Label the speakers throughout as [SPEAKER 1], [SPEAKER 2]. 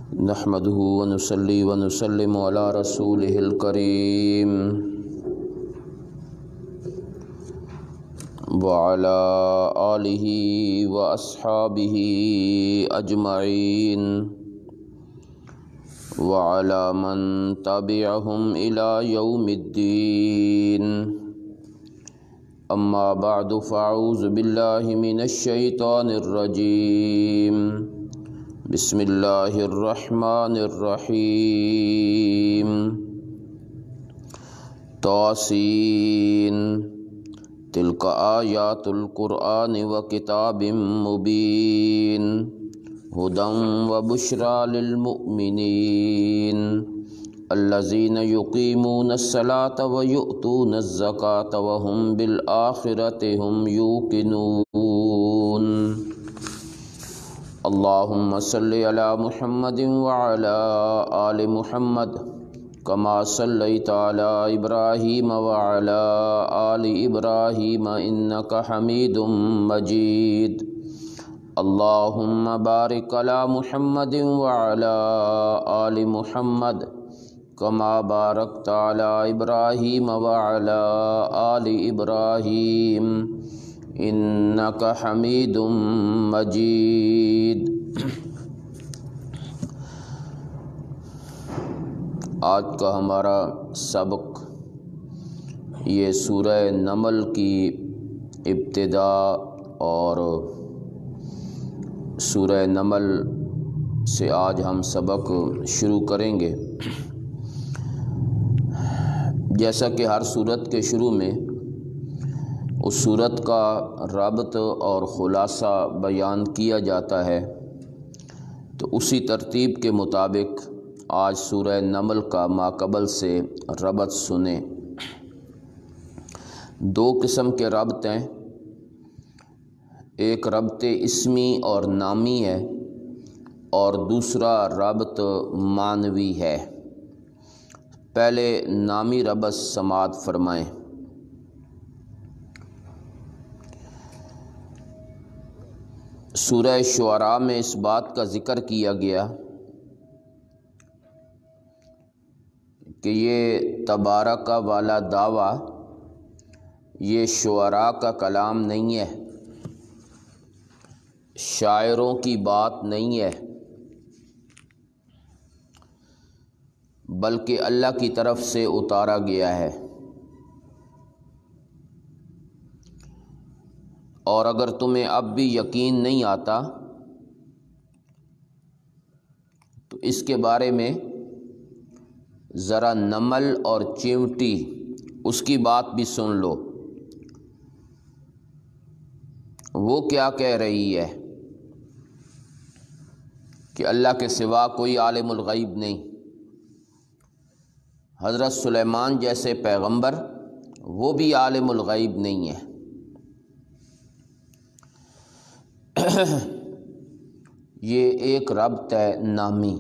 [SPEAKER 1] نحمده ونصلي ونسلم على رسوله الكريم وعلى آله وأصحابه أجمعين وعلى من تبعهم إلى يوم الدين. أما بعد فأعوذ بالله من الشيطان الرجيم. بسم اللہ الرحمن الرحیم. طاسین تلک آیات القرآن وکتاب مبین ھدی وبشری للمؤمنین الذین یقیمون الصلاۃ ویؤتون الزکاۃ وهم بالآخرۃ هم یوقنون. اللہم صلی علی محمد وعلی آل محمد کما صلیت علی ابراہیم وعلی آل ابراہیم انک حمید مجید. اللہم بارک علی محمد وعلی آل محمد کما بارکت علی ابراہیم وعلی آل ابراہیم انک حمید مجید. آج کا ہمارا سبق یہ سورہ نمل کی ابتدا اور سورہ نمل سے آج ہم سبق شروع کریں گے. جیسا کہ ہر سورت کے شروع میں اس سورت کا ربط اور خلاصہ بیان کیا جاتا ہے، تو اسی ترتیب کے مطابق آج سورہ نمل کا ماقبل سے ربط سنیں. دو قسم کے ربط ہیں، ایک ربط اسمی اور نامی ہے اور دوسرا ربط معنوی ہے. پہلے نامی ربط سماعت فرمائیں. سورہ شعراء میں اس بات کا ذکر کیا گیا کہ یہ تبارک والا دعویٰ یہ شعراء کا کلام نہیں ہے، شاعروں کی بات نہیں ہے، بلکہ اللہ کی طرف سے اتارا گیا ہے. اور اگر تمہیں اب بھی یقین نہیں آتا تو اس کے بارے میں ذرا نمل اور چیونٹی اس کی بات بھی سن لو. وہ کیا کہہ رہی ہے کہ اللہ کے سوا کوئی عالم الغیب نہیں. حضرت سلیمان جیسے پیغمبر وہ بھی عالم الغیب نہیں ہے. یہ ایک ربط ہے نامی.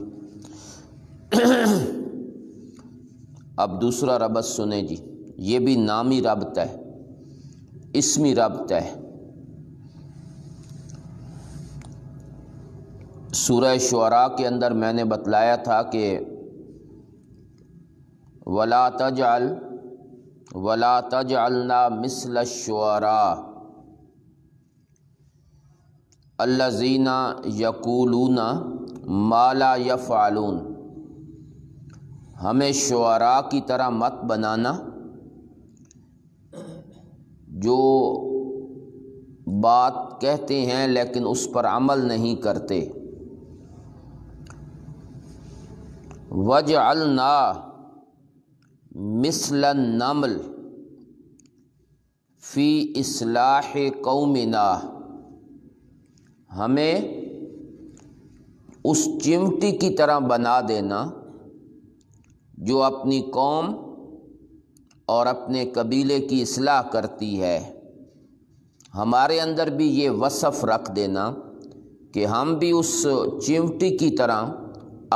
[SPEAKER 1] اب دوسرا ربط سنیں جی. یہ بھی نامی ربط ہے، اسمی ربط ہے. سورہ شعراء کے اندر میں نے بتلایا تھا کہ وَلَا تَجْعَلْنَا مِثْلَ الشُّعَرَاءِ الَّذِينَ يَقُولُونَ مَا لَا يَفْعَلُونَ. ہمیں شعراء کی طرح مت بنانا جو بات کہتے ہیں لیکن اس پر عمل نہیں کرتے. وَجْعَلْنَا مِثْلَ النَّمْلِ فِي إِصْلَاحِ قَوْمِنَا. ہمیں اس چمٹی کی طرح بنا دینا جو اپنی قوم اور اپنے قبیلے کی اصلاح کرتی ہے. ہمارے اندر بھی یہ وصف رکھ دینا کہ ہم بھی اس چمٹی کی طرح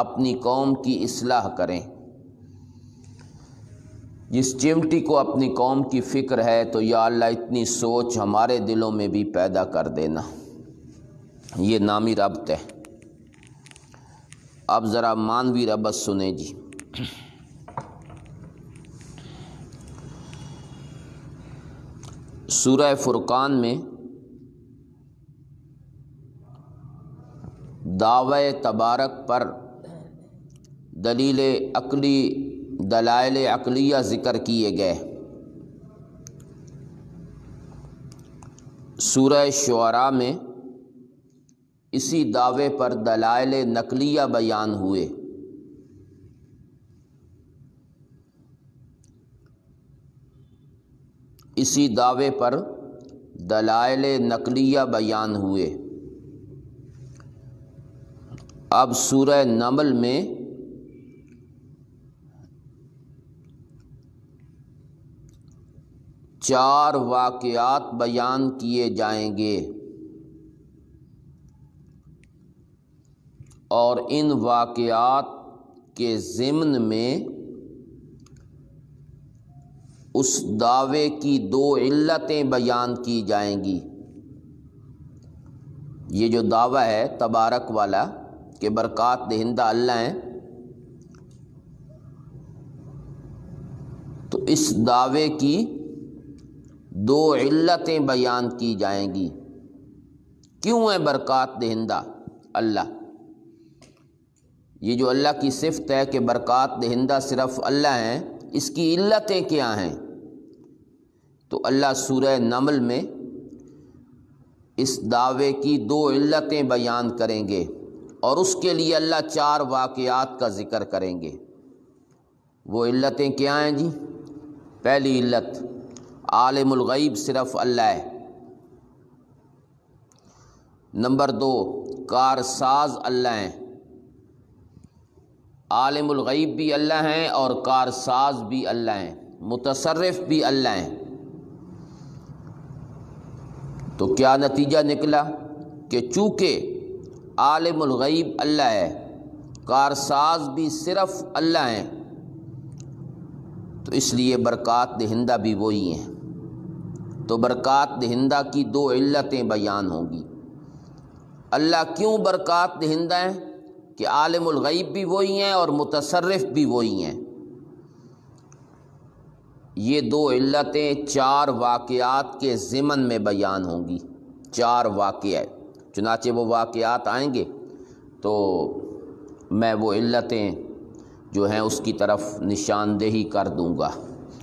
[SPEAKER 1] اپنی قوم کی اصلاح کریں. جس چمٹی کو اپنی قوم کی فکر ہے تو یا اللہ اتنی سوچ ہمارے دلوں میں بھی پیدا کر دینا. یہ نامی ربط ہے. اب ذرا مانوی ربط سنیں جی۔ سورہ فرقان میں دعوی تبارک پر دلائل عقلیہ ذکر کیے گئے۔ سورہ شعراء میں اسی دعوے پر دلائل نقلیہ بیان ہوئے۔ اسی دعوے پر دلائل نقلیہ بیان ہوئے۔ اب سورہ نمل میں چار واقعات بیان کیے جائیں گے، اور ان واقعات کے ضمن میں اس دعوے کی دو علتیں بیان کی جائیں گی۔ یہ جو دعویٰ ہے تبارک والا کہ برکات دہندہ اللہ ہیں، تو اس دعوے کی دو علتیں بیان کی جائیں گی۔ کیوں ہے برکات دہندہ اللہ؟ یہ جو اللہ کی صفت ہے کہ برکات دہندہ صرف اللہ ہیں، اس کی علتیں کیا ہیں؟ تو اللہ سورہ نمل میں اس دعوے کی دو علتیں بیان کریں گے، اور اس کے لیے اللہ چار واقعات کا ذکر کریں گے۔ وہ علتیں کیا ہیں جی؟ پہلی علت، عالم الغیب صرف اللہ ہے۔ نمبر دو، کارساز اللہ ہیں۔ عالم الغیب بھی اللہ ہیں اور کارساز بھی اللہ ہیں، متصرف بھی اللہ ہیں۔ تو کیا نتیجہ نکلا کہ چونکہ عالم الغیب اللہ ہے، کارساز بھی صرف اللہ ہیں، تو اس لیے برکات دہندہ بھی وہی ہیں۔ تو برکات دہندہ کی دو علتیں بیان ہوں گی۔ اللہ کیوں برکات دہندہ ہیں؟ کہ عالم الغیب بھی وہی ہیں اور متصرف بھی وہی ہیں۔ یہ دو علتیں چار واقعات کے ضمن میں بیان ہوں گی۔ چار واقعہ، چنانچہ وہ واقعات آئیں گے تو میں وہ علتیں جو ہیں اس کی طرف نشاندہی کر دوں گا۔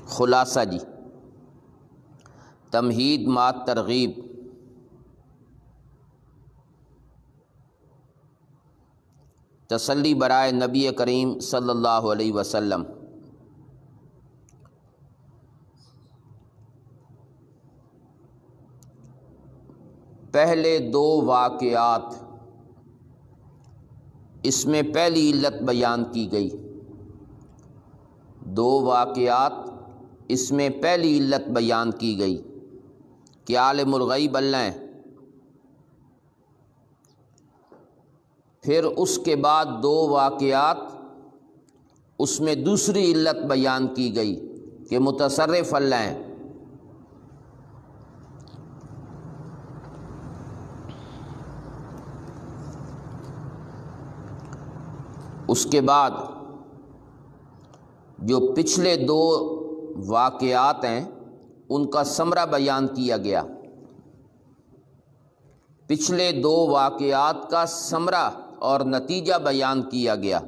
[SPEAKER 1] خلاصہ جی، تمہید مع ترغیب، تسلی برائے نبی کریم صلی اللہ علیہ وسلم۔ پہلے دو واقعات، اس میں پہلی علت بیان کی گئی۔ دو واقعات، اس میں پہلی علت بیان کی گئی کہ عالم الغیب اللہ ہیں۔ پھر اس کے بعد دو واقعات، اس میں دوسری علت بیان کی گئی کہ متصرف اللہ ہیں۔ اس کے بعد جو پچھلے دو واقعات ہیں ان کا ثمرہ بیان کیا گیا۔ پچھلے دو واقعات کا ثمرہ اور نتیجہ بیان کیا گیا۔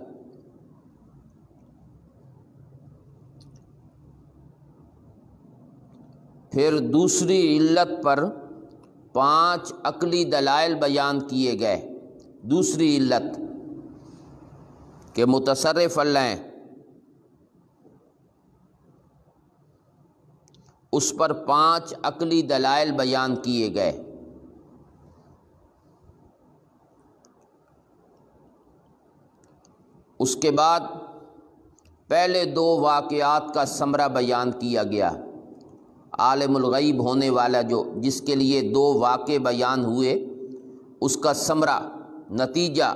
[SPEAKER 1] پھر دوسری علت پر 5 عقلی دلائل بیان کیے گئے۔ دوسری علت کہ متصرف اللہ ہیں، اس پر 5 عقلی دلائل بیان کیے گئے۔ اس کے بعد پہلے دو واقعات کا ثمرہ بیان کیا گیا۔ عالم الغیب ہونے والا جس کے لیے دو واقع بیان ہوئے، اس کا ثمرہ، نتیجہ۔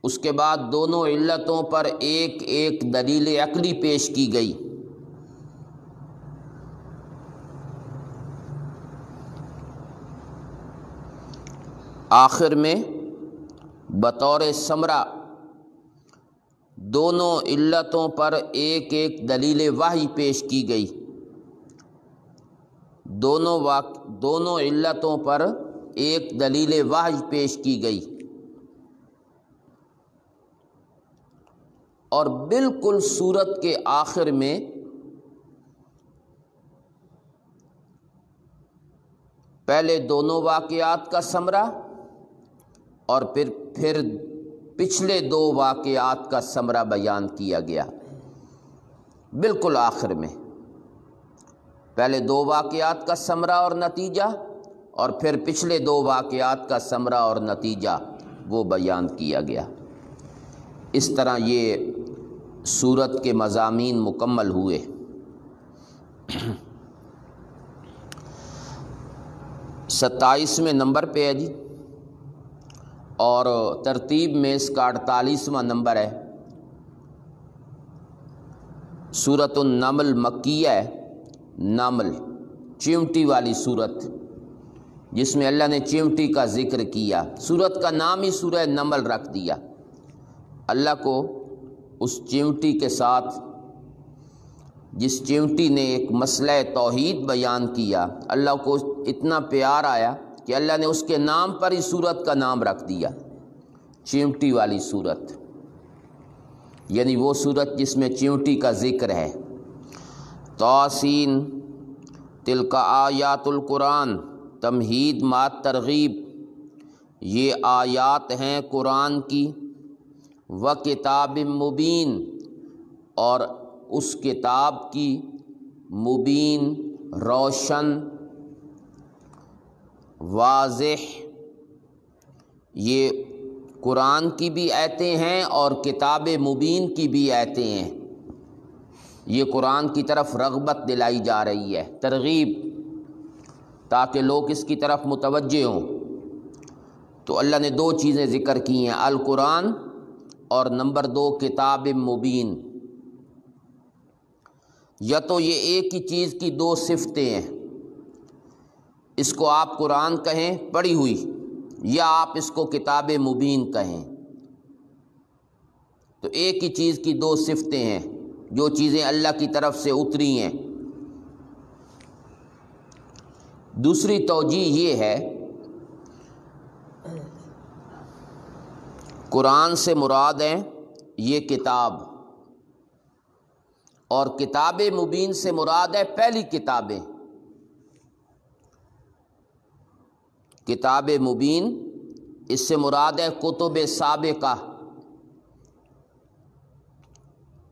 [SPEAKER 1] اس کے بعد دونوں علتوں پر ایک ایک دلیل عقلی پیش کی گئی۔ آخر میں بطور ثمرہ دونوں علتوں پر ایک ایک دلیل وحی پیش کی گئی، دونوں علتوں پر ایک دلیل وحی پیش کی گئی، اور بالکل سورت کے آخر میں پہلے دونوں واقعات کا ثمرہ اور پھر پچھلے دو واقعات کا ثمرہ بیان کیا گیا۔ بالکل آخر میں پہلے دو واقعات کا ثمرہ اور نتیجہ، اور پھر پچھلے دو واقعات کا ثمرہ اور نتیجہ وہ بیان کیا گیا۔ اس طرح یہ سورت کے مضامین مکمل ہوئے۔ 27ویں نمبر پہ ہے جی، اور ترتیب میں اس کا 48واں نمبر ہے۔ سورۃ النمل مکیہ ہے، نمل چیونٹی والی سورت، جس میں اللہ نے چیونٹی کا ذکر کیا۔ سورت کا نام ہی سورہ نمل رکھ دیا۔ اللہ کو اس چیونٹی کے ساتھ، جس چیونٹی نے ایک مسئلہ توحید بیان کیا، اللہ کو اتنا پیار آیا کہ اللہ نے اس کے نام پر ہی سورت کا نام رکھ دیا، چیونٹی والی سورت، یعنی وہ سورت جس میں چیونٹی کا ذکر ہے۔ طاسین تلک آیات القرآن، تمہید ما ترغیب، یہ آیات ہیں قرآن کی، و کتاب مبین، اور اس کتاب کی، مبین روشن واضح، یہ قرآن کی بھی آیتیں ہیں اور کتاب مبین کی بھی آیتیں ہیں۔ یہ قرآن کی طرف رغبت دلائی جا رہی ہے، ترغیب، تاکہ لوگ اس کی طرف متوجہ ہوں۔ تو اللہ نے دو چیزیں ذکر کی ہیں، القرآن اور نمبر 2 کتاب مبین۔ یا تو یہ ایک ہی چیز کی دو صفتیں ہیں، اس کو آپ قرآن کہیں پڑھی ہوئی، یا آپ اس کو کتاب مبین کہیں، تو ایک ہی چیز کی دو صفتیں ہیں، جو چیزیں اللہ کی طرف سے اتری ہیں۔ دوسری توجیہ یہ ہے، قرآن سے مراد ہے یہ کتاب، اور کتاب مبین سے مراد ہے پہلی کتابیں۔ کتاب مبین اس سے مراد ہے کتب سابقہ۔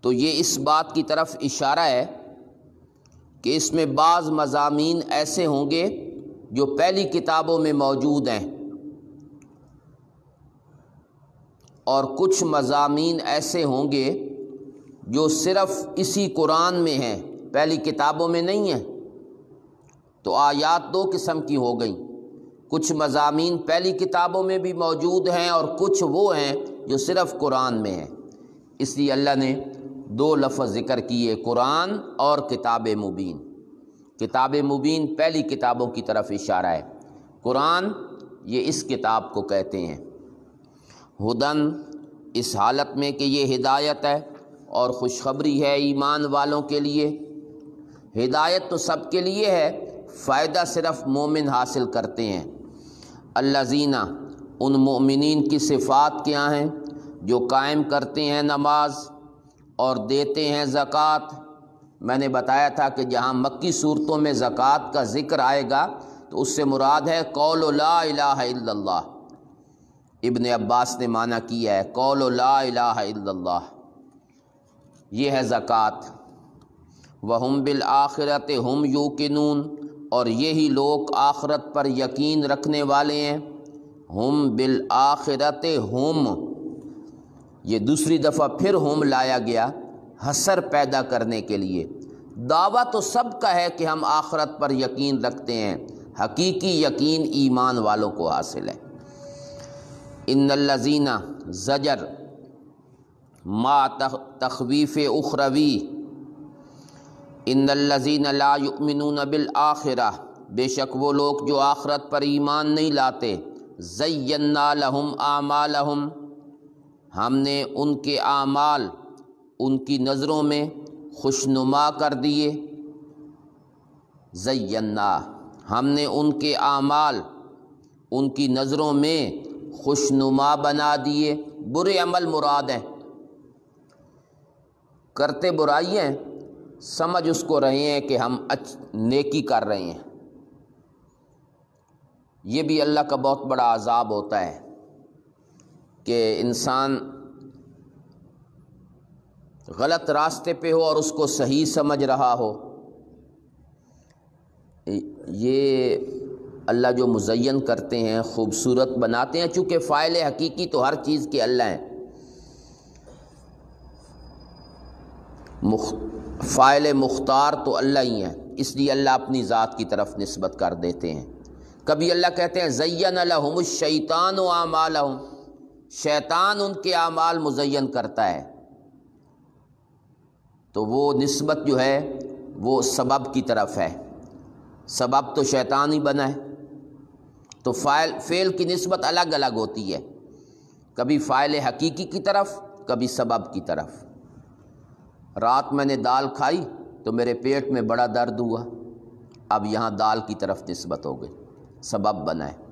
[SPEAKER 1] تو یہ اس بات کی طرف اشارہ ہے کہ اس میں بعض مضامین ایسے ہوں گے جو پہلی کتابوں میں موجود ہیں، اور کچھ مضامین ایسے ہوں گے جو صرف اسی قرآن میں ہیں، پہلی کتابوں میں نہیں ہیں۔ تو آیات دو قسم کی ہو گئیں، کچھ مضامین پہلی کتابوں میں بھی موجود ہیں، اور کچھ وہ ہیں جو صرف قرآن میں ہیں۔ اس لیے اللہ نے دو لفظ ذکر کیے، قرآن اور کتاب مبین۔ کتاب مبین پہلی کتابوں کی طرف اشارہ ہے، قرآن یہ اس کتاب کو کہتے ہیں۔ ہدن اس حالت میں کہ یہ ہدایت ہے اور خوشخبری ہے ایمان والوں کے لیے۔ ہدایت تو سب کے لیے ہے، فائدہ صرف مومن حاصل کرتے ہیں۔ الذین، ان مومنین کی صفات کیا ہیں؟ جو قائم کرتے ہیں نماز اور دیتے ہیں زکوٰۃ۔ میں نے بتایا تھا کہ جہاں مکی صورتوں میں زکوٰۃ کا ذکر آئے گا تو اس سے مراد ہے قول لا الہ الا اللہ۔ ابن عباس نے معنی کیا ہے قول لا الہ الا اللہ، یہ ہے زکوٰۃ۔ وہم بالآخرۃ ہم یوقنون، اور یہی لوگ آخرت پر یقین رکھنے والے ہیں۔ ہم بالآخرۃ ہم، یہ دوسری دفعہ پھر ہم لایا گیا حصر پیدا کرنے کے لیے۔ دعویٰ تو سب کا ہے کہ ہم آخرت پر یقین رکھتے ہیں، حقیقی یقین ایمان والوں کو حاصل ہے۔ ان الذین، زجر ما تخویف اخروی، ان الذین لا یؤمنون بالآخرہ، بے شک وہ لوگ جو آخرت پر ایمان نہیں لاتے، زینا لہم اعمالہم، ہم نے ان کے اعمال ان کی نظروں میں خوشنما کر دیے، زینا ہم نے ان کے اعمال ان کی نظروں میں خوشنما بنا دیے۔ برے عمل مراد ہیں، کرتے برائی ہیں، سمجھ اس کو رہے ہیں کہ ہم نیکی کر رہے ہیں۔ یہ بھی اللہ کا بہت بڑا عذاب ہوتا ہے کہ انسان غلط راستے پہ ہو اور اس کو صحیح سمجھ رہا ہو۔ یہ اللہ جو مزین کرتے ہیں، خوبصورت بناتے ہیں، چونکہ فاعل حقیقی تو ہر چیز کے اللہ ہیں، فاعل مختار تو اللہ ہی ہیں، اس لیے اللہ اپنی ذات کی طرف نسبت کر دیتے ہیں۔ کبھی اللہ کہتے ہیں زین لہم الشیطان اعمالہم، شیطان ان کے اعمال مزین کرتا ہے، تو وہ نسبت جو ہے وہ سبب کی طرف ہے، سبب تو شیطان ہی بنا ہے، تو فعل کی نسبت الگ الگ ہوتی ہے، کبھی فاعل حقیقی کی طرف، کبھی سبب کی طرف۔ رات میں نے دال کھائی تو میرے پیٹ میں بڑا درد ہوا، اب یہاں دال کی طرف نسبت ہو گئی، سبب بنا ہے۔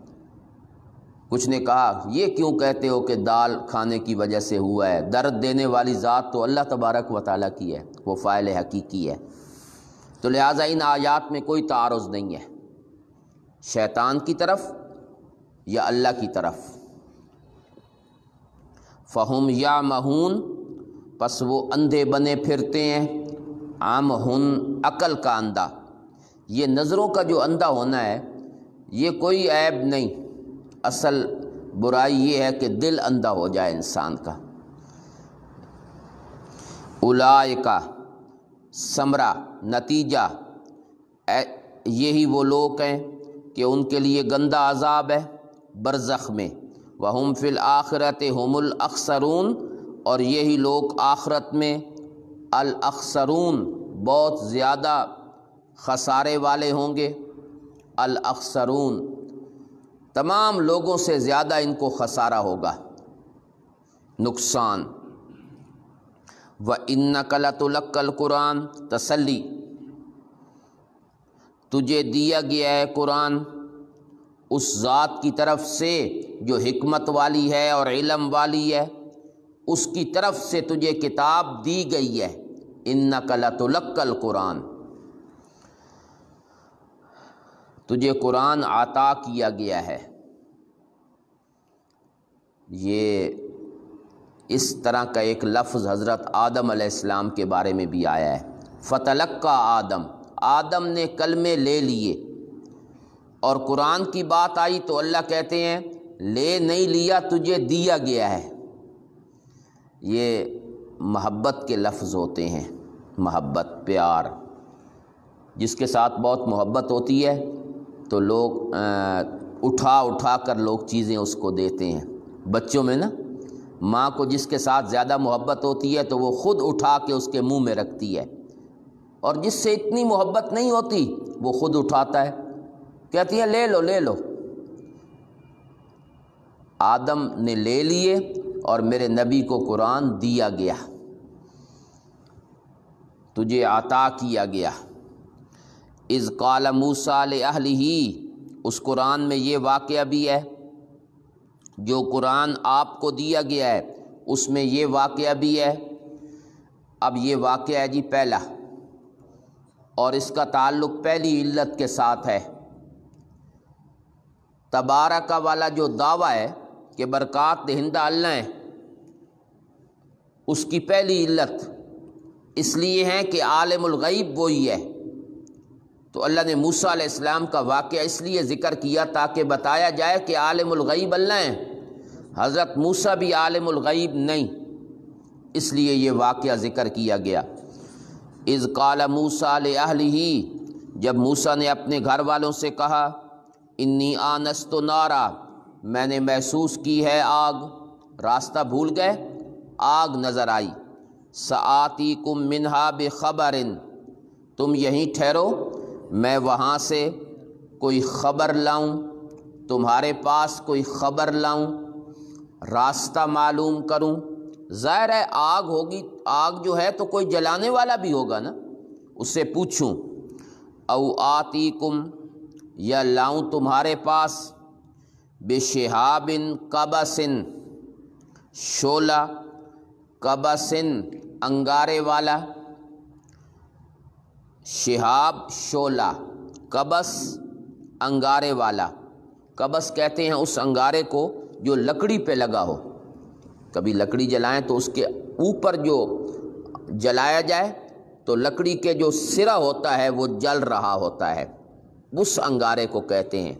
[SPEAKER 1] کچھ نے کہا یہ کیوں کہتے ہو کہ دال کھانے کی وجہ سے ہوا ہے؟ درد دینے والی ذات تو اللہ تبارک و تعالیٰ کی ہے، وہ فاعل حقیقی ہے، تو لہٰذا ان آیات میں کوئی تعارض نہیں ہے شیطان کی طرف یا اللہ کی طرف۔ فہم یعمہون، پس وہ اندھے بنے پھرتے ہیں، عمہن عقل کا اندھا۔ یہ نظروں کا جو اندھا ہونا ہے یہ کوئی عیب نہیں، اصل برائی یہ ہے کہ دل اندھا ہو جائے انسان کا۔ اولئک، ثمرہ نتیجہ، یہی وہ لوگ ہیں کہ ان کے لیے گندہ عذاب ہے برزخ میں، وہم فی الآخرۃ ہم الاخسرون، اور یہی لوگ آخرت میں الاخسرون بہت زیادہ خسارے والے ہوں گے۔ الاخسرون تمام لوگوں سے زیادہ ان کو خسارہ ہوگا، نقصان۔ وَإِنَّكَ لَتُلَقَّى الْقُرْآنَ، تسلی، تجھے دیا گیا ہے قرآن اس ذات کی طرف سے جو حکمت والی ہے اور علم والی ہے، اس کی طرف سے تجھے کتاب دی گئی ہے۔ اِنَّكَ لَتُلَقَّى الْقُرْآنَ، تجھے قرآن عطا کیا گیا ہے۔ یہ اس طرح کا ایک لفظ حضرت آدم علیہ السلام کے بارے میں بھی آیا ہے، فَتَلَقَّى آدم، آدم نے کلمے لے لیے، اور قرآن کی بات آئی تو اللہ کہتے ہیں لے نہیں لیا، تجھے دیا گیا ہے۔ یہ محبت کے لفظ ہوتے ہیں، محبت، پیار، جس کے ساتھ بہت محبت ہوتی ہے تو لوگ اٹھا اٹھا کر لوگ چیزیں اس کو دیتے ہیں۔ بچوں میں نا ماں کو جس کے ساتھ زیادہ محبت ہوتی ہے تو وہ خود اٹھا کے اس کے منہ میں رکھتی ہے، اور جس سے اتنی محبت نہیں ہوتی وہ خود اٹھاتا ہے، کہتی ہے لے لو لے لو۔ آدم نے لے لیے اور میرے نبی کو قرآن دیا گیا، تجھے عطا کیا گیا۔ اذ قال موسیٰ لأہلہ، اس قرآن میں یہ واقعہ بھی ہے، جو قرآن آپ کو دیا گیا ہے اس میں یہ واقعہ بھی ہے۔ اب یہ واقعہ ہے جی پہلا، اور اس کا تعلق پہلی علت کے ساتھ ہے۔ تبارک والا جو دعویٰ ہے کہ برکات دہندہ اللہ ہیں، اس کی پہلی علت اس لیے ہے کہ عالم الغیب وہی ہے، تو اللہ نے موسیٰ علیہ السلام کا واقعہ اس لیے ذکر کیا تاکہ بتایا جائے کہ عالم الغیب اللہ ہیں، حضرت موسیٰ بھی عالم الغیب نہیں، اس لیے یہ واقعہ ذکر کیا گیا۔ اذ قال موسیٰ لأہلہ، جب موسیٰ نے اپنے گھر والوں سے کہا، انی آنست نارا، میں نے محسوس کی ہے آگ، راستہ بھول گئے، آگ نظر آئی، سآتیکم منہا بخبر، تم یہیں ٹھہرو میں وہاں سے کوئی خبر لاؤں تمہارے پاس کوئی خبر لاؤں، راستہ معلوم کروں؟ ظاہر ہے آگ ہوگی، آگ جو ہے تو کوئی جلانے والا بھی ہوگا نا، اس سے پوچھوں۔ او آتیکم، یا لاؤں تمہارے پاس، بشہاب قبس، شعلہ، قبس انگارے والا، شہاب شعلہ، قبس انگارے والا۔ قبس کہتے ہیں اس انگارے کو جو لکڑی پہ لگا ہو، کبھی لکڑی جلائیں تو اس کے اوپر جو جلایا جائے تو لکڑی کے جو سرا ہوتا ہے وہ جل رہا ہوتا ہے، اس انگارے کو کہتے ہیں۔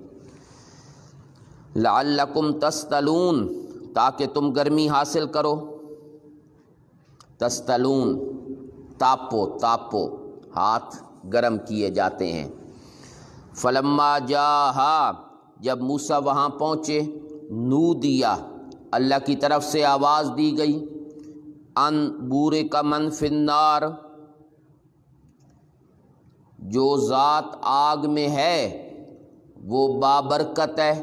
[SPEAKER 1] لعلکم تستلون، تاکہ تم گرمی حاصل کرو۔ تستلون، تاپو، ہاتھ گرم کیے جاتے ہیں۔ فلما جاہا، جب موسیٰ وہاں پہنچے، نودیا، اللہ کی طرف سے آواز دی گئی، ان بورک من فی النار، جو ذات آگ میں ہے وہ بابرکت ہے،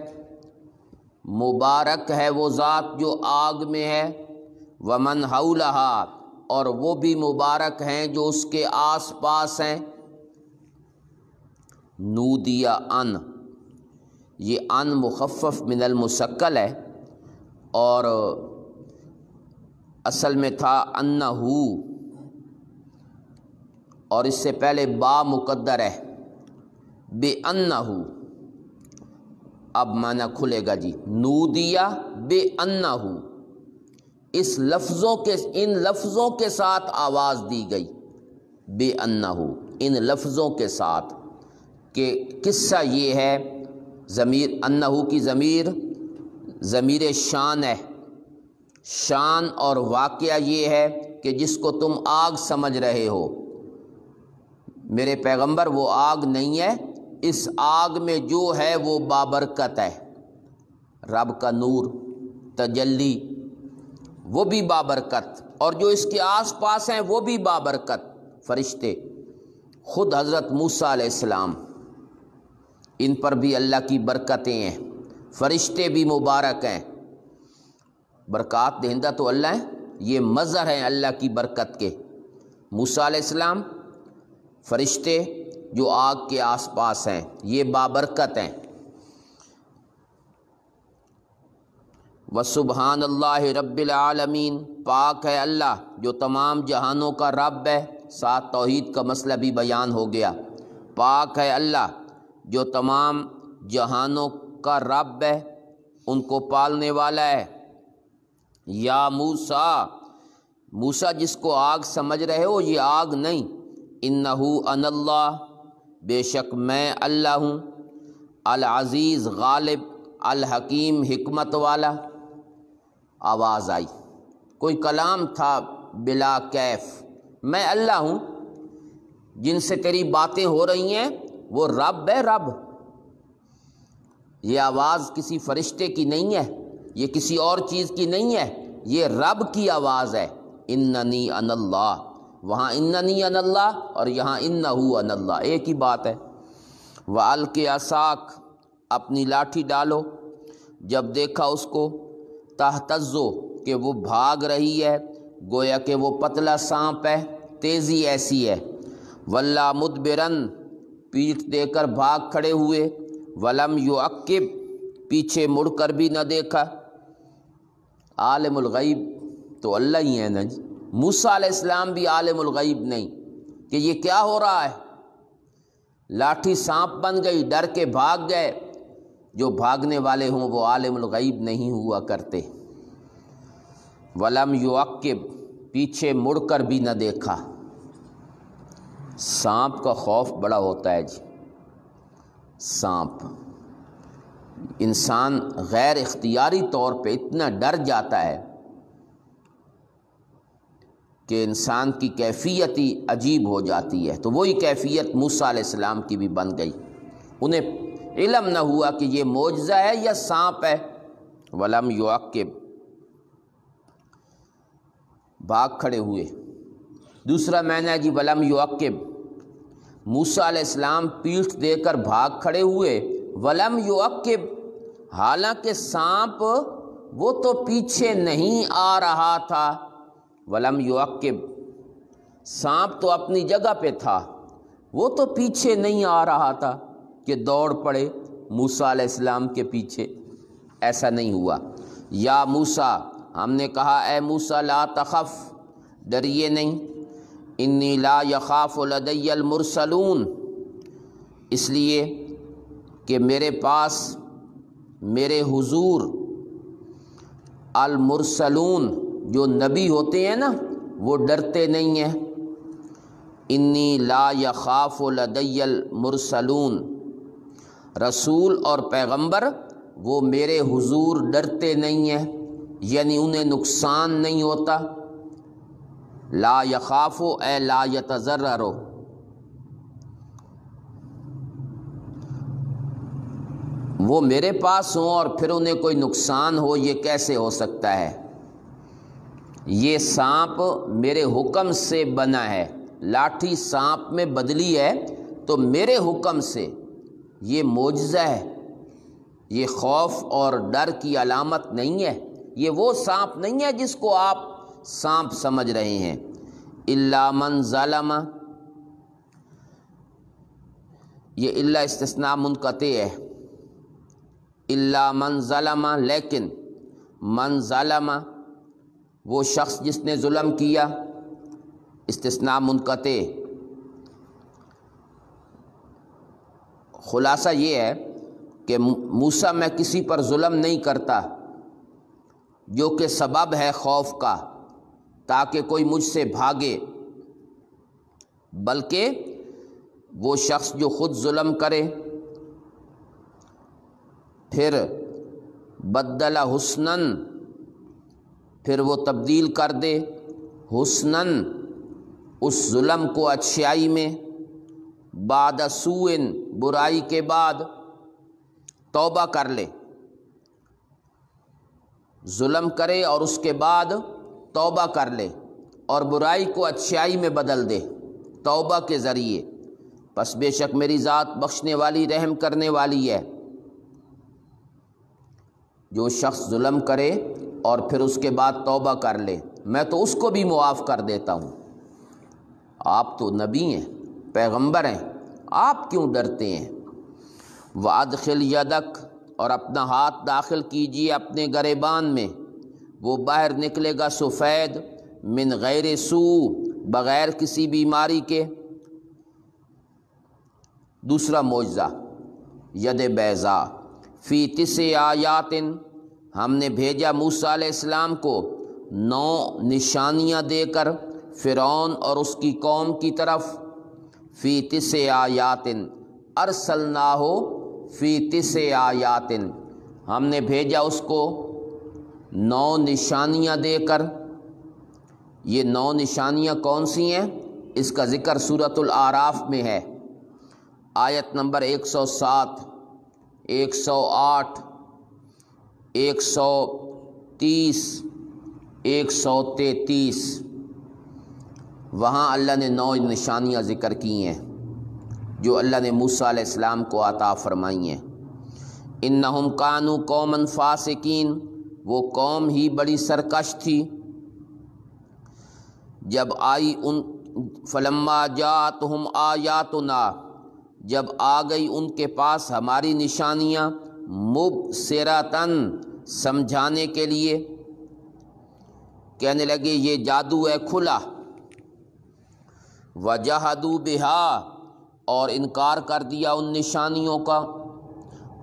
[SPEAKER 1] مبارک ہے وہ ذات جو آگ میں ہے، ومن حولہا، اور وہ بھی مبارک ہیں جو اس کے آس پاس ہیں۔ نودیا ان، یہ ان مخفف من المثقل ہے، اور اصل میں تھا انہو، اور اس سے پہلے با مقدر ہے، بے انہو۔ اب معنی کھلے گا جی، نودیا بے انہو، ان لفظوں کے ساتھ آواز دی گئی، بے انہو، ان لفظوں کے ساتھ، کہ قصہ یہ ہے، ضمیر انہو کی ضمیر شان ہے، شان اور واقعہ یہ ہے کہ جس کو تم آگ سمجھ رہے ہو، میرے پیغمبر وہ آگ نہیں ہے، اس آگ میں جو ہے وہ بابرکت ہے، رب کا نور تجلی وہ بھی بابرکت، اور جو اس کے آس پاس ہیں وہ بھی بابرکت، فرشتے، خود حضرت موسیٰ علیہ السلام، ان پر بھی اللہ کی برکتیں ہیں، فرشتے بھی مبارک ہیں، برکات دہندہ تو اللہ ہیں، یہ مظہر ہیں اللہ کی برکت کے، موسیٰ علیہ السلام، فرشتے جو آگ کے آس پاس ہیں، یہ بابرکت ہیں۔ وَسُبْحَانَ اللَّهِ رَبِّ الْعَالَمِينَ، پاک ہے اللہ جو تمام جہانوں کا رب ہے، ساتھ توحید کا مسئلہ بھی بیان ہو گیا، پاک ہے اللہ جو تمام جہانوں کا رب ہے، ان کو پالنے والا ہے۔ یا موسیٰ جس کو آگ سمجھ رہے ہو یہ آگ نہیں، انہو ان اللہ، بے شک میں اللہ ہوں، العزیز غالب، الحکیم حکمت والا۔ آواز آئی، کوئی کلام تھا بلا کیف، میں اللہ ہوں، جن سے تیری باتیں ہو رہی ہیں وہ رب ہے، رب۔ یہ آواز کسی فرشتے کی نہیں ہے، یہ کسی اور چیز کی نہیں ہے، یہ رب کی آواز ہے۔ اننی ان اللہ، وہاں اننی ان اللہ اور یہاں انہو ان اللہ، ایک ہی بات ہے۔ وَأَلْقِ عَصَاكَ، اپنی لاٹھی ڈالو، جب دیکھا اس کو، تہتزو، کہ وہ بھاگ رہی ہے، گویا کہ وہ پتلا سانپ ہے، تیزی ایسی ہے، وَلَّا مُدْبِرًا، پیٹھ دے کر بھاگ کھڑے ہوئے، وَلَمْ يُعَقِّبْ، پیچھے مڑ کر بھی نہ دیکھا۔ عالم الغیب تو اللہ ہی ہے نا جی، موسیٰ علیہ السلام بھی عالم الغیب نہیں کہ یہ کیا ہو رہا ہے، لاٹھی سانپ بن گئی، ڈر کے بھاگ گئے، جو بھاگنے والے ہوں وہ عالم الغیب نہیں ہوا کرتے۔ وَلَمْ يُعَقِّبْ، پیچھے مڑ کر بھی نہ دیکھا۔ سانپ کا خوف بڑا ہوتا ہے جی، سانپ، انسان غیر اختیاری طور پہ اتنا ڈر جاتا ہے کہ انسان کی کیفیت ہی عجیب ہو جاتی ہے، تو وہی کیفیت موسیٰ علیہ السلام کی بھی بن گئی، انہیں علم نہ ہوا کہ یہ معجزہ ہے یا سانپ ہے۔ وَلَمْ يُعَقِّبْ، بھاگ کھڑے ہوئے۔ دوسرا معنی ہے جی وَلَمْ يُعَقِّبْ، موسیٰ علیہ السلام پیٹھ دے کر بھاگ کھڑے ہوئے، وَلَمْ يُعَقِّبْ، حالانکہ سانپ وہ تو پیچھے نہیں آ رہا تھا، ولم یعقب، سانپ تو اپنی جگہ پہ تھا، وہ تو پیچھے نہیں آ رہا تھا کہ دوڑ پڑے موسیٰ علیہ السلام کے پیچھے، ایسا نہیں ہوا۔ یا موسیٰ، ہم نے کہا اے موسیٰ لا تخف، ڈریے نہیں، انی لا یخاف لدی المرسلون، اس لیے کہ میرے پاس میرے حضور المرسلون جو نبی ہوتے ہیں نا وہ ڈرتے نہیں ہیں۔ انی لا یخاف لدی المرسلون، رسول اور پیغمبر وہ میرے حضور ڈرتے نہیں ہیں، یعنی انہیں نقصان نہیں ہوتا۔ لا یخاف اے لا یتضرر، وہ میرے پاس ہوں اور پھر انہیں کوئی نقصان ہو، یہ کیسے ہو سکتا ہے؟ یہ سانپ میرے حکم سے بنا ہے، لاٹھی سانپ میں بدلی ہے تو میرے حکم سے، یہ معجزہ ہے، یہ خوف اور ڈر کی علامت نہیں ہے، یہ وہ سانپ نہیں ہے جس کو آپ سانپ سمجھ رہے ہیں۔ الا من ظلم، یہ الا استثناء منقطع ہے، الا من ظلم، لیکن من ظلم وہ شخص جس نے ظلم کیا، استثناء منقطع۔ خلاصہ یہ ہے کہ موسیٰ میں کسی پر ظلم نہیں کرتا جو کہ سبب ہے خوف کا، تاکہ کوئی مجھ سے بھاگے، بلکہ وہ شخص جو خود ظلم کرے پھر بدل حسناً، پھر وہ تبدیل کر دے حسناً اس ظلم کو اچھائی میں، بعد سوء برائی کے بعد، توبہ کر لے، ظلم کرے اور اس کے بعد توبہ کر لے اور برائی کو اچھائی میں بدل دے توبہ کے ذریعے، پس بے شک میری ذات بخشنے والی رحم کرنے والی ہے۔ جو شخص ظلم کرے اور پھر اس کے بعد توبہ کر لے، میں تو اس کو بھی معاف کر دیتا ہوں۔ آپ تو نبی ہیں، پیغمبر ہیں، آپ کیوں ڈرتے ہیں؟ وَأَدْخِلْ يَدَكَ، اور اپنا ہاتھ داخل کیجیے اپنے گریبان میں، وہ باہر نکلے گا سفید، من غیر سوء، بغیر کسی بیماری کے۔ دوسرا معجزہ ید بیضاء، فی 9 آیات، ہم نے بھیجا موسیٰ علیہ السلام کو 9 نشانیاں دے کر فرعون اور اس کی قوم کی طرف، فی 9 آیات، ارسلناہ فی 9 آیات، ہم نے بھیجا اس کو 9 نشانیاں دے کر۔ یہ 9 نشانیاں کون سی ہیں؟ اس کا ذکر سورۃ الاعراف میں ہے، آیت نمبر 107، 108، 130، 133، وہاں اللہ نے 9 نشانیاں ذکر کی ہیں جو اللہ نے موسیٰ علیہ السلام کو عطا فرمائی ہیں۔ انہم کانوا قوما فاسقین، وہ قوم ہی بڑی سرکش تھی، جب آئی ان، فلما جاءتہم آیاتنا، جب آ گئی ان کے پاس ہماری نشانیاں، مبصرۃً، سمجھانے کے لیے، کہنے لگے یہ جادو ہے کھلا، وجحدوا بہا، اور انکار کر دیا ان نشانیوں کا،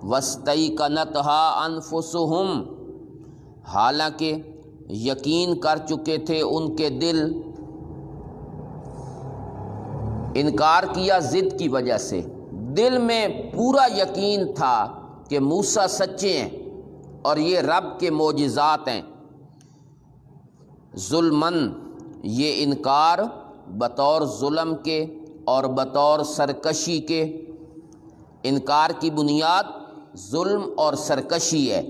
[SPEAKER 1] واستیقنتھا انفسہم، حالانکہ یقین کر چکے تھے ان کے دل، انکار کیا ضد کی وجہ سے، دل میں پورا یقین تھا کہ موسیٰ سچے ہیں اور یہ رب کے معجزات ہیں۔ ظلماً، یہ انکار بطور ظلم کے اور بطور سرکشی کے، انکار کی بنیاد ظلم اور سرکشی ہے۔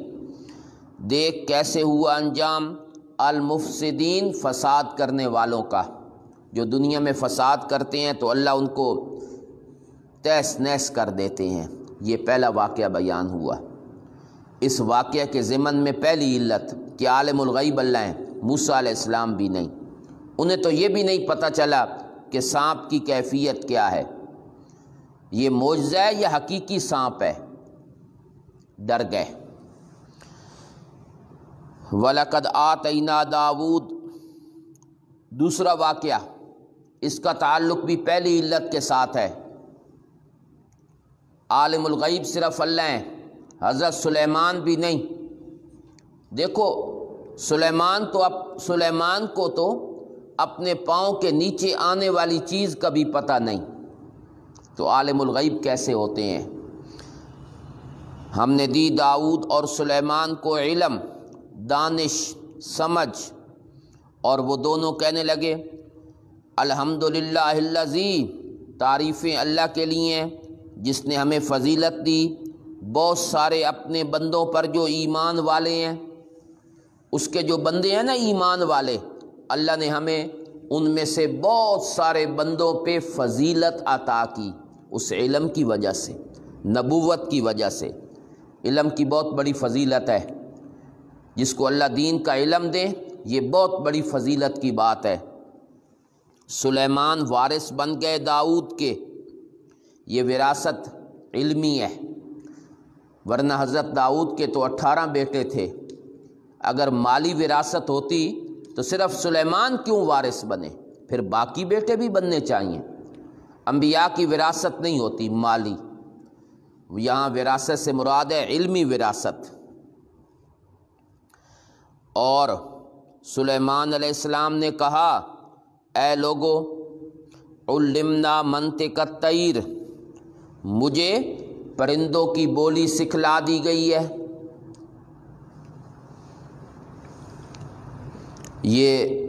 [SPEAKER 1] دیکھ کیسے ہوا انجام المفسدین، فساد کرنے والوں کا، جو دنیا میں فساد کرتے ہیں تو اللہ ان کو تہس نہس کر دیتے ہیں۔ یہ پہلا واقعہ بیان ہوا۔ اس واقعہ کے ضمن میں پہلی علت کہ عالم الغیب اللہ ہیں، موسیٰ علیہ السلام بھی نہیں، انہیں تو یہ بھی نہیں پتہ چلا کہ سانپ کی کیفیت کیا ہے، یہ معجزہ ہے یا حقیقی سانپ ہے، ڈر گئے۔ وَلَقَدْ آتَيْنَا داؤد، دوسرا واقعہ، اس کا تعلق بھی پہلی علت کے ساتھ ہے۔ عالم الغیب صرف اللہ ہیں، حضرت سلیمان بھی نہیں۔ دیکھو سلیمان کو تو اپنے پاؤں کے نیچے آنے والی چیز کا بھی پتہ نہیں، تو عالم الغیب کیسے ہوتے ہیں؟ ہم نے دی داؤد اور سلیمان کو علم، دانش، سمجھ، اور وہ دونوں کہنے لگے الحمدللہ الذی، تعریفیں اللہ کے لیے ہیں جس نے ہمیں فضیلت دی، بہت سارے اپنے بندوں پر جو ایمان والے ہیں، اس کے جو بندے ہیں نا ایمان والے، اللہ نے ہمیں ان میں سے بہت سارے بندوں پہ فضیلت عطا کی، اس علم کی وجہ سے، نبوت کی وجہ سے۔ علم کی بہت بڑی فضیلت ہے، جس کو اللہ دین کا علم دے، یہ بہت بڑی فضیلت کی بات ہے۔ سلیمان وارث بن گئے داؤد کے، یہ وراثت علمی ہے، ورنہ حضرت داؤد کے تو 18 بیٹے تھے، اگر مالی وراثت ہوتی تو صرف سلیمان کیوں وارث بنے، پھر باقی بیٹے بھی بننے چاہیے۔ انبیاء کی وراثت نہیں ہوتی مالی، یہاں وراثت سے مراد ہے علمی وراثت۔ اور سلیمان علیہ السلام نے کہا اے لوگو علمنا منطق الطیر، مجھے پرندوں کی بولی سکھلا دی گئی ہے۔ یہ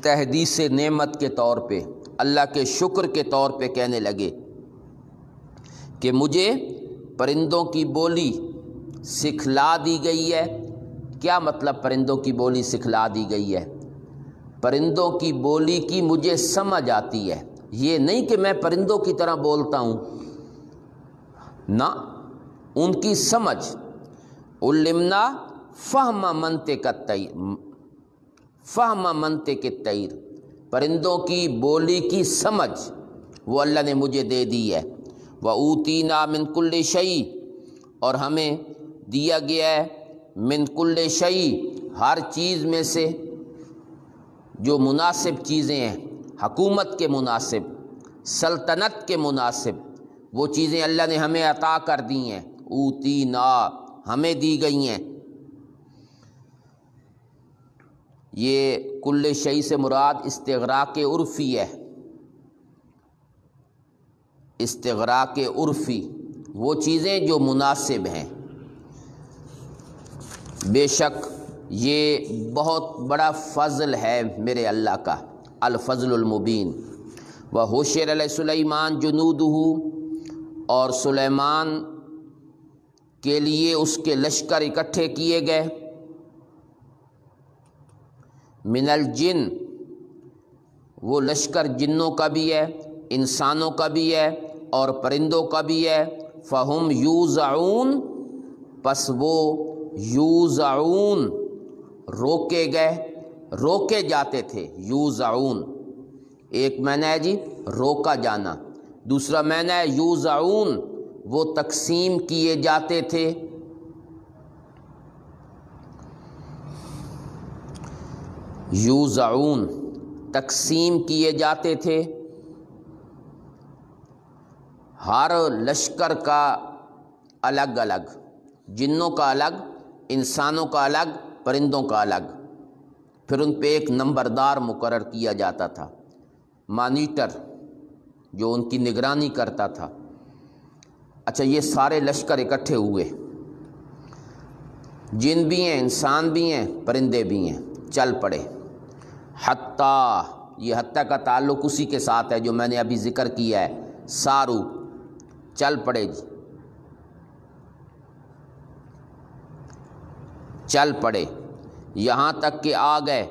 [SPEAKER 1] تحدیث نعمت کے طور پہ، اللہ کے شکر کے طور پہ کہنے لگے کہ مجھے پرندوں کی بولی سکھلا دی گئی ہے۔ کیا مطلب پرندوں کی بولی سکھلا دی گئی ہے؟ پرندوں کی بولی کی مجھے سمجھ آتی ہے، یہ نہیں کہ میں پرندوں کی طرح بولتا ہوں، نہ، ان کی سمجھ۔ علمنا فہم منطق الطیر، فہم منطق الطیر، پرندوں کی بولی کی سمجھ وہ اللہ نے مجھے دے دی ہے۔ وَأُوتِينَا مِن كُلِّ شَيْءٍ، اور ہمیں دیا گیا ہے من کل شیء، ہر چیز میں سے جو مناسب چیزیں ہیں، حکومت کے مناسب، سلطنت کے مناسب، وہ چیزیں اللہ نے ہمیں عطا کر دی ہیں۔ اوتینا، ہمیں دی گئی ہیں۔ یہ کل شیء سے مراد استغراق عرفی ہے، استغراق عرفی، وہ چیزیں جو مناسب ہیں۔ بے شک یہ بہت بڑا فضل ہے میرے اللہ کا، الفضل المبین۔ وحشر علی سلیمان جنودہ، اور سلیمان کے لیے اس کے لشکر اکٹھے کیے گئے۔ من الجن، وہ لشکر جنوں کا بھی ہے، انسانوں کا بھی ہے اور پرندوں کا بھی ہے۔ فہم یوزعون، پس وہ یوزعون، روکے گئے، روکے جاتے تھے۔ یوزعون ایک معنی ہے جی روکا جانا، دوسرا معنی ہے یوزعون، وہ تقسیم کیے جاتے تھے۔ یوزعون، تقسیم کیے جاتے تھے۔ ہر لشکر کا الگ الگ، جنوں کا الگ، انسانوں کا الگ، پرندوں کا الگ، پھر ان پہ ایک نمبردار مقرر کیا جاتا تھا، مانیٹر، جو ان کی نگرانی کرتا تھا۔ اچھا، یہ سارے لشکر اکٹھے ہوئے، جن بھی ہیں، انسان بھی ہیں، پرندے بھی ہیں، چل پڑے۔ حتیٰ، یہ حتیٰ کا تعلق اسی کے ساتھ ہے جو میں نے ابھی ذکر کیا ہے، سارو، چل پڑے جی، چل پڑے، یہاں تک کہ آ گئے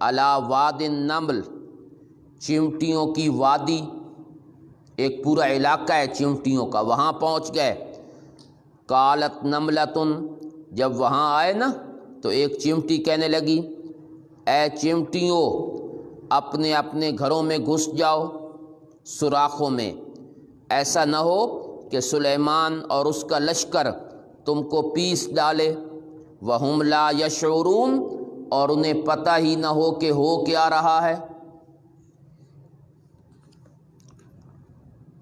[SPEAKER 1] علی واد النمل، چیونٹیوں کی وادی، ایک پورا علاقہ ہے چیونٹیوں کا، وہاں پہنچ گئے۔ قالت نملۃ، جب وہاں آئے نا تو ایک چمٹی کہنے لگی اے چمٹیوں اپنے اپنے گھروں میں گھس جاؤ سوراخوں میں، ایسا نہ ہو کہ سلیمان اور اس کا لشکر تم کو پیس ڈالے، وَهُمْ لَا يَشْعُرُونَ اور انہیں پتہ ہی نہ ہو کہ ہو کیا رہا ہے۔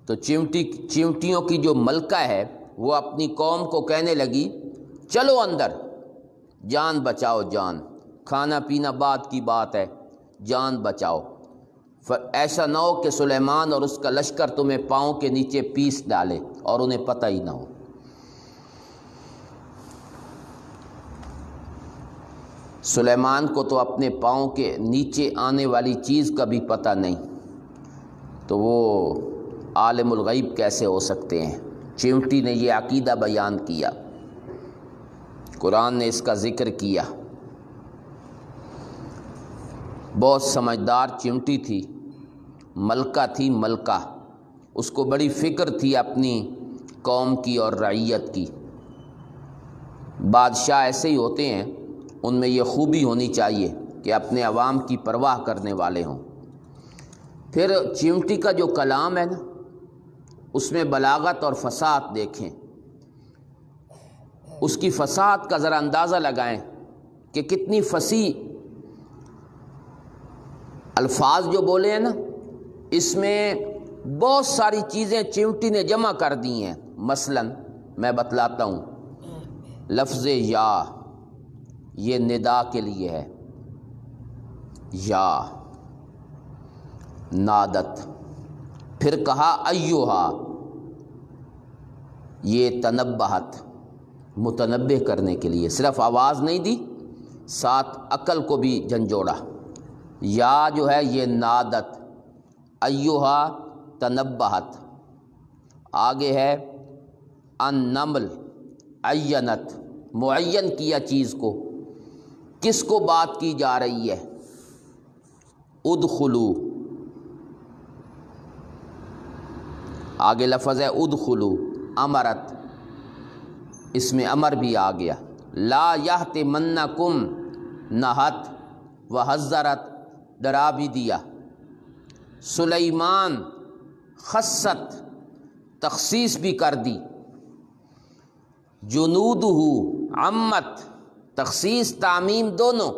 [SPEAKER 1] تو چمٹیوں کی جو ملکہ ہے وہ اپنی قوم کو کہنے لگی چلو اندر، جان بچاؤ، جان، کھانا پینا بعد کی بات ہے، جان بچاؤ، ایسا نہ ہو کہ سلیمان اور اس کا لشکر تمہیں پاؤں کے نیچے پیس ڈالے اور انہیں پتہ ہی نہ ہو۔ سلیمان کو تو اپنے پاؤں کے نیچے آنے والی چیز کا بھی پتہ نہیں، تو وہ عالم الغیب کیسے ہو سکتے ہیں؟ چمٹی نے یہ عقیدہ بیان کیا، قرآن نے اس کا ذکر کیا۔ بہت سمجھدار چمٹی تھی، ملکہ تھی، ملکہ، اس کو بڑی فکر تھی اپنی قوم کی اور رعیت کی۔ بادشاہ ایسے ہی ہوتے ہیں، ان میں یہ خوبی ہونی چاہیے کہ اپنے عوام کی پرواہ کرنے والے ہوں۔ پھر چمٹی کا جو کلام ہے نا، اس میں بلاغت اور فصاحت دیکھیں، اس کی فصاحت کا ذرا اندازہ لگائیں کہ کتنی فصیح الفاظ جو بولے ہیں نا، اس میں بہت ساری چیزیں چمٹی نے جمع کر دی ہیں۔ مثلا میں بتلاتا ہوں، لفظ یا یہ ندا کے لیے ہے، یا نادت، پھر کہا ایوہا، یہ تنبہت، متنبہ کرنے کے لیے، صرف آواز نہیں دی، ساتھ عقل کو بھی جھنجھوڑا۔ یا جو ہے یہ نادت، ایوہا تنبہت، آگے ہے النمل، عینت، معین کیا چیز کو، کس کو بات کی جا رہی ہے؟ ادخلو، آگے لفظ ہے ادخلو، امرت، اس میں امر بھی آ گیا، لا یحتمنکم، نہت وحذرت، ڈرا بھی دیا، سلیمان، خست، تخصیص بھی کر دی، جنودہ، عمت، تخصیص تعمیم دونوں،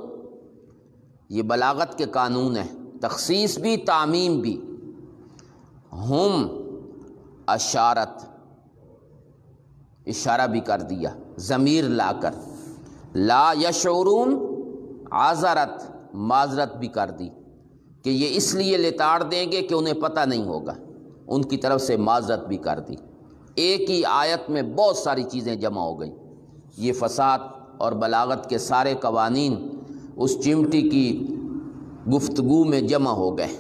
[SPEAKER 1] یہ بلاغت کے قانون ہیں، تخصیص بھی تعمیم بھی، ہم، اشارت، اشارہ بھی کر دیا ضمیر لا کر، لا یشعرون، عذرت، معذرت بھی کر دی کہ یہ اس لیے لتاڑ دیں گے کہ انہیں پتہ نہیں ہوگا، ان کی طرف سے معذرت بھی کر دی۔ ایک ہی آیت میں بہت ساری چیزیں جمع ہو گئیں۔ یہ فصاحت اور بلاغت کے سارے قوانین اس چمٹی کی گفتگو میں جمع ہو گئے۔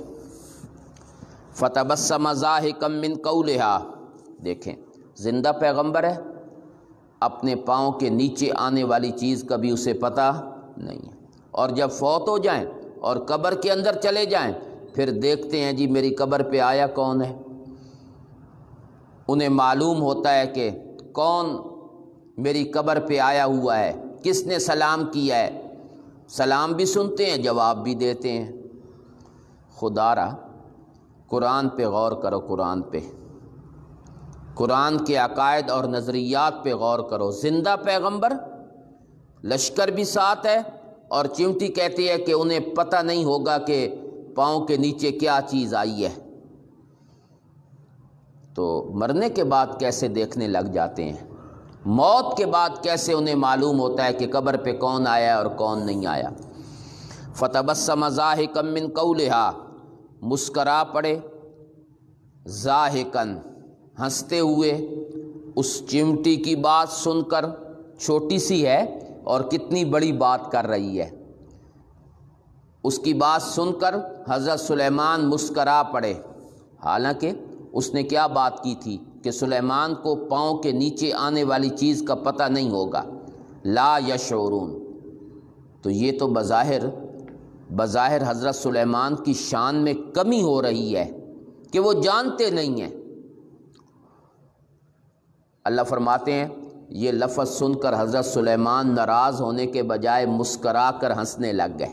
[SPEAKER 1] فتبسم ضاحکا من قولہا، دیکھیں زندہ پیغمبر ہے، اپنے پاؤں کے نیچے آنے والی چیز کا بھی اسے پتہ نہیں ہے، اور جب فوت ہو جائیں اور قبر کے اندر چلے جائیں پھر دیکھتے ہیں جی میری قبر پہ آیا کون ہے، انہیں معلوم ہوتا ہے کہ کون میری قبر پہ آیا ہوا ہے، کس نے سلام کیا ہے، سلام بھی سنتے ہیں، جواب بھی دیتے ہیں۔ خدا را قرآن پہ غور کرو، قرآن پہ، قرآن کے عقائد اور نظریات پہ غور کرو۔ زندہ پیغمبر، لشکر بھی ساتھ ہے، اور چمٹی کہتی ہے کہ انہیں پتہ نہیں ہوگا کہ پاؤں کے نیچے کیا چیز آئی ہے، تو مرنے کے بعد کیسے دیکھنے لگ جاتے ہیں؟ موت کے بعد کیسے انہیں معلوم ہوتا ہے کہ قبر پہ کون آیا اور کون نہیں آیا؟ فتبسم ضاحکا من قولہا، مسکرا پڑے، ضاحکا، ہنستے ہوئے، اس چمٹی کی بات سن کر، چھوٹی سی ہے اور کتنی بڑی بات کر رہی ہے، اس کی بات سن کر حضرت سلیمان مسکرا پڑے، حالانکہ اس نے کیا بات کی تھی کہ سلیمان کو پاؤں کے نیچے آنے والی چیز کا پتہ نہیں ہوگا، لا یشعرون، تو یہ تو بظاہر حضرت سلیمان کی شان میں کمی ہو رہی ہے کہ وہ جانتے نہیں ہیں۔ اللہ فرماتے ہیں یہ لفظ سن کر حضرت سلیمان ناراض ہونے کے بجائے مسکرا کر ہنسنے لگ گئے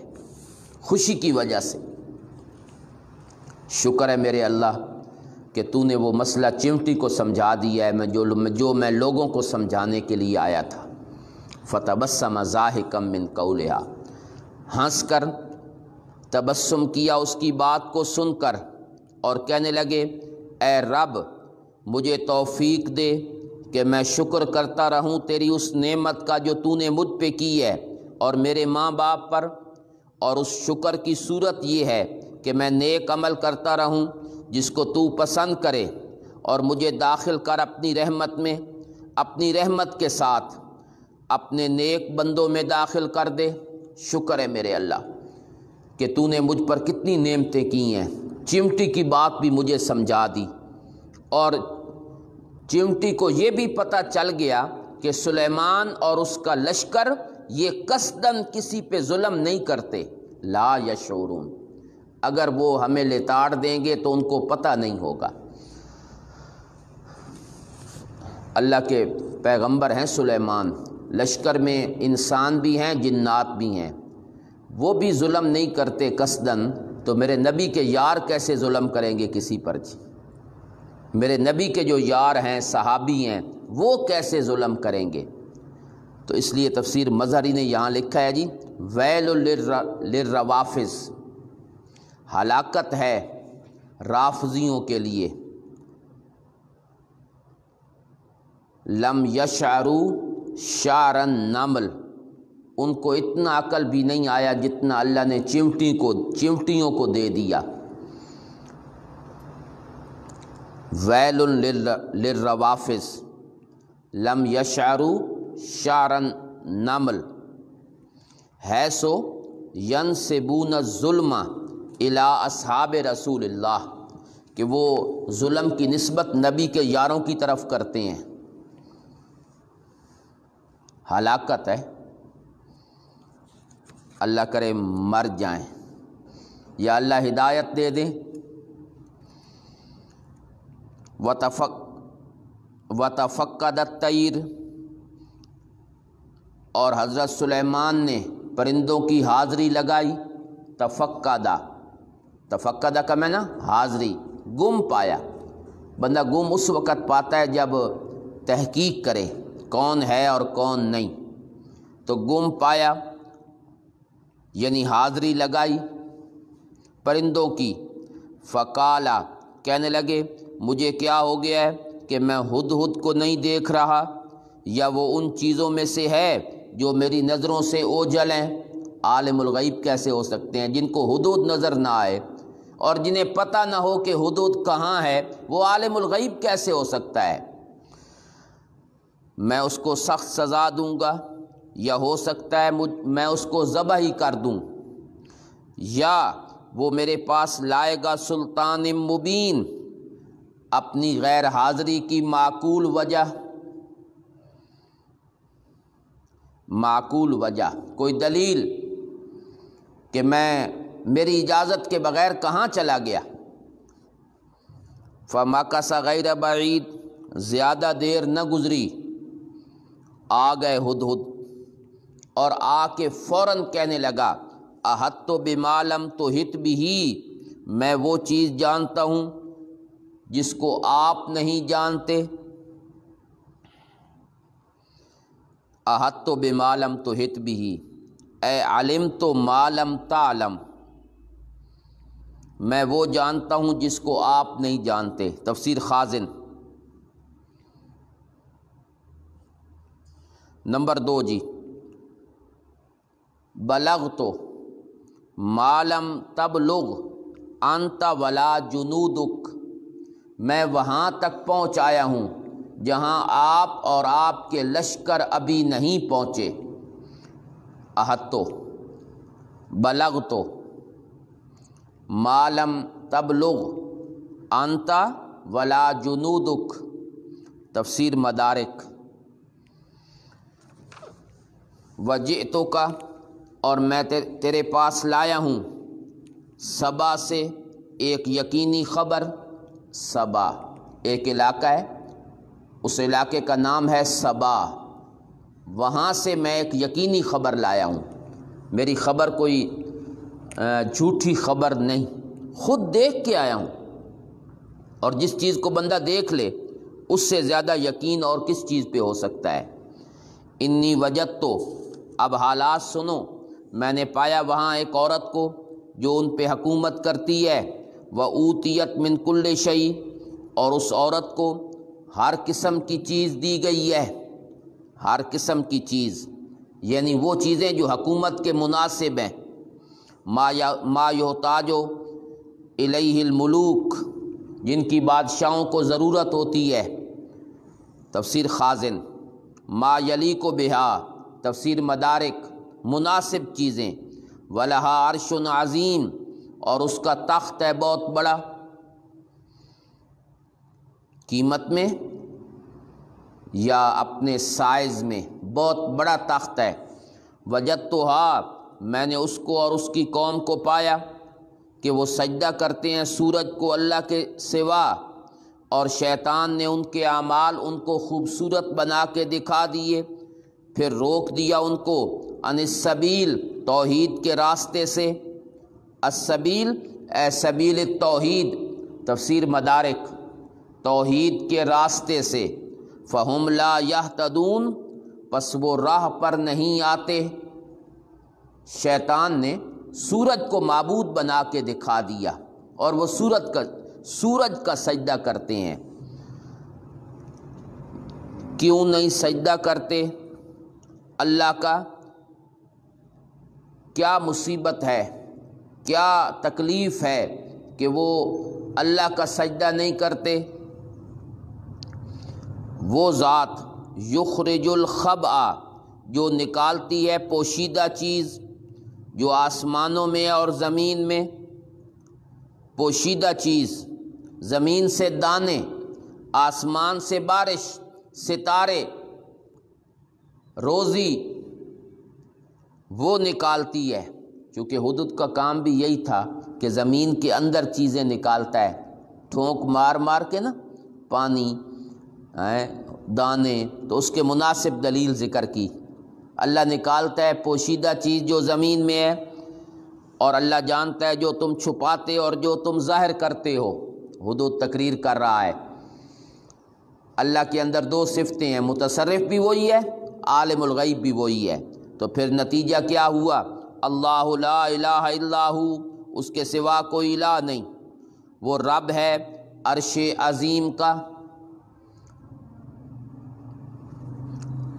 [SPEAKER 1] خوشی کی وجہ سے۔ شکر ہے میرے اللہ کہ تو نے وہ مسئلہ چمٹی کو سمجھا دیا ہے جو میں لوگوں کو سمجھانے کے لیے آیا تھا۔ فتبسم ضاحکا من قولہا، ہنس کر تبسم کیا اس کی بات کو سن کر، اور کہنے لگے اے رب مجھے توفیق دے کہ میں شکر کرتا رہوں تیری اس نعمت کا جو تو نے مجھ پہ کی ہے اور میرے ماں باپ پر، اور اس شکر کی صورت یہ ہے کہ میں نیک عمل کرتا رہوں جس کو تو پسند کرے، اور مجھے داخل کر اپنی رحمت میں، اپنی رحمت کے ساتھ اپنے نیک بندوں میں داخل کر دے۔ شکر ہے میرے اللہ کہ تو نے مجھ پر کتنی نعمتیں کی ہیں، چمٹی کی بات بھی مجھے سمجھا دی، اور چمٹی کو یہ بھی پتہ چل گیا کہ سلیمان اور اس کا لشکر یہ قصداً کسی پہ ظلم نہیں کرتے، لا یشعرون، اگر وہ ہمیں لتاڑ دیں گے تو ان کو پتہ نہیں ہوگا۔ اللہ کے پیغمبر ہیں سلیمان، لشکر میں انسان بھی ہیں جنات بھی ہیں، وہ بھی ظلم نہیں کرتے قصداً، تو میرے نبی کے یار کیسے ظلم کریں گے کسی پر جی؟ میرے نبی کے جو یار ہیں صحابی ہیں وہ کیسے ظلم کریں گے؟ تو اس لیے تفسیر مظہری نے یہاں لکھا ہے جی ویل للروافض، ہلاکت ہے رافضیوں کے لیے، لم یشعروا شعر النمل، ان کو اتنا عقل بھی نہیں آیا جتنا اللہ نے چمٹیوں کو دے دیا۔ ویل للروافض لم یشعروا شعر النمل حیث ینسبون الظلم الی اصحاب رسول اللہ، کہ وہ ظلم کی نسبت نبی کے یاروں کی طرف کرتے ہیں۔ ہلاکت ہے، اللہ کرے مر جائیں یا اللہ ہدایت دے دیں۔ وتفقد الطیر، اور حضرت سلیمان نے پرندوں کی حاضری لگائی۔ تفقدہ کا میں نا حاضری، گم پایا، بندہ گم اس وقت پاتا ہے جب تحقیق کرے کون ہے اور کون نہیں، تو گم پایا یعنی حاضری لگائی پرندوں کی۔ فقالا، کہنے لگے مجھے کیا ہو گیا ہے کہ میں ہدہد کو نہیں دیکھ رہا، یا وہ ان چیزوں میں سے ہے جو میری نظروں سے اوجھل ہیں۔ عالم الغیب کیسے ہو سکتے ہیں؟ جن کو حدود نظر نہ آئے اور جنہیں پتہ نہ ہو کہ حدود کہاں ہے، وہ عالم الغیب کیسے ہو سکتا ہے؟ میں اس کو سخت سزا دوں گا، یا ہو سکتا ہے میں اس کو ذبح ہی کر دوں، یا وہ میرے پاس لائے گا سلطان مبین، اپنی غیر حاضری کی معقول وجہ، کوئی دلیل کہ میری اجازت کے بغیر کہاں چلا گیا۔ فمکث غیر بعید، زیادہ دیر نہ گزری، آ گئے ہدہد، اور آ کے فوراً کہنے لگا احطت بما لم تحط بہ، میں وہ چیز جانتا ہوں جس کو آپ نہیں جانتے۔ احطت بما لم تحط بہ اے علمت ما لم تعلم، میں وہ جانتا ہوں جس کو آپ نہیں جانتے۔ تفسیر خازن۔ نمبر 2 جی، بلغت ما لم تبلغ انت ولا جنودک، میں وہاں تک پہنچ آیا ہوں جہاں آپ اور آپ کے لشکر ابھی نہیں پہنچے۔ احطو، بلغتو، ما لم تبلغ انت ولا جنودک۔ تفسیر مدارک۔ وجئتک، اور میں تیرے پاس لایا ہوں، سبا سے ایک یقینی خبر۔ سبا ایک علاقہ ہے، اس علاقے کا نام ہے سبا، وہاں سے میں ایک یقینی خبر لایا ہوں، میری خبر کوئی جھوٹی خبر نہیں، خود دیکھ کے آیا ہوں۔ اور جس چیز کو بندہ دیکھ لے اس سے زیادہ یقین اور کس چیز پہ ہو سکتا ہے۔ انی وجدت، تو اب حالات سنو، میں نے پایا وہاں ایک عورت کو جو ان پہ حکومت کرتی ہے، وَأُوتِيَتْ مِنْ كُلِّ شَيْءٍ، اور اس عورت کو ہر قسم کی چیز دی گئی ہے، ہر قسم کی چیز، یعنی وہ چیزیں جو حکومت کے مناسب ہیں، ما یحتاج الیہ الملوک، جن کی بادشاہوں کو ضرورت ہوتی ہے۔ تفسیر خازن۔ ما یلیق بہا، تفسیر مدارک، مناسب چیزیں۔ ولہا عرش عظیم، اور اس کا تخت ہے بہت بڑا، قیمت میں یا اپنے سائز میں بہت بڑا تخت ہے۔ وجدتھا، میں نے اس کو اور اس کی قوم کو پایا کہ وہ سجدہ کرتے ہیں سورج کو اللہ کے سوا، اور شیطان نے ان کے اعمال ان کو خوبصورت بنا کے دکھا دیے، پھر روک دیا ان کو عن السبیل، توحید کے راستے سے۔ السبیل اے سبیل التوحید، تفسیر مدارک، توحید کے راستے سے۔ فہم لا یہتدون، پس وہ راہ پر نہیں آتے۔ شیطان نے سورج کو معبود بنا کے دکھا دیا اور وہ سورج کا سجدہ کرتے ہیں۔ کیوں نہیں سجدہ کرتے اللہ کا؟ کیا مصیبت ہے، کیا تکلیف ہے کہ وہ اللہ کا سجدہ نہیں کرتے؟ وہ ذات یخرج الخبء، جو نکالتی ہے پوشیدہ چیز، جو آسمانوں میں اور زمین میں، پوشیدہ چیز، زمین سے دانے، آسمان سے بارش، ستارے، روزی، وہ نکالتی ہے۔ چونکہ حدود کا کام بھی یہی تھا کہ زمین کے اندر چیزیں نکالتا ہے، ٹھونک مار مار کے نا، پانی، دانے، تو اس کے مناسب دلیل ذکر کی۔ اللہ نکالتا ہے پوشیدہ چیز جو زمین میں ہے، اور اللہ جانتا ہے جو تم چھپاتے اور جو تم ظاہر کرتے ہو۔ حدود تقریر کر رہا ہے۔ اللہ کے اندر دو صفتیں ہیں، متصرف بھی وہی ہے، عالم الغیب بھی وہی ہے۔ تو پھر نتیجہ کیا ہوا؟ اللہ لا الہ الا ہو، اس کے سوا کوئی الہ نہیں، وہ رب ہے عرش عظیم کا۔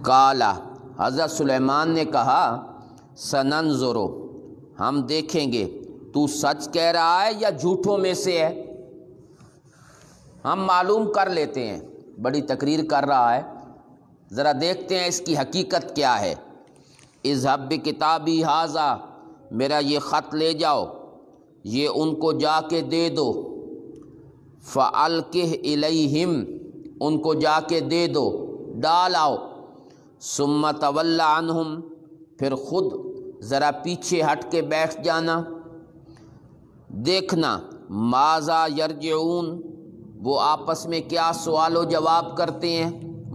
[SPEAKER 1] قالا، حضرت سلیمان نے کہا، سننظر، ہم دیکھیں گے تو سچ کہہ رہا ہے یا جھوٹوں میں سے ہے، ہم معلوم کر لیتے ہیں۔ بڑی تقریر کر رہا ہے، ذرا دیکھتے ہیں اس کی حقیقت کیا ہے۔ اذهب بکتابی ھذا، میرا یہ خط لے جاؤ، یہ ان کو جا کے دے دو۔ فَأَلْقِهْ إِلَيْهِمْ، ان کو جا کے دے دو، ڈال آؤ۔ ثُمَّ تَوَلَّ عَنْهُمْ، پھر خود ذرا پیچھے ہٹ کے بیٹھ جانا، دیکھنا ماذا یرجعون، وہ آپس میں کیا سوال و جواب کرتے ہیں۔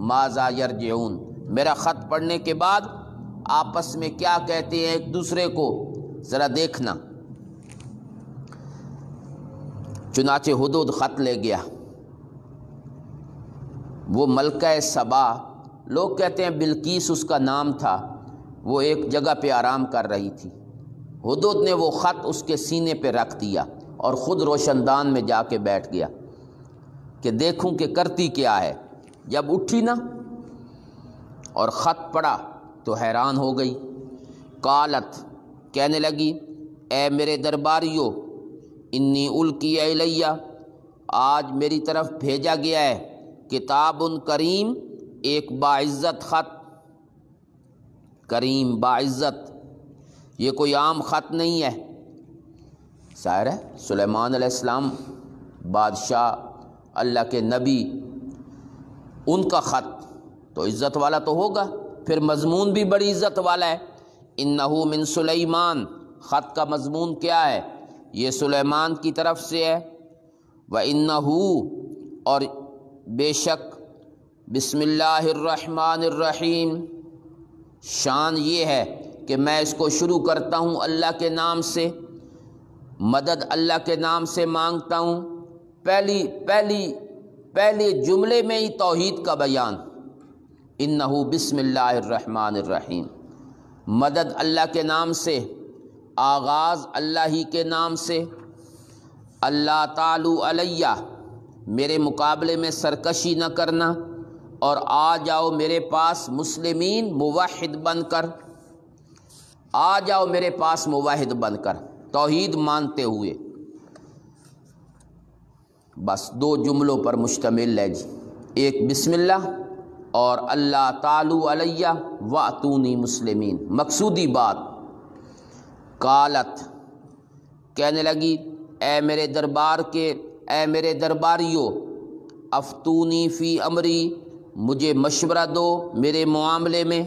[SPEAKER 1] ماذا یرجعون، میرا خط پڑھنے کے بعد آپس میں کیا کہتے ہیں ایک دوسرے کو، ذرا دیکھنا۔ چنانچہ حدود خط لے گیا۔ وہ ملکہ سبا، لوگ کہتے ہیں بلقیس اس کا نام تھا، وہ ایک جگہ پہ آرام کر رہی تھی۔ حدود نے وہ خط اس کے سینے پہ رکھ دیا اور خود روشن دان میں جا کے بیٹھ گیا کہ دیکھوں کہ کرتی کیا ہے۔ جب اٹھی نا اور خط پڑھا تو حیران ہو گئی۔ قالت، کہنے لگی، اے میرے درباریو، انی القی الیہ، آج میری طرف بھیجا گیا ہے کتاب کریم، ایک باعزت خط۔ کریم، باعزت، یہ کوئی عام خط نہیں ہے۔ ظاہر ہے سلیمان علیہ السلام بادشاہ، اللہ کے نبی، ان کا خط تو عزت والا تو ہوگا، پھر مضمون بھی بڑی عزت والا ہے۔ انہ من سلیمان، خط کا مضمون کیا ہے؟ یہ سلیمان کی طرف سے ہے۔ وَإِنَّهُ، اور بے شک، بسم اللہ الرحمن الرحیم، شان یہ ہے کہ میں اس کو شروع کرتا ہوں اللہ کے نام سے، مدد اللہ کے نام سے مانگتا ہوں۔ پہلے جملے میں ہی توحید کا بیان، انہو بسم اللہ الرحمن الرحیم، مدد اللہ کے نام سے، آغاز اللہ ہی کے نام سے۔ اللہ تعالی علیہ، میرے مقابلے میں سرکشی نہ کرنا، اور آ جاؤ میرے پاس مسلمین موحد بن کر، آ جاؤ میرے پاس موحد بن کر، توحید مانتے ہوئے۔ بس 2 جملوں پر مشتمل ہے جی، ایک بسم اللہ اور اللہ تعالی علیہ واتونی مسلمین۔ مقصودی بات، قالت، کہنے لگی، اے میرے درباریوں، افتونی فی امری، مجھے مشورہ دو میرے معاملے میں،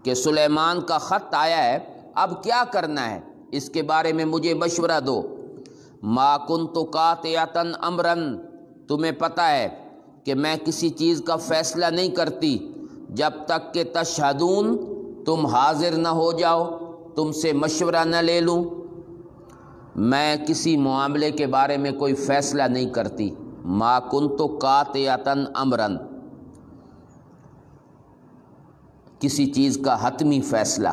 [SPEAKER 1] کہ سلیمان کا خط آیا ہے، اب کیا کرنا ہے اس کے بارے میں مجھے مشورہ دو۔ ما کنت قاطعۃ امرا، تمہیں پتہ ہے کہ میں کسی چیز کا فیصلہ نہیں کرتی جب تک کہ تشہدون، تم حاضر نہ ہو جاؤ، تم سے مشورہ نہ لے لوں۔ میں کسی معاملے کے بارے میں کوئی فیصلہ نہیں کرتی۔ ما کنت قاطعۃ امرا، کسی چیز کا حتمی فیصلہ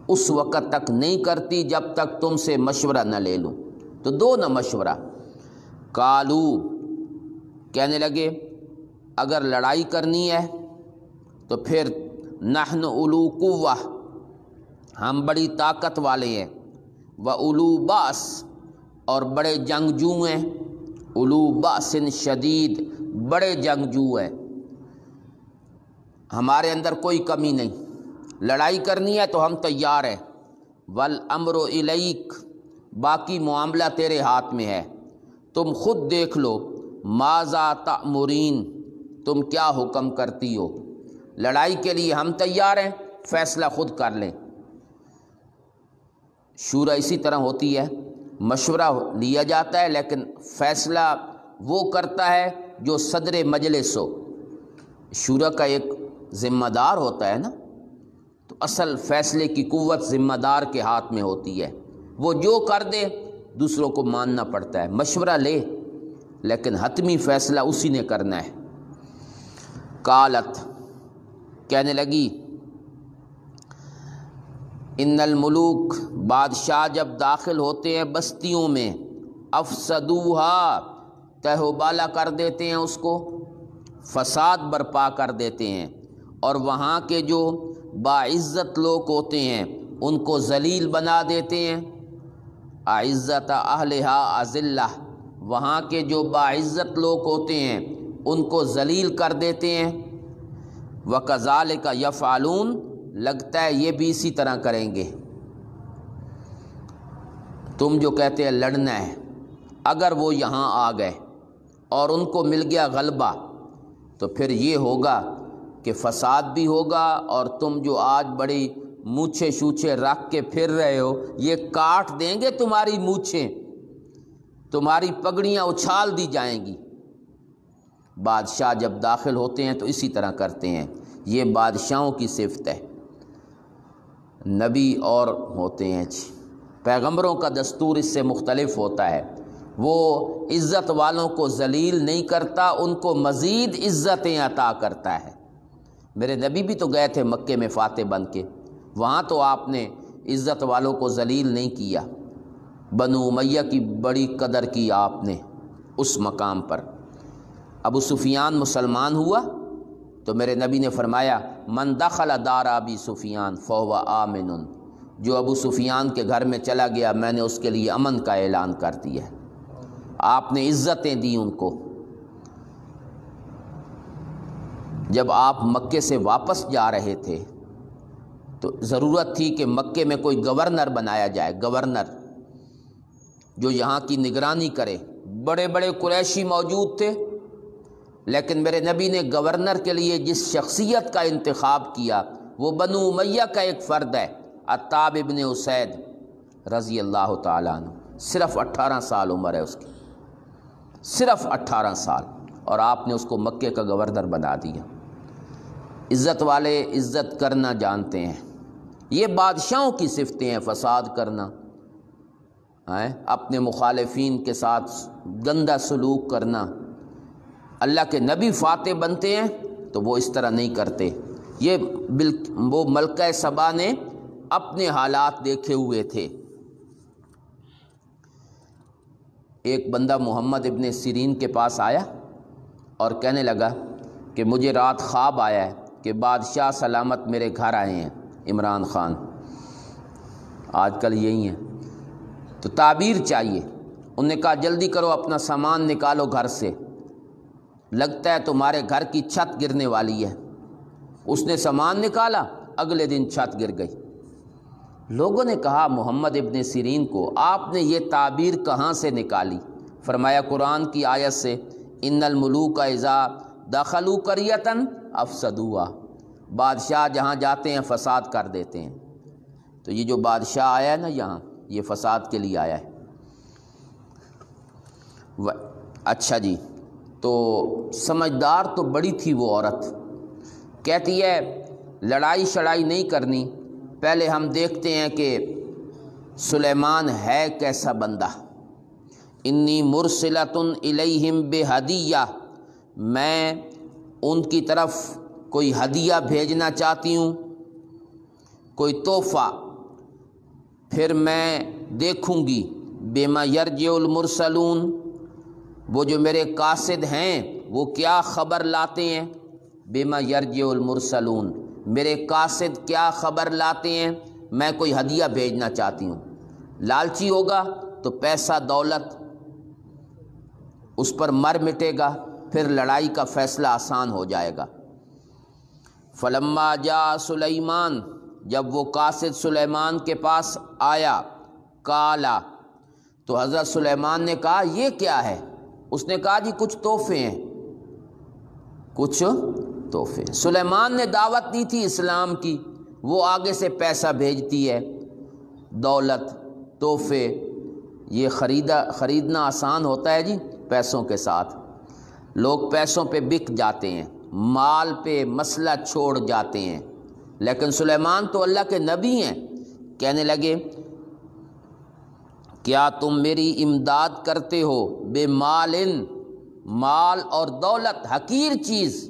[SPEAKER 1] اس وقت تک نہیں کرتی جب تک تم سے مشورہ نہ لے لوں۔ تو دو نہ مشورہ۔ قالو، کہنے لگے اگر لڑائی کرنی ہے تو پھر نحن اولو قوہ، ہم بڑی طاقت والے ہیں، و اولو باس، اور بڑے جنگجو ہیں، اولو باس شدید، بڑے جنگجو ہیں، ہمارے اندر کوئی کمی نہیں، لڑائی کرنی ہے تو ہم تیار ہیں۔ والامر الیک، باقی معاملہ تیرے ہاتھ میں ہے، تم خود دیکھ لو، ماذا تأمرین، تم کیا حکم کرتی ہو۔ لڑائی کے لیے ہم تیار ہیں، فیصلہ خود کر لیں۔ شورا اسی طرح ہوتی ہے، مشورہ لیا جاتا ہے لیکن فیصلہ وہ کرتا ہے جو صدر مجلس ہو۔ شورا کا ایک ذمہ دار ہوتا ہے نا، تو اصل فیصلے کی قوت ذمہ دار کے ہاتھ میں ہوتی ہے، وہ جو کر دے دوسروں کو ماننا پڑتا ہے، مشورہ لے لیکن حتمی فیصلہ اسی نے کرنا ہے۔ قالت، کہنے لگی، ان الملوک، بادشاہ جب داخل ہوتے ہیں بستیوں میں، افسدوہا، تہ و بالا کر دیتے ہیں اس کو، فساد برپا کر دیتے ہیں، اور وہاں کے جو باعزت لوگ ہوتے ہیں ان کو ذلیل بنا دیتے ہیں۔ اعزت اہلہا اذلہ، وہاں کے جو باعزت لوگ ہوتے ہیں ان کو ذلیل کر دیتے ہیں۔ وَكَذَلِكَ يَفْعَلُونَ، لگتا ہے یہ بھی اسی طرح کریں گے۔ تم جو کہتے ہیں لڑنا ہے، اگر وہ یہاں آ گئے اور ان کو مل گیا غلبہ تو پھر یہ ہوگا کہ فساد بھی ہوگا، اور تم جو آج بڑی مونچھیں شوچھیں رکھ کے پھر رہے ہو، یہ کاٹ دیں گے تمہاری مونچھیں، تمہاری پگڑیاں اچھال دی جائیں گی۔ بادشاہ جب داخل ہوتے ہیں تو اسی طرح کرتے ہیں، یہ بادشاہوں کی صفت ہے۔ نبی اور ہوتے ہیں جی، پیغمبروں کا دستور اس سے مختلف ہوتا ہے، وہ عزت والوں کو ذلیل نہیں کرتا، ان کو مزید عزتیں عطا کرتا ہے۔ میرے نبی بھی تو گئے تھے مکے میں فاتح بن کے، وہاں تو آپ نے عزت والوں کو ذلیل نہیں کیا، بنو امیہ کی بڑی قدر کی آپ نے اس مقام پر۔ ابو سفیان مسلمان ہوا تو میرے نبی نے فرمایا، من دخل دار ابی سفیان فہو آمن، جو ابو سفیان کے گھر میں چلا گیا میں نے اس کے لیے امن کا اعلان کر دیا۔ آپ نے عزتیں دی ان کو۔ جب آپ مکے سے واپس جا رہے تھے تو ضرورت تھی کہ مکے میں کوئی گورنر بنایا جائے، گورنر جو یہاں کی نگرانی کرے۔ بڑے بڑے قریشی موجود تھے، لیکن میرے نبی نے گورنر کے لیے جس شخصیت کا انتخاب کیا وہ بنو امیہ کا ایک فرد ہے، عتاب ابن اسید رضی اللہ تعالیٰ عنہ۔ صرف 18 سال عمر ہے اس کی، صرف 18 سال، اور آپ نے اس کو مکے کا گورنر بنا دیا۔ عزت والے عزت کرنا جانتے ہیں۔ یہ بادشاہوں کی صفتیں ہیں، فساد کرنا، اپنے مخالفین کے ساتھ گندہ سلوک کرنا۔ اللہ کے نبی فاتح بنتے ہیں تو وہ اس طرح نہیں کرتے۔ یہ وہ ملکہ سبا نے اپنے حالات دیکھے ہوئے تھے۔ ایک بندہ محمد ابن سیرین کے پاس آیا اور کہنے لگا کہ مجھے رات خواب آیا ہے کہ بادشاہ سلامت میرے گھر آئے ہیں، عمران خان، آج کل یہی ہیں، تو تعبیر چاہیے۔ انہوں نے کہا جلدی کرو، اپنا سامان نکالو گھر سے، لگتا ہے تمہارے گھر کی چھت گرنے والی ہے۔ اس نے سامان نکالا، اگلے دن چھت گر گئی۔ لوگوں نے کہا محمد ابن سیرین کو آپ نے یہ تعبیر کہاں سے نکالی؟ فرمایا قرآن کی آیت سے، ان الملوک اذا دخلوا قریۃ افسدوها، بادشاہ جہاں جاتے ہیں فساد کر دیتے ہیں۔ تو یہ جو بادشاہ آیا ہے نا یہاں، یہ فساد کے لیے آیا ہے۔ اچھا جی، تو سمجھدار تو بڑی تھی وہ عورت، کہتی ہے لڑائی شڑائی نہیں کرنی، پہلے ہم دیکھتے ہیں کہ سلیمان ہے کیسا بندہ۔ انی مرسلۃ الیہم بہدیہ، میں ان کی طرف کوئی ہدیہ بھیجنا چاہتی ہوں، کوئی تحفہ، پھر میں دیکھوں گی بما یرجع المرسلون، وہ جو میرے قاصد ہیں وہ کیا خبر لاتے ہیں۔ بما یرجع المرسلون، میرے قاصد کیا خبر لاتے ہیں، میں کوئی ہدیہ بھیجنا چاہتی ہوں۔ لالچی ہوگا تو پیسہ دولت اس پر مر مٹے گا، پھر لڑائی کا فیصلہ آسان ہو جائے گا۔ فلما جاء سلیمان، جب وہ قاصد سلیمان کے پاس آیا، کالا، تو حضرت سلیمان نے کہا یہ کیا ہے؟ اس نے کہا جی کچھ تحفے ہیں، کچھ تحفے۔ سلیمان نے دعوت دی تھی اسلام کی، وہ آگے سے پیسہ بھیجتی ہے، دولت، تحفے۔ یہ خریدنا آسان ہوتا ہے جی پیسوں کے ساتھ، لوگ پیسوں پہ بک جاتے ہیں، مال پہ مسئلہ چھوڑ جاتے ہیں۔ لیکن سلیمان تو اللہ کے نبی ہیں، کہنے لگے کیا تم میری امداد کرتے ہو بے مال اور دولت، حقیر چیز،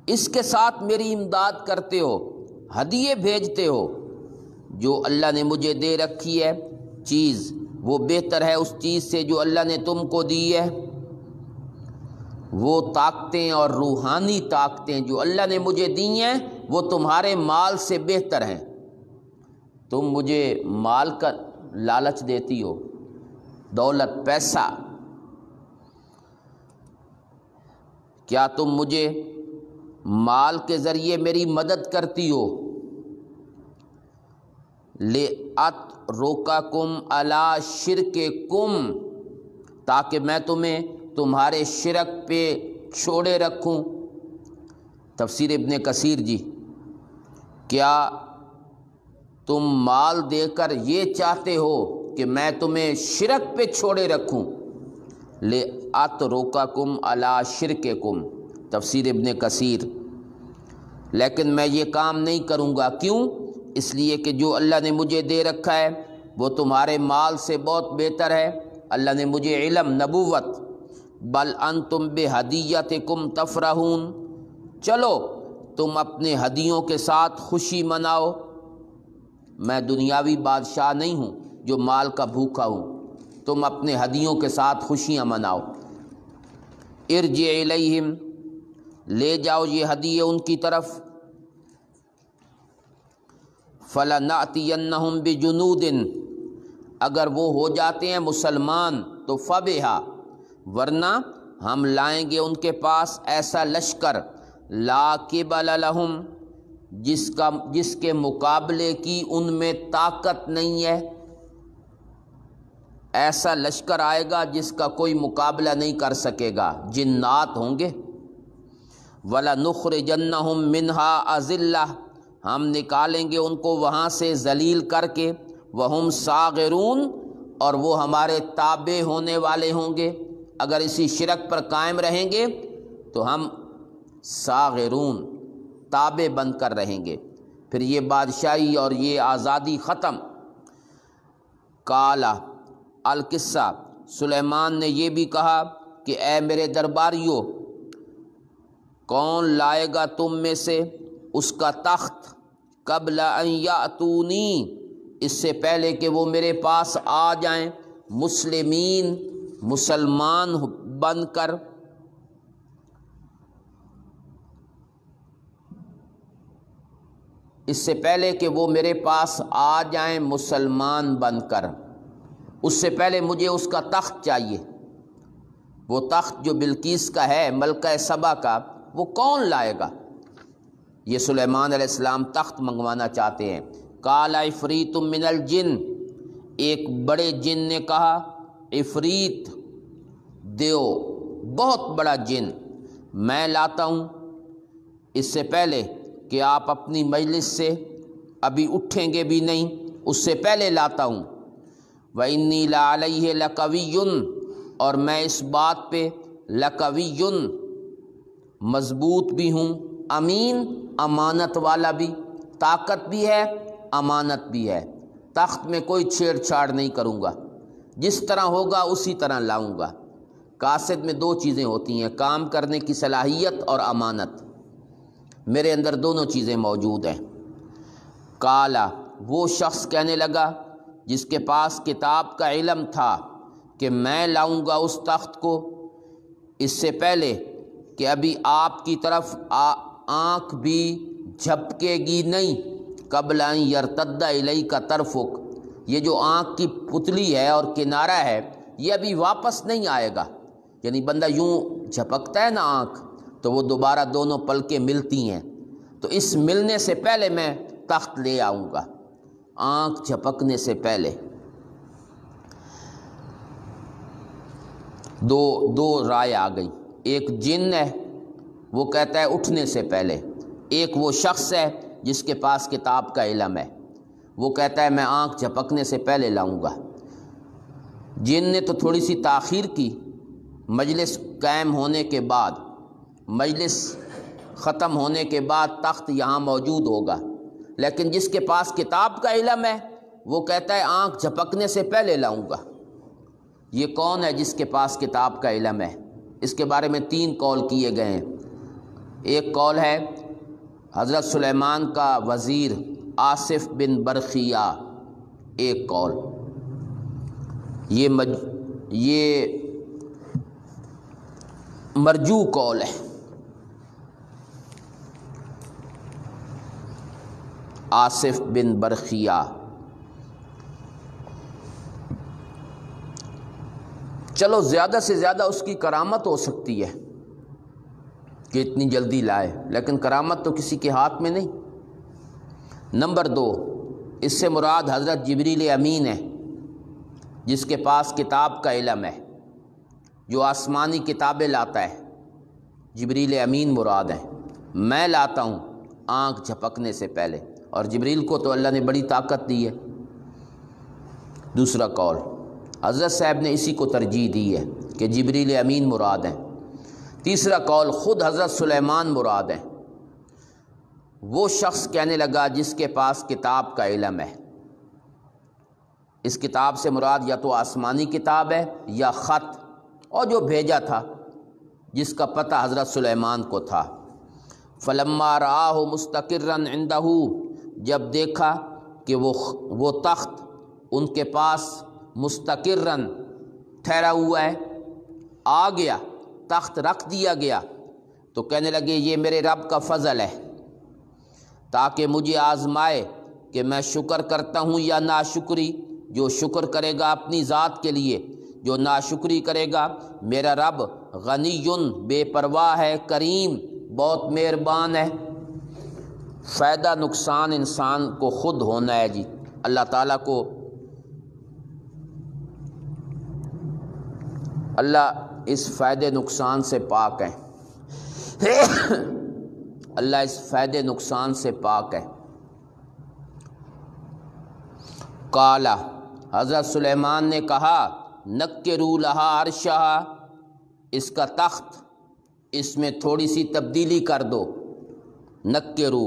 [SPEAKER 1] اس کے ساتھ میری امداد کرتے ہو، ہدیے بھیجتے ہو، جو اللہ نے مجھے دے رکھی ہے چیز وہ بہتر ہے اس چیز سے جو اللہ نے تم کو دی ہے۔ وہ طاقتیں اور روحانی طاقتیں جو اللہ نے مجھے دی ہیں وہ تمہارے مال سے بہتر ہیں۔ تم مجھے مال کا لالچ دیتی ہو، دولت، پیسہ، کیا تم مجھے مال کے ذریعے میری مدد کرتی ہو؟ لِأَتْرُكَكُمْ عَلَىٰ شِرْكِكُمْ، تاکہ میں تمہیں تمہارے شرک پہ چھوڑے رکھوں۔ تفسیر ابن کثیر جی، کیا تم مال دے کر یہ چاہتے ہو کہ میں تمہیں شرک پہ چھوڑے رکھوں؟ لِأَتْرُكَكُمْ عَلَىٰ شِرْكِكُمْ، تفسیر ابن کثیر۔ لیکن میں یہ کام نہیں کروں گا، کیوں؟ اس لیے کہ جو اللہ نے مجھے دے رکھا ہے وہ تمہارے مال سے بہت بہتر ہے۔ اللہ نے مجھے علم، نبوت، بل انتم بہدیتکم تفرحون، چلو تم اپنے ہدیوں کے ساتھ خوشی مناؤ، میں دنیاوی بادشاہ نہیں ہوں جو مال کا بھوکا ہوں، تم اپنے ہدیوں کے ساتھ خوشیاں مناؤ۔ ارجع الیہم، لے جاؤ یہ ہدیے ان کی طرف۔ فَلَنَأْتِيَنَّهُمْ بِجُنُودٍ، اگر وہ ہو جاتے ہیں مسلمان تو فَبِهَا، ورنہ ہم لائیں گے ان کے پاس ایسا لشکر لا قبل لهم، جس کے مقابلے کی ان میں طاقت نہیں ہے۔ ایسا لشکر آئے گا جس کا کوئی مقابلہ نہیں کر سکے گا، جنات ہوں گے۔ وَلَنُخْرِجَنَّهُمْ مِنْهَا أَذِلَّةً، ہم نکالیں گے ان کو وہاں سے ذلیل کر کے، وَهُمْ صَاغِرُونَ، اور وہ ہمارے تابع ہونے والے ہوں گے۔ اگر اسی شرک پر قائم رہیں گے تو ہم صاغرون تابع بن کر رہیں گے، پھر یہ بادشاہی اور یہ آزادی ختم۔ قال القصہ، سلیمان نے یہ بھی کہا کہ اے میرے درباریوں، کون لائے گا تم میں سے اس کا تخت قبل ان یاتونی، اس سے پہلے کہ وہ میرے پاس آ جائیں، مسلمین مسلمان بن کر۔ اس سے پہلے کہ وہ میرے پاس آ جائیں مسلمان بن کر، اس سے پہلے مجھے اس کا تخت چاہیے۔ وہ تخت جو بلقیس کا ہے، ملکہ سبا کا، وہ کون لائے گا؟ یہ سلیمان علیہ السلام تخت منگوانا چاہتے ہیں۔ قال عفریت من الجن، ایک بڑے جن نے کہا، عفریت دیو، بہت بڑا جن، میں لاتا ہوں اس سے پہلے کہ آپ اپنی مجلس سے ابھی اٹھیں گے بھی نہیں، اس سے پہلے لاتا ہوں۔ وَإِنِّي لَعَلَيْهِ لَقَوِيٌّ، اور میں اس بات پہ لَقَوِيٌّ مضبوط بھی ہوں، امین امانت والا بھی، طاقت بھی ہے امانت بھی ہے۔ تخت میں کوئی چھیڑ چھاڑ نہیں کروں گا، جس طرح ہوگا اسی طرح لاؤں گا۔ قاصد میں دو چیزیں ہوتی ہیں، کام کرنے کی صلاحیت اور امانت، میرے اندر دونوں چیزیں موجود ہیں۔ کالا، وہ شخص کہنے لگا جس کے پاس کتاب کا علم تھا کہ میں لاؤں گا اس تخت کو اس سے پہلے کہ ابھی آپ کی طرف آنکھ بھی جھپکے گی نہیں، قبل ان یرتد الیک طرفک، یہ جو آنکھ کی پتلی ہے اور کنارہ ہے یہ ابھی واپس نہیں آئے گا، یعنی بندہ یوں جھپکتا ہے نا آنکھ تو وہ دوبارہ دونوں پلکیں ملتی ہیں، تو اس ملنے سے پہلے میں تخت لے آؤں گا، آنکھ جھپکنے سے پہلے۔ دو رائے آ گئی، ایک جن ہے وہ کہتا ہے اٹھنے سے پہلے، ایک وہ شخص ہے جس کے پاس کتاب کا علم ہے، وہ کہتا ہے میں آنکھ جھپکنے سے پہلے لاؤں گا۔ جن نے تو تھوڑی سی تاخیر کی، مجلس قائم ہونے کے بعد، مجلس ختم ہونے کے بعد تخت یہاں موجود ہوگا، لیکن جس کے پاس کتاب کا علم ہے وہ کہتا ہے آنکھ جھپکنے سے پہلے لاؤں گا۔ یہ کون ہے جس کے پاس کتاب کا علم ہے؟ اس کے بارے میں 3 قول کیے گئے ہیں۔ ایک قول ہے حضرت سلیمان کا وزیر آصف بن برخیہ، ایک قول، یہ مرجو قول ہے، آصف بن برخیہ۔ چلو زیادہ سے زیادہ اس کی کرامت ہو سکتی ہے کہ اتنی جلدی لائے، لیکن کرامت تو کسی کے ہاتھ میں نہیں۔ نمبر 2، اس سے مراد حضرت جبریل امین ہے جس کے پاس کتاب کا علم ہے، جو آسمانی کتابیں لاتا ہے، جبریل امین مراد ہے۔ میں لاتا ہوں آنکھ جھپکنے سے پہلے، اور جبریل کو تو اللہ نے بڑی طاقت دی ہے۔ دوسرا قول، حضرت صاحب نے اسی کو ترجیح دی ہے کہ جبریل امین مراد ہیں۔ تیسرا قول، خود حضرت سلیمان مراد ہیں۔ وہ شخص کہنے لگا جس کے پاس کتاب کا علم ہے، اس کتاب سے مراد یا تو آسمانی کتاب ہے یا خط، اور جو بھیجا تھا جس کا پتہ حضرت سلیمان کو تھا۔ فلما رآہ مستقرا عندہ، جب دیکھا کہ وہ تخت ان کے پاس مستقرا ٹھہرا ہوا ہے، آ گیا، تخت رکھ دیا گیا، تو کہنے لگے یہ میرے رب کا فضل ہے تاکہ مجھے آزمائے کہ میں شکر کرتا ہوں یا ناشکری۔ جو شکر کرے گا اپنی ذات کے لیے، جو ناشکری کرے گا، میرا رب غنی بے پرواہ ہے، کریم بہت مہربان ہے۔ فائدہ نقصان انسان کو خود ہونا ہے جی، اللہ تعالیٰ کو، اللہ اس فائدے نقصان سے پاک ہے، اللہ اس فائدے نقصان سے پاک ہے۔ قالا، حضرت سلیمان نے کہا، نکروا لہا عرشہا، اس کا تخت اس میں تھوڑی سی تبدیلی کر دو، نکرو،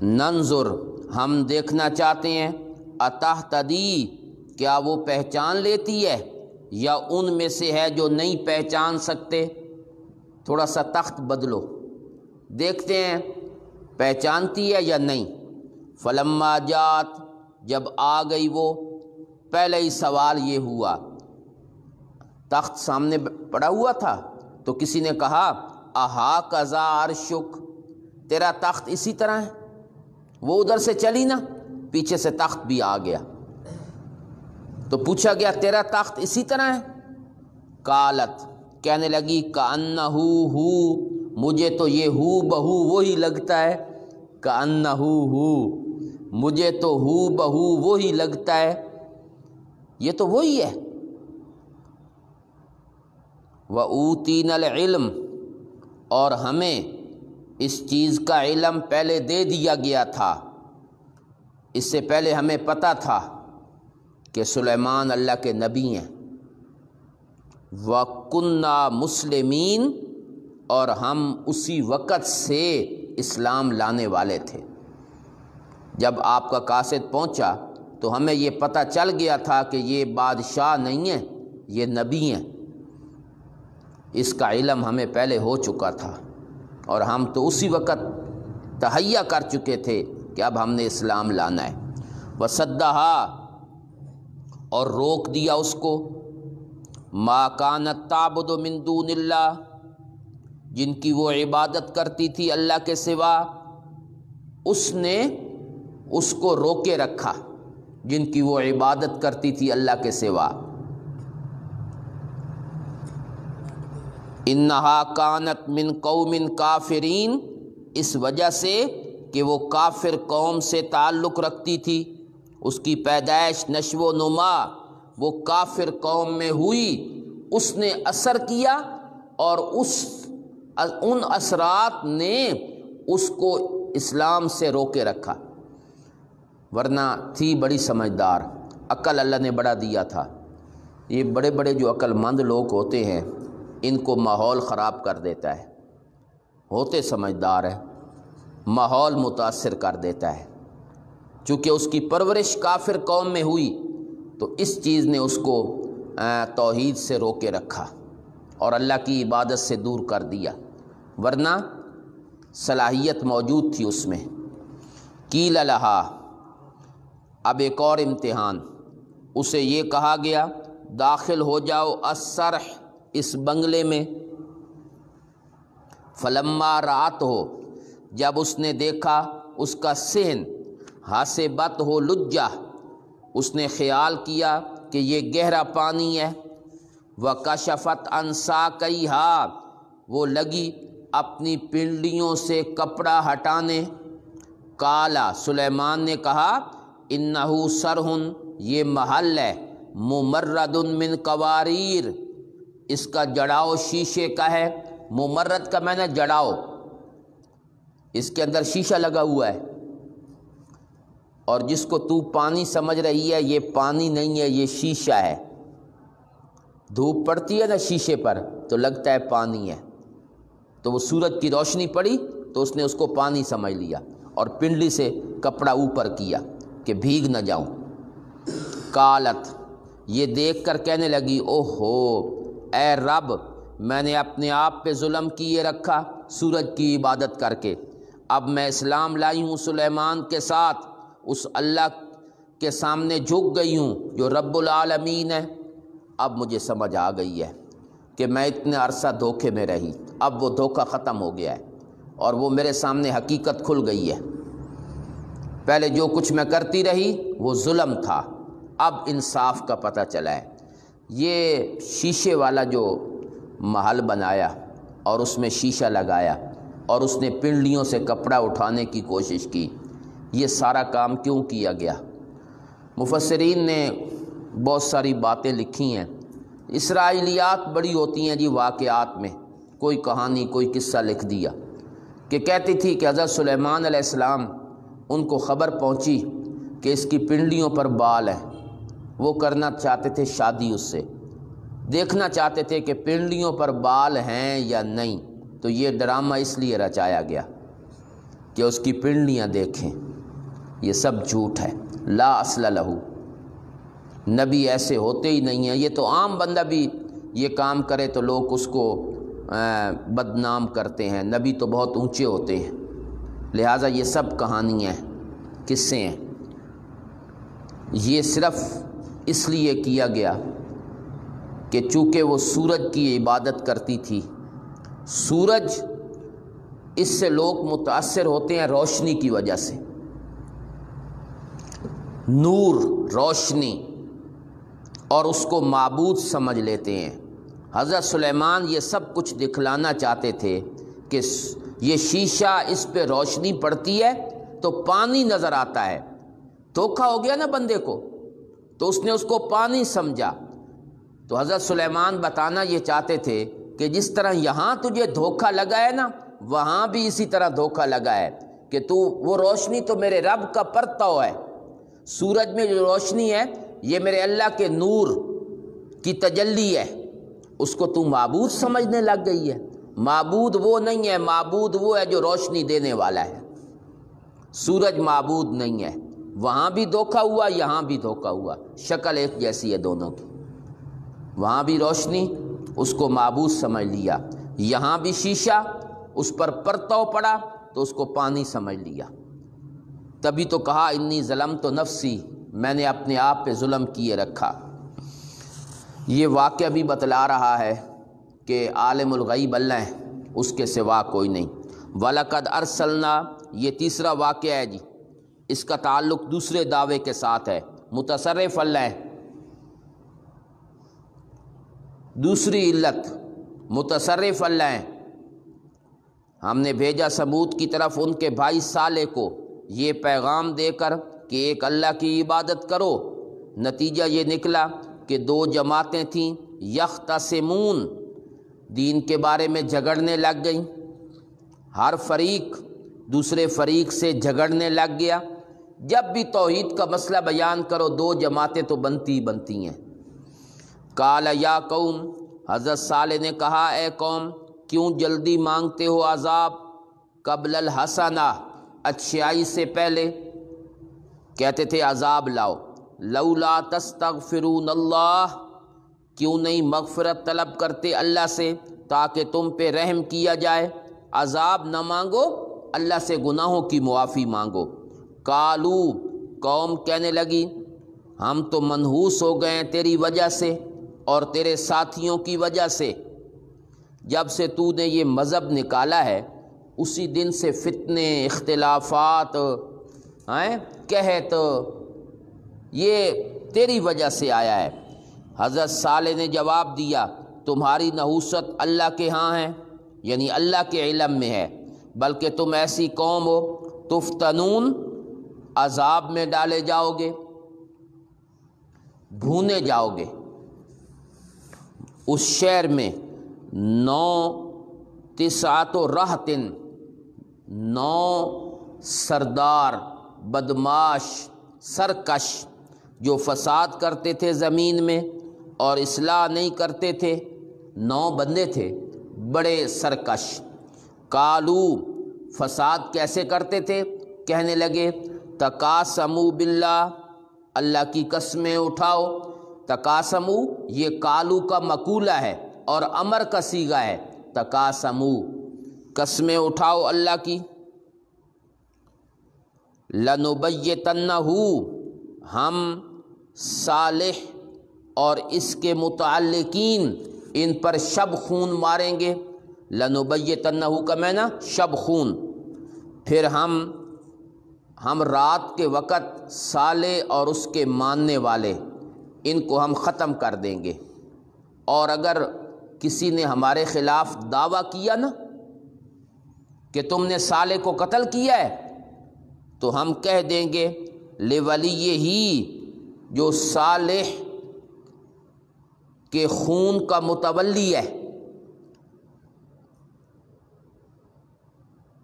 [SPEAKER 1] ننظر، ہم دیکھنا چاہتے ہیں، اتہتدی، کیا وہ پہچان لیتی ہے، یا ان میں سے ہے جو نہیں پہچان سکتے، تھوڑا سا تخت بدلو، دیکھتے ہیں پہچانتی ہے یا نہیں۔ فلما جات، جب آ گئی وہ، پہلے ہی سوال یہ ہوا، تخت سامنے پڑا ہوا تھا تو کسی نے کہا اہا کذا عرشک، تیرا تخت اسی طرح ہے، وہ ادھر سے چلی نا، پیچھے سے تخت بھی آ گیا، تو پوچھا گیا تیرا تخت اسی طرح ہے؟ قالت، کہنے لگی کأنہ ہو، مجھے تو یہ ہو بہو وہی لگتا ہے، کأنہ ہو، مجھے تو ہو بہو وہی لگتا ہے، یہ تو وہی ہے۔ وَأُوتِينَا الْعِلْمَ، اور ہمیں اس چیز کا علم پہلے دے دیا گیا تھا، اس سے پہلے ہمیں پتہ تھا کہ سلیمان اللہ کے نبی ہیں۔ وَكُنَّا مُسْلِمِينَ، اور ہم اسی وقت سے اسلام لانے والے تھے۔ جب آپ کا قاصد پہنچا تو ہمیں یہ پتہ چل گیا تھا کہ یہ بادشاہ نہیں ہے، یہ نبی ہیں، اس کا علم ہمیں پہلے ہو چکا تھا، اور ہم تو اسی وقت تہیہ کر چکے تھے کہ اب ہم نے اسلام لانا ہے۔ وَصَدَّهَا، اور روک دیا اس کو، مَا كَانَتْ تَعْبُدُ مِن دُونِ اللَّهِ، جن کی وہ عبادت کرتی تھی اللہ کے سوا، اس نے اس کو روکے رکھا، جن کی وہ عبادت کرتی تھی اللہ کے سوا۔ انہا کانت من قوم کافرین، اس وجہ سے کہ وہ کافر قوم سے تعلق رکھتی تھی، اس کی پیدائش، نشو و نما وہ کافر قوم میں ہوئی، اس نے اثر کیا، اور ان اثرات نے اس کو اسلام سے روکے رکھا، ورنہ تھی بڑی سمجھدار، عقل اللہ نے بڑا دیا تھا۔ یہ بڑے بڑے جو عقل مند لوگ ہوتے ہیں، ان کو ماحول خراب کر دیتا ہے، ہوتے سمجھدار ہیں، ماحول متاثر کر دیتا ہے، چونکہ اس کی پرورش کافر قوم میں ہوئی تو اس چیز نے اس کو توحید سے روکے رکھا اور اللہ کی عبادت سے دور کر دیا، ورنہ صلاحیت موجود تھی اس میں۔ قیل لہا، اب ایک اور امتحان، اسے یہ کہا گیا داخل ہو جاؤ السرح، اس بنگلے میں۔ فلما رات ہو، جب اس نے دیکھا اس کا صحن، حاسبت ہو لجہ، اس نے خیال کیا کہ یہ گہرا پانی ہے، وکشفت عن ساقیہا، وہ لگی اپنی پنڈلیوں سے کپڑا ہٹانے۔ قالا، سلیمان نے کہا انہو سرہن، یہ محل ہے، ممرد من قواریر، اس کا جڑاؤ شیشے کا ہے، ممرد کا معنی جڑاؤ، اس کے اندر شیشہ لگا ہوا ہے، اور جس کو تو پانی سمجھ رہی ہے یہ پانی نہیں ہے، یہ شیشہ ہے، دھوپ پڑتی ہے نا شیشے پر تو لگتا ہے پانی ہے، تو وہ سورج کی روشنی پڑی تو اس نے اس کو پانی سمجھ لیا اور پنڈلی سے کپڑا اوپر کیا کہ بھیگ نہ جاؤں۔ قالت، یہ دیکھ کر کہنے لگی اوہو اے رب، میں نے اپنے آپ پہ ظلم کیے رکھا سورج کی عبادت کر کے، اب میں اسلام لائی ہوں سلیمان کے ساتھ، اس اللہ کے سامنے جھک گئی ہوں جو رب العالمین ہے، اب مجھے سمجھ آ گئی ہے کہ میں اتنے عرصہ دھوکے میں رہی، اب وہ دھوکہ ختم ہو گیا ہے اور وہ میرے سامنے حقیقت کھل گئی ہے، پہلے جو کچھ میں کرتی رہی وہ ظلم تھا، اب انصاف کا پتہ چلا ہے۔ یہ شیشے والا جو محل بنایا اور اس میں شیشہ لگایا اور اس نے پنڈلیوں سے کپڑا اٹھانے کی کوشش کی، یہ سارا کام کیوں کیا گیا؟ مفسرین نے بہت ساری باتیں لکھی ہیں، اسرائیلیات بڑی ہوتی ہیں جی واقعات میں، کوئی کہانی کوئی قصہ لکھ دیا کہ کہتی تھی کہ حضرت سلیمان علیہ السلام ان کو خبر پہنچی کہ اس کی پنڈلیوں پر بال ہیں، وہ کرنا چاہتے تھے شادی اس سے، دیکھنا چاہتے تھے کہ پنڈلیوں پر بال ہیں یا نہیں، تو یہ ڈرامہ اس لیے رچایا گیا کہ اس کی پنڈلیاں دیکھیں۔ یہ سب جھوٹ ہے، لا اصل لہ، نبی ایسے ہوتے ہی نہیں ہیں۔ یہ تو عام بندہ بھی یہ کام کرے تو لوگ اس کو بدنام کرتے ہیں، نبی تو بہت اونچے ہوتے ہیں۔ لہٰذا یہ سب کہانیاں ہیں، قصے ہیں۔ یہ صرف اس لیے کیا گیا کہ چونکہ وہ سورج کی عبادت کرتی تھی، سورج، اس سے لوگ متاثر ہوتے ہیں روشنی کی وجہ سے، نور، روشنی، اور اس کو معبود سمجھ لیتے ہیں۔ حضرت سلیمان یہ سب کچھ دکھلانا چاہتے تھے کہ یہ شیشہ، اس پہ روشنی پڑتی ہے تو پانی نظر آتا ہے۔ دھوکہ ہو گیا نا بندے کو، تو اس نے اس کو پانی سمجھا۔ تو حضرت سلیمان بتانا یہ چاہتے تھے کہ جس طرح یہاں تجھے دھوکہ لگا ہے نا، وہاں بھی اسی طرح دھوکہ لگا ہے کہ وہ روشنی تو میرے رب کا پرتو ہے۔ سورج میں جو روشنی ہے یہ میرے اللہ کے نور کی تجلی ہے، اس کو تو معبود سمجھنے لگ گئی ہے۔ معبود وہ نہیں ہے، معبود وہ ہے جو روشنی دینے والا ہے، سورج معبود نہیں ہے۔ وہاں بھی دھوکہ ہوا، یہاں بھی دھوکہ ہوا، شکل ایک جیسی ہے دونوں کی۔ وہاں بھی روشنی، اس کو معبود سمجھ لیا، یہاں بھی شیشہ، اس پر پرتو پڑا تو اس کو پانی سمجھ لیا۔ تبھی تو کہا انی ظلمت نفسی، میں نے اپنے آپ پہ ظلم کیے رکھا۔ یہ واقعہ بھی بتلا رہا ہے کہ عالم الغیب اللہ ہے، اس کے سوا کوئی نہیں۔ وَلَقَدْ أَرْسَلْنَا، یہ تیسرا واقعہ ہے جی، اس کا تعلق دوسرے دعوے کے ساتھ ہے۔ متصرف اللہ ہے، دوسری علت متصرف اللہ ہے۔ ہم نے بھیجا سمود کی طرف ان کے بھائی صالح کو یہ پیغام دے کر کہ ایک اللہ کی عبادت کرو۔ نتیجہ یہ نکلا کہ دو جماعتیں تھیں، یختصمون، دین کے بارے میں جھگڑنے لگ گئیں، ہر فریق دوسرے فریق سے جھگڑنے لگ گیا۔ جب بھی توحید کا مسئلہ بیان کرو دو جماعتیں تو بنتی ہیں۔ قال یا قوم، حضرت صالح نے کہا اے قوم، کیوں جلدی مانگتے ہو عذاب؟ قبل الحسنہ، اچھائی سے پہلے کہتے تھے عذاب لاؤ۔ لولا تستغفرون اللہ، کیوں نہیں مغفرت طلب کرتے اللہ سے تاکہ تم پہ رحم کیا جائے؟ عذاب نہ مانگو، اللہ سے گناہوں کی معافی مانگو۔ قالو، قوم کہنے لگی ہم تو منحوس ہو گئے ہیں تیری وجہ سے اور تیرے ساتھیوں کی وجہ سے۔ جب سے تو نے یہ مذہب نکالا ہے اسی دن سے فتنے، اختلافات، قحط، یہ تیری وجہ سے آیا ہے۔ حضرت صالح نے جواب دیا تمہاری نحوست اللہ کے ہاں ہے، یعنی اللہ کے علم میں ہے، بلکہ تم ایسی قوم ہو تفتنون، عذاب میں ڈالے جاؤ گے، بھونے جاؤ گے۔ اس شہر میں 9 رہتن، 9 سردار، بدماش، سرکش، جو فساد کرتے تھے زمین میں اور اصلاح نہیں کرتے تھے، 9 بندے تھے بڑے سرکش۔ قالو، فساد کیسے کرتے تھے؟ کہنے لگے تقاسموا باللہ، اللہ کی قسمیں اٹھاؤ۔ تقاسموا یہ قالو کا مقولہ ہے اور امر کا صیغہ ہے۔ تقاسموا، قسمیں اٹھاؤ اللہ کی۔ لنبیتنہ، ہم صالح اور اس کے متعلقین ان پر شب خون ماریں گے۔ لنبیتنہ کا معنی شب خون۔ پھر ہم رات کے وقت صالح اور اس کے ماننے والے ان کو ہم ختم کر دیں گے، اور اگر کسی نے ہمارے خلاف دعویٰ کیا نا کہ تم نے صالح کو قتل کیا ہے تو ہم کہہ دیں گے لولیہ ہی، جو صالح کے خون کا متولی ہے،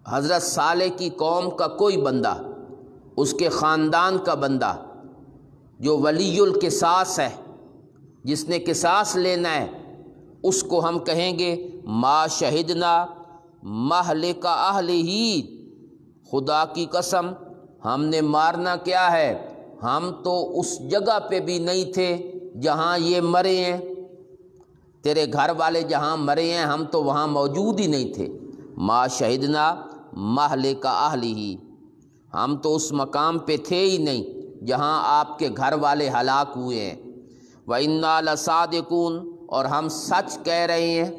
[SPEAKER 1] حضرت صالح کی قوم کا کوئی بندہ، اس کے خاندان کا بندہ جو ولی القصاص ہے، جس نے قصاص لینا ہے اس کو ہم کہیں گے ما شہدنا مہلک اہلہ، خدا کی قسم ہم نے مارنا کیا ہے، ہم تو اس جگہ پہ بھی نہیں تھے جہاں یہ مرے ہیں، تیرے گھر والے جہاں مرے ہیں ہم تو وہاں موجود ہی نہیں تھے۔ ما شہدنا مہلک اہلہ، ہم تو اس مقام پہ تھے ہی نہیں جہاں آپ کے گھر والے ہلاک ہوئے ہیں۔ وَإِنَّا لَصَادِقُونَ، اور ہم سچ کہہ رہے ہیں،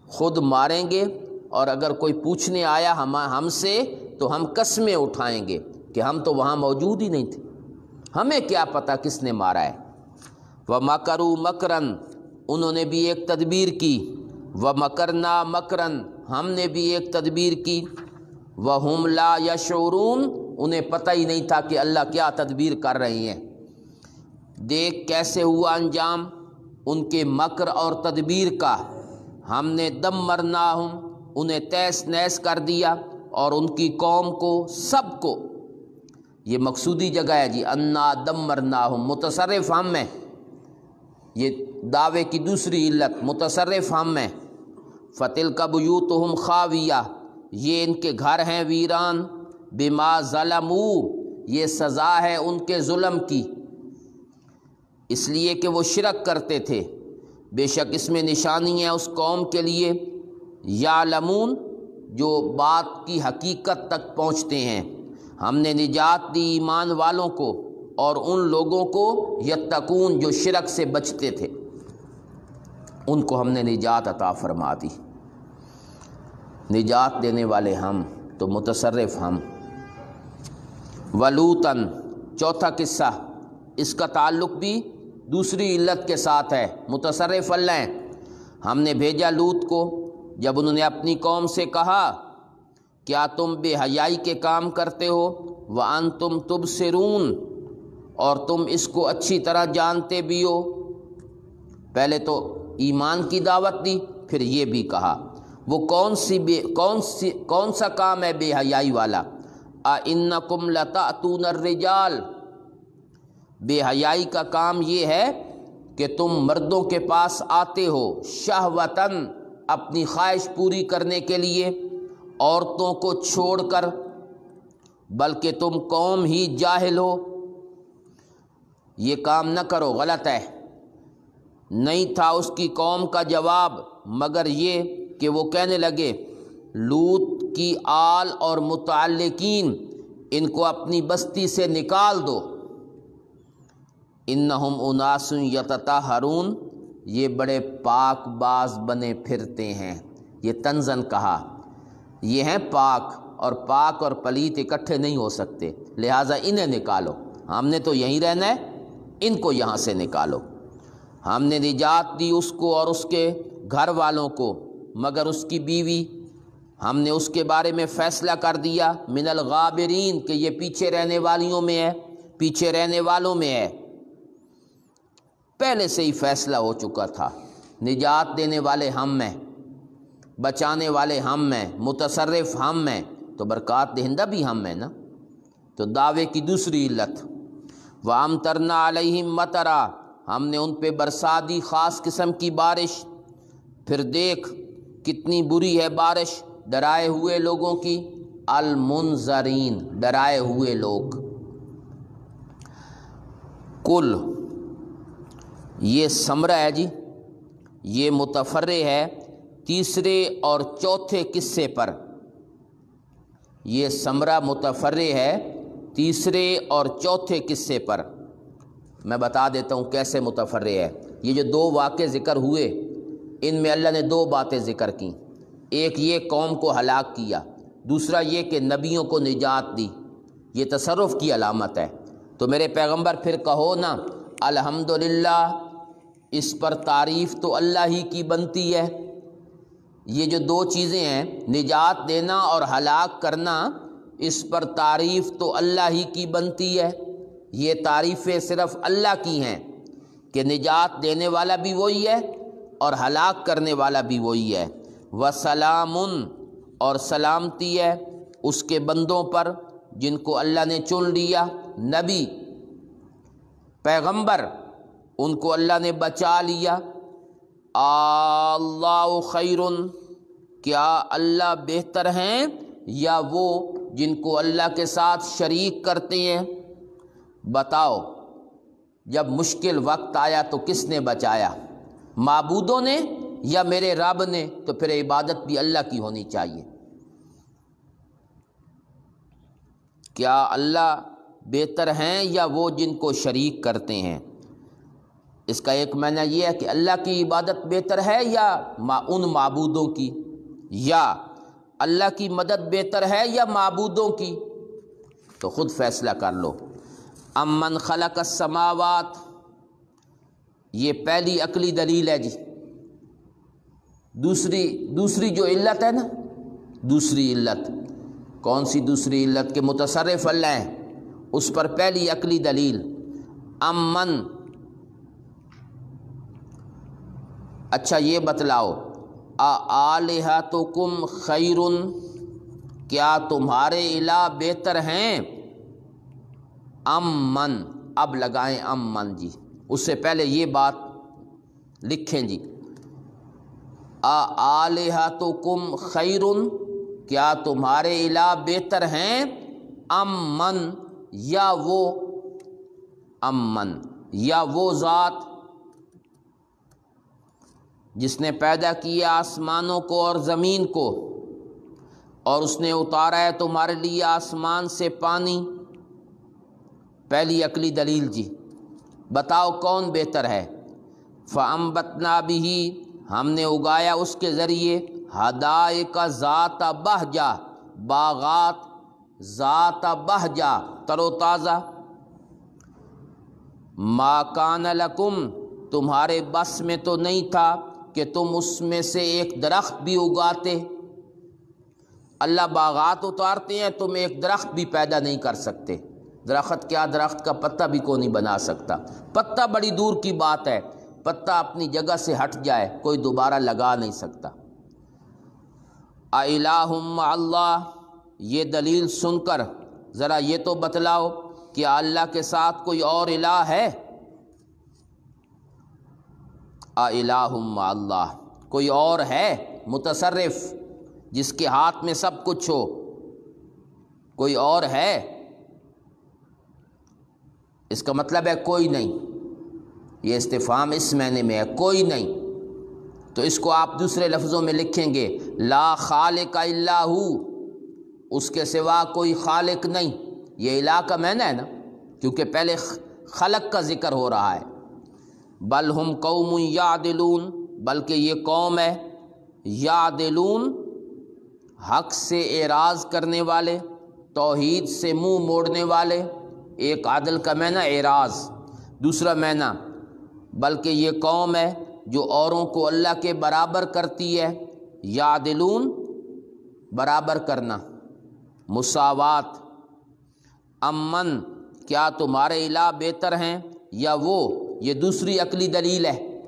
[SPEAKER 1] خود ماریں گے، اور اگر کوئی پوچھنے آیا ہم سے تو ہم قسمیں اٹھائیں گے کہ ہم تو وہاں موجود ہی نہیں تھے، ہمیں کیا پتہ کس نے مارا ہے۔ وَمَكَرُوا مَكْرًا، انہوں نے بھی ایک تدبیر کی، وَمَكَرْنَا مَكْرًا، ہم نے بھی ایک تدبیر کی، وَهُمْ لَا يَشْعُرُونَ، انہیں پتہ ہی نہیں تھا کہ اللہ کیا تدبیر کر رہی ہیں۔ دیکھ کیسے ہوا انجام ان کے مکر اور تدبیر کا، ہم نے دمرناہم، انہیں تیس نیس کر دیا، اور ان کی قوم کو، سب کو، یہ مقصودی جگہ ہے جی، انا دمرناہم، متصرف ہم ہیں، یہ دعوے کی دوسری علت، متصرف ہم ہیں۔ فَتِلْكَ بُيُوتُهُمْ خَاوِيَةٌ، یہ ان کے گھر ہیں ویران، بِمَا ظَلَمُوا، یہ سزا ہے ان کے ظلم کی، اس لیے کہ وہ شرک کرتے تھے۔ بے شک اس میں نشانی ہے اس قوم کے لیے، یعلمون، جو بات کی حقیقت تک پہنچتے ہیں۔ ہم نے نجات دی ایمان والوں کو اور ان لوگوں کو یتقون، جو شرک سے بچتے تھے، ان کو ہم نے نجات عطا فرما دی۔ نجات دینے والے ہم تو متصرف ہم۔ ولوطن، چوتھا قصہ، اس کا تعلق بھی دوسری علت کے ساتھ ہے، متصرف اللہ ہیں۔ ہم نے بھیجا لوط کو، جب انہوں نے اپنی قوم سے کہا کیا تم بے حیائی کے کام کرتے ہو، وَأَنْتُمْ تُبْصِرُونَ، اور تم اس کو اچھی طرح جانتے بھی ہو۔ پہلے تو ایمان کی دعوت دی، پھر یہ بھی کہا، وہ کون سا کام ہے بے حیائی والا، أَإِنَّكُمْ لَتَأْتُونَ الرِّجَالَ، بے حیائی کا کام یہ ہے کہ تم مردوں کے پاس آتے ہو، شہوتاً، اپنی خواہش پوری کرنے کے لیے، عورتوں کو چھوڑ کر، بلکہ تم قوم ہی جاہل ہو، یہ کام نہ کرو، غلط ہے۔ نہیں تھا اس کی قوم کا جواب مگر یہ کہ وہ کہنے لگے لوط کی آل اور متعلقین، ان کو اپنی بستی سے نکال دو، انہم اناس یتطہرون، یہ بڑے پاک باز بنے پھرتے ہیں۔ یہ طنزاً کہا، یہ ہیں پاک، اور پاک اور پلیت اکٹھے نہیں ہو سکتے، لہٰذا انہیں نکالو، ہم نے تو یہیں رہنا ہے، ان کو یہاں سے نکالو۔ ہم نے نجات دی اس کو اور اس کے گھر والوں کو، مگر اس کی بیوی، ہم نے اس کے بارے میں فیصلہ کر دیا، من الغابرین، کہ یہ پیچھے رہنے والیوں میں ہے، پیچھے رہنے والوں میں ہے، پہلے سے ہی فیصلہ ہو چکا تھا۔ نجات دینے والے ہم ہیں، بچانے والے ہم ہیں، متصرف ہم ہیں، تو برکات دہندہ بھی ہم ہیں نا۔ تو دعوے کی دوسری علت، وَأَمْطَرْنَا عَلَيْهِمْ مَطَرًا، ہم نے ان پہ برسا دی خاص قسم کی بارش۔ پھر دیکھ کتنی بری ہے بارش ڈرائے ہوئے لوگوں کی، المنذرین، ڈرائے ہوئے لوگ۔ کل، یہ ثمرہ ہے جی، یہ متفرع ہے تیسرے اور چوتھے قصے پر، یہ ثمرہ متفرع ہے تیسرے اور چوتھے قصے پر۔ میں بتا دیتا ہوں کیسے متفرع ہے۔ یہ جو دو واقعے ذکر ہوئے، ان میں اللہ نے دو باتیں ذکر کیں، ایک یہ قوم کو ہلاک کیا، دوسرا یہ کہ نبیوں کو نجات دی، یہ تصرف کی علامت ہے۔ تو میرے پیغمبر پھر کہو نا الحمدللہ، اس پر تعریف تو اللہ ہی کی بنتی ہے۔ یہ جو دو چیزیں ہیں، نجات دینا اور ہلاک کرنا، اس پر تعریف تو اللہ ہی کی بنتی ہے۔ یہ تعریفیں صرف اللہ کی ہیں کہ نجات دینے والا بھی وہی ہے اور ہلاک کرنے والا بھی وہی ہے۔ وسلام، اور سلامتی ہے اس کے بندوں پر جن کو اللہ نے چن لیا، نبی، پیغمبر ان کو اللہ نے بچا لیا۔ اللہ خیر، کیا اللہ بہتر ہیں یا وہ جن کو اللہ کے ساتھ شریک کرتے ہیں؟ بتاؤ، جب مشکل وقت آیا تو کس نے بچایا؟ معبودوں نے یا میرے رب نے؟ تو پھر عبادت بھی اللہ کی ہونی چاہیے۔ کیا اللہ بہتر ہیں یا وہ جن کو شریک کرتے ہیں؟ اس کا ایک معنی یہ ہے کہ اللہ کی عبادت بہتر ہے یا ان معبودوں کی، یا اللہ کی مدد بہتر ہے یا معبودوں کی؟ تو خود فیصلہ کر لو۔ امن خلق السماوات، یہ پہلی عقلی دلیل ہے جی۔ دوسری جو علت ہے نا، دوسری علت کون سی؟ دوسری علت کہ متصرف اللہ ہیں، اس پر پہلی عقلی دلیل امن۔ اچھا یہ بتلاؤ، آلہتکم خیر، کیا تمہارے الہ بہتر ہیں؟ امن، اب لگائیں امن جی، اس سے پہلے یہ بات لکھیں جی، آلہتکم خیر، کیا تمہارے الہ بہتر ہیں؟ امن، یا وہ امن، یا وہ ذات جس نے پیدا کیا آسمانوں کو اور زمین کو، اور اس نے اتارا ہے تمہارے لیے آسمان سے پانی۔ پہلی عقلی دلیل جی، بتاؤ کون بہتر ہے؟ فَأَنبَتْنَا بِهِ، ہم نے اگایا اس کے ذریعے حدائق ذات بہجہ، باغات ذات بہجہ، تر و تازہ۔ ما کان لکم، تمہارے بس میں تو نہیں تھا کہ تم اس میں سے ایک درخت بھی اگاتے۔ اللہ باغات اتارتے ہیں، تم ایک درخت بھی پیدا نہیں کر سکتے۔ درخت کیا، درخت کا پتا بھی کوئی نہیں بنا سکتا۔ پتا بڑی دور کی بات ہے، پتا اپنی جگہ سے ہٹ جائے کوئی دوبارہ لگا نہیں سکتا۔ اِلٰہٌ مع اللہ، یہ دلیل سن کر ذرا یہ تو بتلاؤ کہ اللہ کے ساتھ کوئی اور الہ ہے؟ اِلٰہٌ مع اللہ، کوئی اور ہے متصرف جس کے ہاتھ میں سب کچھ ہو؟ کوئی اور ہے؟ اس کا مطلب ہے کوئی نہیں۔ یہ استفہام اس معنی میں ہے، کوئی نہیں۔ تو اس کو آپ دوسرے لفظوں میں لکھیں گے، لا خالق الا ہو، اس کے سوا کوئی خالق نہیں۔ یہ الہ کا معنی ہے نا، کیونکہ پہلے خلق کا ذکر ہو رہا ہے۔ بل ہم قوم یعدلون، بلکہ یہ قوم ہے یعدلون، حق سے اعراض کرنے والے، توحید سے منہ موڑنے والے۔ ایک عدل کا معنی اعراض، دوسرا معنی بلکہ یہ قوم ہے جو اوروں کو اللہ کے برابر کرتی ہے۔ یعدلون، برابر کرنا، مساوات۔ امن، کیا تمہارے الہ بہتر ہیں یا وہ؟ یہ دوسری عقلی دلیل ہے،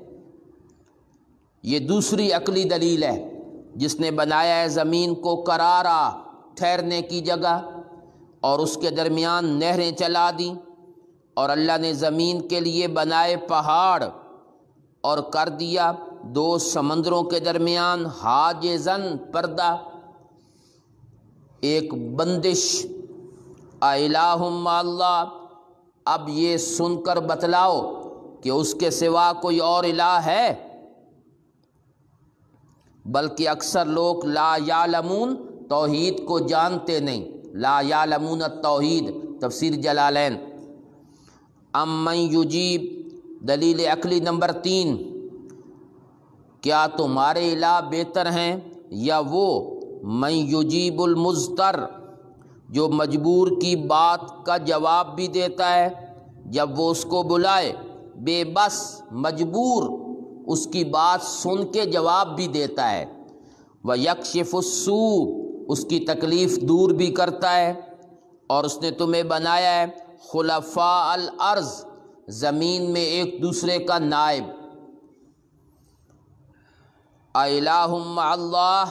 [SPEAKER 1] یہ دوسری عقلی دلیل ہے۔ جس نے بنایا ہے زمین کو قرارا، ٹھہرنے کی جگہ، اور اس کے درمیان نہریں چلا دیں، اور اللہ نے زمین کے لیے بنائے پہاڑ اور کر دیا دو سمندروں کے درمیان حاجزاً، پردہ، ایک بندش۔ اِلٰہٌ مع اللہ، اب یہ سن کر بتلاؤ کہ اس کے سوا کوئی اور الہ ہے؟ بلکہ اکثر لوگ لا یعلمون، توحید کو جانتے نہیں۔ لا یعلمون التوحید، تفسیر جلالین۔ امن یجیب، دلیل عقلی نمبر 3، کیا تمہارے الہ بہتر ہیں یا وہ من یجیب المضطر، جو مجبور کی بات کا جواب بھی دیتا ہے جب وہ اس کو بلائے، بے بس مجبور اس کی بات سن کے جواب بھی دیتا ہے۔ وَيَكْشِفُ السُّوءَ، اس کی تکلیف دور بھی کرتا ہے۔ اور اس نے تمہیں بنایا ہے خلفاء الارض، زمین میں ایک دوسرے کا نائب۔ اِلٰہٌ مع اللہ،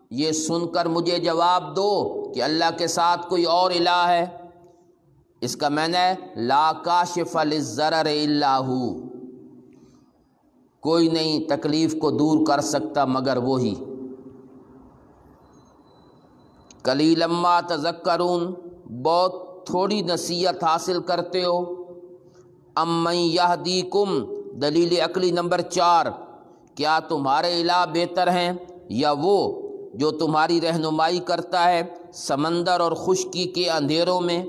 [SPEAKER 1] یہ سن کر مجھے جواب دو کہ اللہ کے ساتھ کوئی اور الہ ہے۔ اس کا معنی ہے لا کاشف للضرر الا ہو، کوئی نہیں تکلیف کو دور کر سکتا مگر وہی۔ قلیلا ما تذکرون، بہت تھوڑی نصیحت حاصل کرتے ہو۔ امن یہدیکم، دلیل عقلی نمبر 4، کیا تمہارے الہ بہتر ہیں یا وہ جو تمہاری رہنمائی کرتا ہے سمندر اور خشکی کے اندھیروں میں؟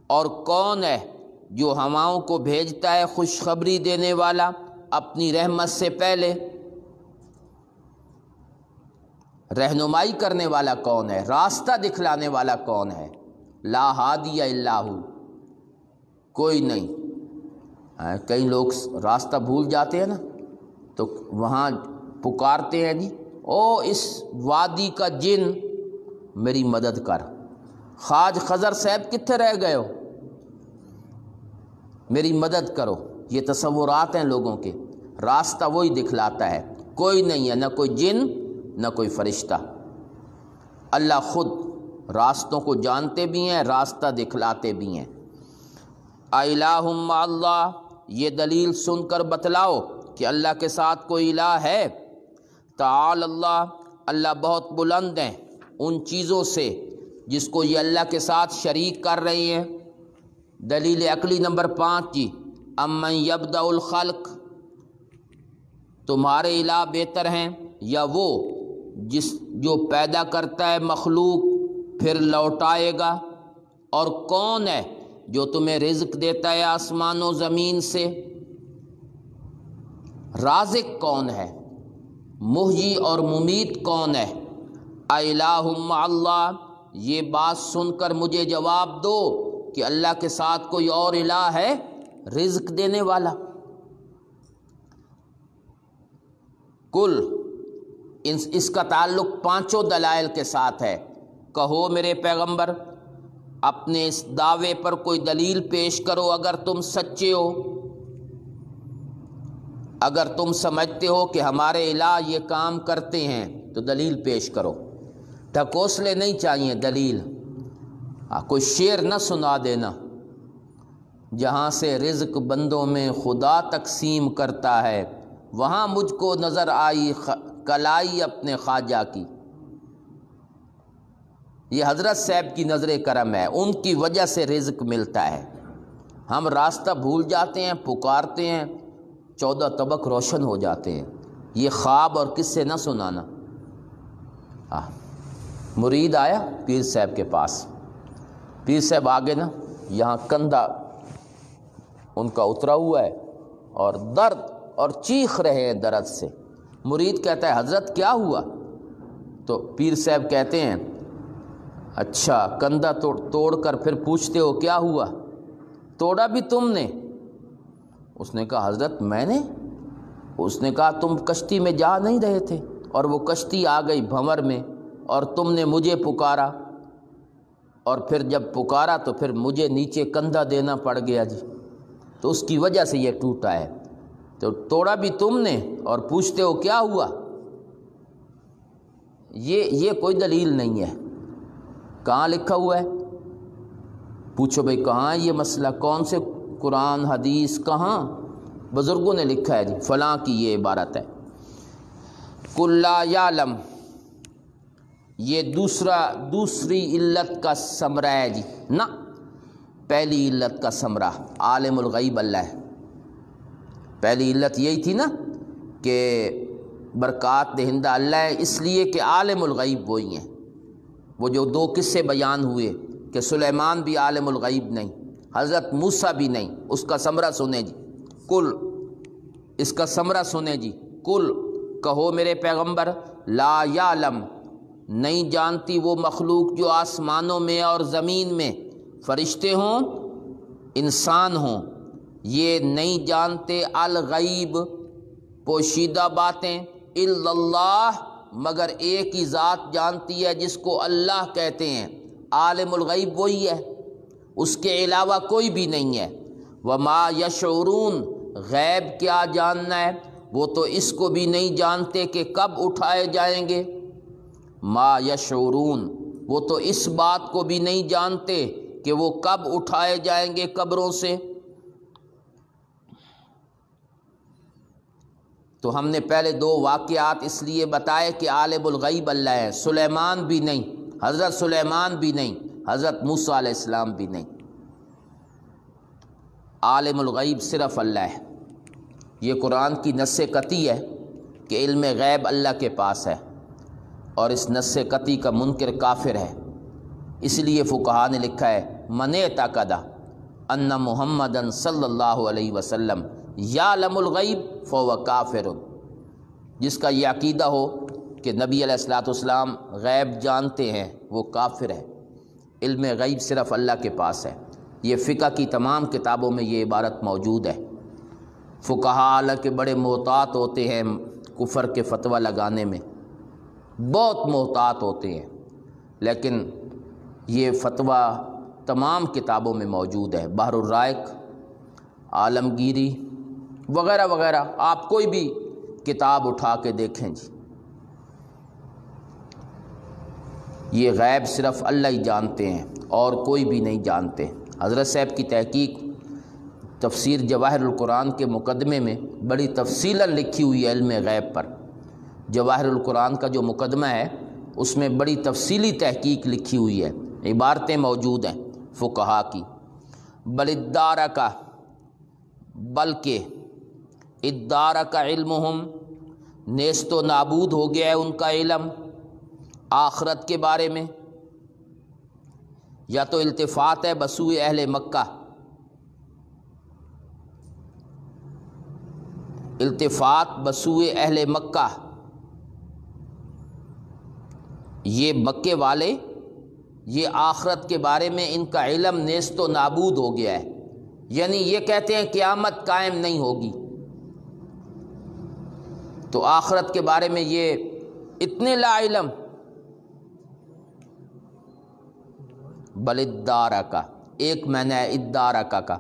[SPEAKER 1] اور کون ہے جو ہواؤں کو بھیجتا ہے خوشخبری دینے والا اپنی رحمت سے پہلے؟ رہنمائی کرنے والا کون ہے؟ راستہ دکھلانے والا کون ہے؟ لا ہادی الا ہو، کوئی نہیں۔ کئی لوگ راستہ بھول جاتے ہیں نا تو وہاں پکارتے ہیں جی او اس وادی کا جن میری مدد کر۔ خواج خضر صاحب کتنے رہ گئے ہو، میری مدد کرو۔ یہ تصورات ہیں لوگوں کے، راستہ وہی دکھلاتا ہے، کوئی نہیں ہے، نہ کوئی جن نہ کوئی فرشتہ۔ اللہ خود راستوں کو جانتے بھی ہیں، راستہ دکھلاتے بھی ہیں۔ الہ مع اللہ، یہ دلیل سن کر بتلاؤ کہ اللہ کے ساتھ کوئی الہ ہے۔ تعالی اللہ، اللہ بہت بلند ہیں ان چیزوں سے جس کو یہ اللہ کے ساتھ شریک کر رہی ہیں۔ دلیل عقلی نمبر 5 جی، امن یبدأ الخلق، تمہارے الہ بہتر ہیں یا وہ جو پیدا کرتا ہے مخلوق پھر لوٹائے گا؟ اور کون ہے جو تمہیں رزق دیتا ہے آسمان و زمین سے؟ رازق کون ہے؟ محیی اور ممیت کون ہے؟ الہ مع اللہ، یہ بات سن کر مجھے جواب دو کہ اللہ کے ساتھ کوئی اور الہ ہے رزق دینے والا؟ کل اس کا تعلق 5 دلائل کے ساتھ ہے۔ کہو میرے پیغمبر، اپنے اس دعوے پر کوئی دلیل پیش کرو اگر تم سچے ہو، اگر تم سمجھتے ہو کہ ہمارے الہ یہ کام کرتے ہیں تو دلیل پیش کرو۔ ڈھکوسلے نہیں چاہیے، دلیل۔ کوئی شعر نہ سنا دینا، جہاں سے رزق بندوں میں خدا تقسیم کرتا ہے وہاں مجھ کو نظر آئی کلائی اپنے خواجہ کی۔ یہ حضرت صاحب کی نظر کرم ہے، ان کی وجہ سے رزق ملتا ہے۔ ہم راستہ بھول جاتے ہیں، پکارتے ہیں، 14 طبق روشن ہو جاتے ہیں۔ یہ خواب اور کس سے نہ سنانا۔ مرید آیا پیر صاحب کے پاس، پیر صاحب آگے نا یہاں کندھا ان کا اترا ہوا ہے اور درد اور چیخ رہے ہیں درد سے۔ مرید کہتا ہے حضرت کیا ہوا؟ تو پیر صاحب کہتے ہیں اچھا کندھا توڑ کر پھر پوچھتے ہو کیا ہوا؟ توڑا بھی تم نے؟ اس نے کہا حضرت میں نے؟ اس نے کہا تم کشتی میں جا نہیں رہے تھے اور وہ کشتی آ گئی بھنور میں اور تم نے مجھے پکارا، اور پھر جب پکارا تو پھر مجھے نیچے کندھا دینا پڑ گیا جی، تو اس کی وجہ سے یہ ٹوٹا ہے۔ تو توڑا بھی تم نے اور پوچھتے ہو کیا ہوا؟ یہ کوئی دلیل نہیں ہے۔ کہاں لکھا ہوا ہے؟ پوچھو بھئی کہاں ہے یہ مسئلہ؟ کون سے قرآن حدیث کہاں؟ بزرگوں نے لکھا ہے جی فلاں کی یہ عبارت ہے۔ قل لا یعلم، یہ دوسری علت کا ثمرہ ہے جی، نہ پہلی علت کا ثمرہ عالم الغیب اللہ ہے۔ پہلی علت یہی تھی نا کہ برکات دہندہ اللہ ہے، اس لیے کہ عالم الغیب وہی ہیں۔ وہ جو 2 قصے بیان ہوئے کہ سلیمان بھی عالم الغیب نہیں، حضرت موسیٰ بھی نہیں، اس کا ثمرہ سنیں جی۔ کل، اس کا ثمرہ سنیں جی۔ کل، کہو میرے پیغمبر، لا یعلم، نہیں جانتی وہ مخلوق جو آسمانوں میں اور زمین میں، فرشتے ہوں انسان ہوں، یہ نہیں جانتے الغیب، پوشیدہ باتیں، الا اللہ، مگر ایک ہی ذات جانتی ہے جس کو اللہ کہتے ہیں۔ عالم الغیب وہی ہے، اس کے علاوہ کوئی بھی نہیں ہے۔ وما یشعرون، غیب کیا جاننا ہے، وہ تو اس کو بھی نہیں جانتے کہ کب اٹھائے جائیں گے۔ ما یشعرون، وہ تو اس بات کو بھی نہیں جانتے کہ وہ کب اٹھائے جائیں گے قبروں سے۔ تو ہم نے پہلے دو واقعات اس لیے بتائے کہ عالم الغیب اللہ ہے، سلیمان بھی نہیں، حضرت سلیمان بھی نہیں، حضرت موسیٰ علیہ السلام بھی نہیں، عالم الغیب صرف اللہ ہے۔ یہ قرآن کی نص قطعی ہے کہ علم غیب اللہ کے پاس ہے، اور اس نص قطعی کا منکر کافر ہے۔ اس لیے فقہا نے لکھا ہے من اعتقد ان محمدً صلی اللہ علیہ وسلم یعلم الغیب فہو کافر، جس کا یہ عقیدہ ہو کہ نبی علیہ الصلوۃ والسلام غیب جانتے ہیں وہ کافر ہے۔ علم غیب صرف اللہ کے پاس ہے۔ یہ فقہ کی تمام کتابوں میں یہ عبارت موجود ہے۔ فقہا حالانکہ بڑے محتاط ہوتے ہیں کفر کے فتویٰ لگانے میں، بہت محتاط ہوتے ہیں، لیکن یہ فتویٰ تمام کتابوں میں موجود ہے، بحر الرائق، عالمگیری وغیرہ وغیرہ، آپ کوئی بھی کتاب اٹھا کے دیکھیں جی، یہ غیب صرف اللہ ہی جانتے ہیں اور کوئی بھی نہیں جانتے۔ حضرت صاحب کی تحقیق تفسیر جواہر القرآن کے مقدمے میں بڑی تفصیلاً لکھی ہوئی ہے علم غیب پر۔ جواہر القرآن کا جو مقدمہ ہے اس میں بڑی تفصیلی تحقیق لکھی ہوئی ہے، عبارتیں موجود ہیں فقہا کی۔ بل ادارکا، بلکہ ادارکا علمہم، نیست و نابود ہو گیا ہے ان کا علم آخرت کے بارے میں، یا تو التفات ہے بسوئے اہل مکہ، التفات بسوئے اہل مکہ، یہ مکے والے یہ آخرت کے بارے میں ان کا علم نیست و نابود ہو گیا ہے، یعنی یہ کہتے ہیں قیامت قائم نہیں ہوگی، تو آخرت کے بارے میں یہ اتنے لا علم۔ بل ادارکا، ایک معنی ہے ادارکا کا،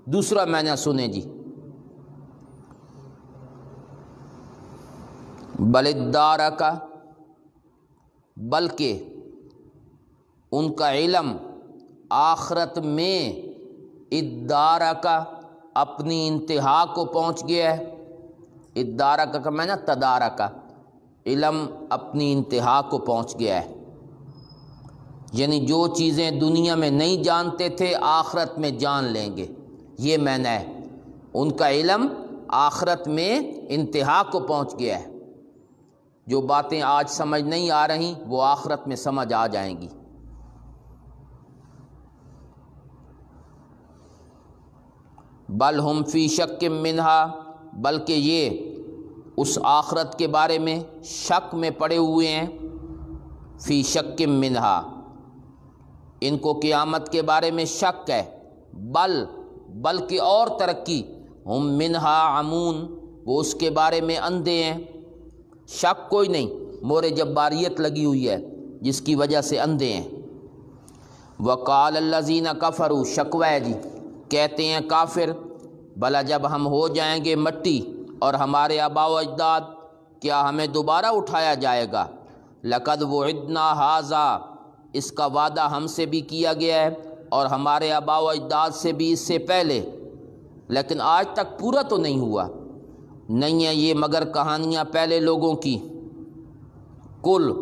[SPEAKER 1] دوسرا معنی سنیں جی، بل ادارکا، بلکہ ان کا علم آخرت میں ادارکا اپنی انتہا کو پہنچ گیا ہے۔ ادارکا کا معنی تدارکا، علم اپنی انتہا کو پہنچ گیا ہے، یعنی جو چیزیں دنیا میں نہیں جانتے تھے آخرت میں جان لیں گے، یہ معنی ہے۔ ان کا علم آخرت میں انتہا کو پہنچ گیا ہے، جو باتیں آج سمجھ نہیں آ رہی وہ آخرت میں سمجھ آ جائیں گی۔ بل ہم فی شک منہا، بلکہ یہ اس آخرت کے بارے میں شک میں پڑے ہوئے ہیں، فی شک منہا، ان کو قیامت کے بارے میں شک ہے، بلکہ اور ترقی، ہم منہا عمون، وہ اس کے بارے میں اندھے ہیں، شک کوئی نہیں، مور جباریت لگی ہوئی ہے جس کی وجہ سے اندھے ہیں۔ وقال الذین کفروا، شکوہ جی، کہتے ہیں کافر، بھلا جب ہم ہو جائیں گے مٹی اور ہمارے آباء و اجداد، کیا ہمیں دوبارہ اٹھایا جائے گا؟ لقد وعدنا ھذا، اس کا وعدہ ہم سے بھی کیا گیا ہے اور ہمارے آباء و اجداد سے بھی اس سے پہلے، لیکن آج تک پورا تو نہیں ہوا۔ نہیں ہے یہ مگر کہانیاں پہلے لوگوں کی۔ کل،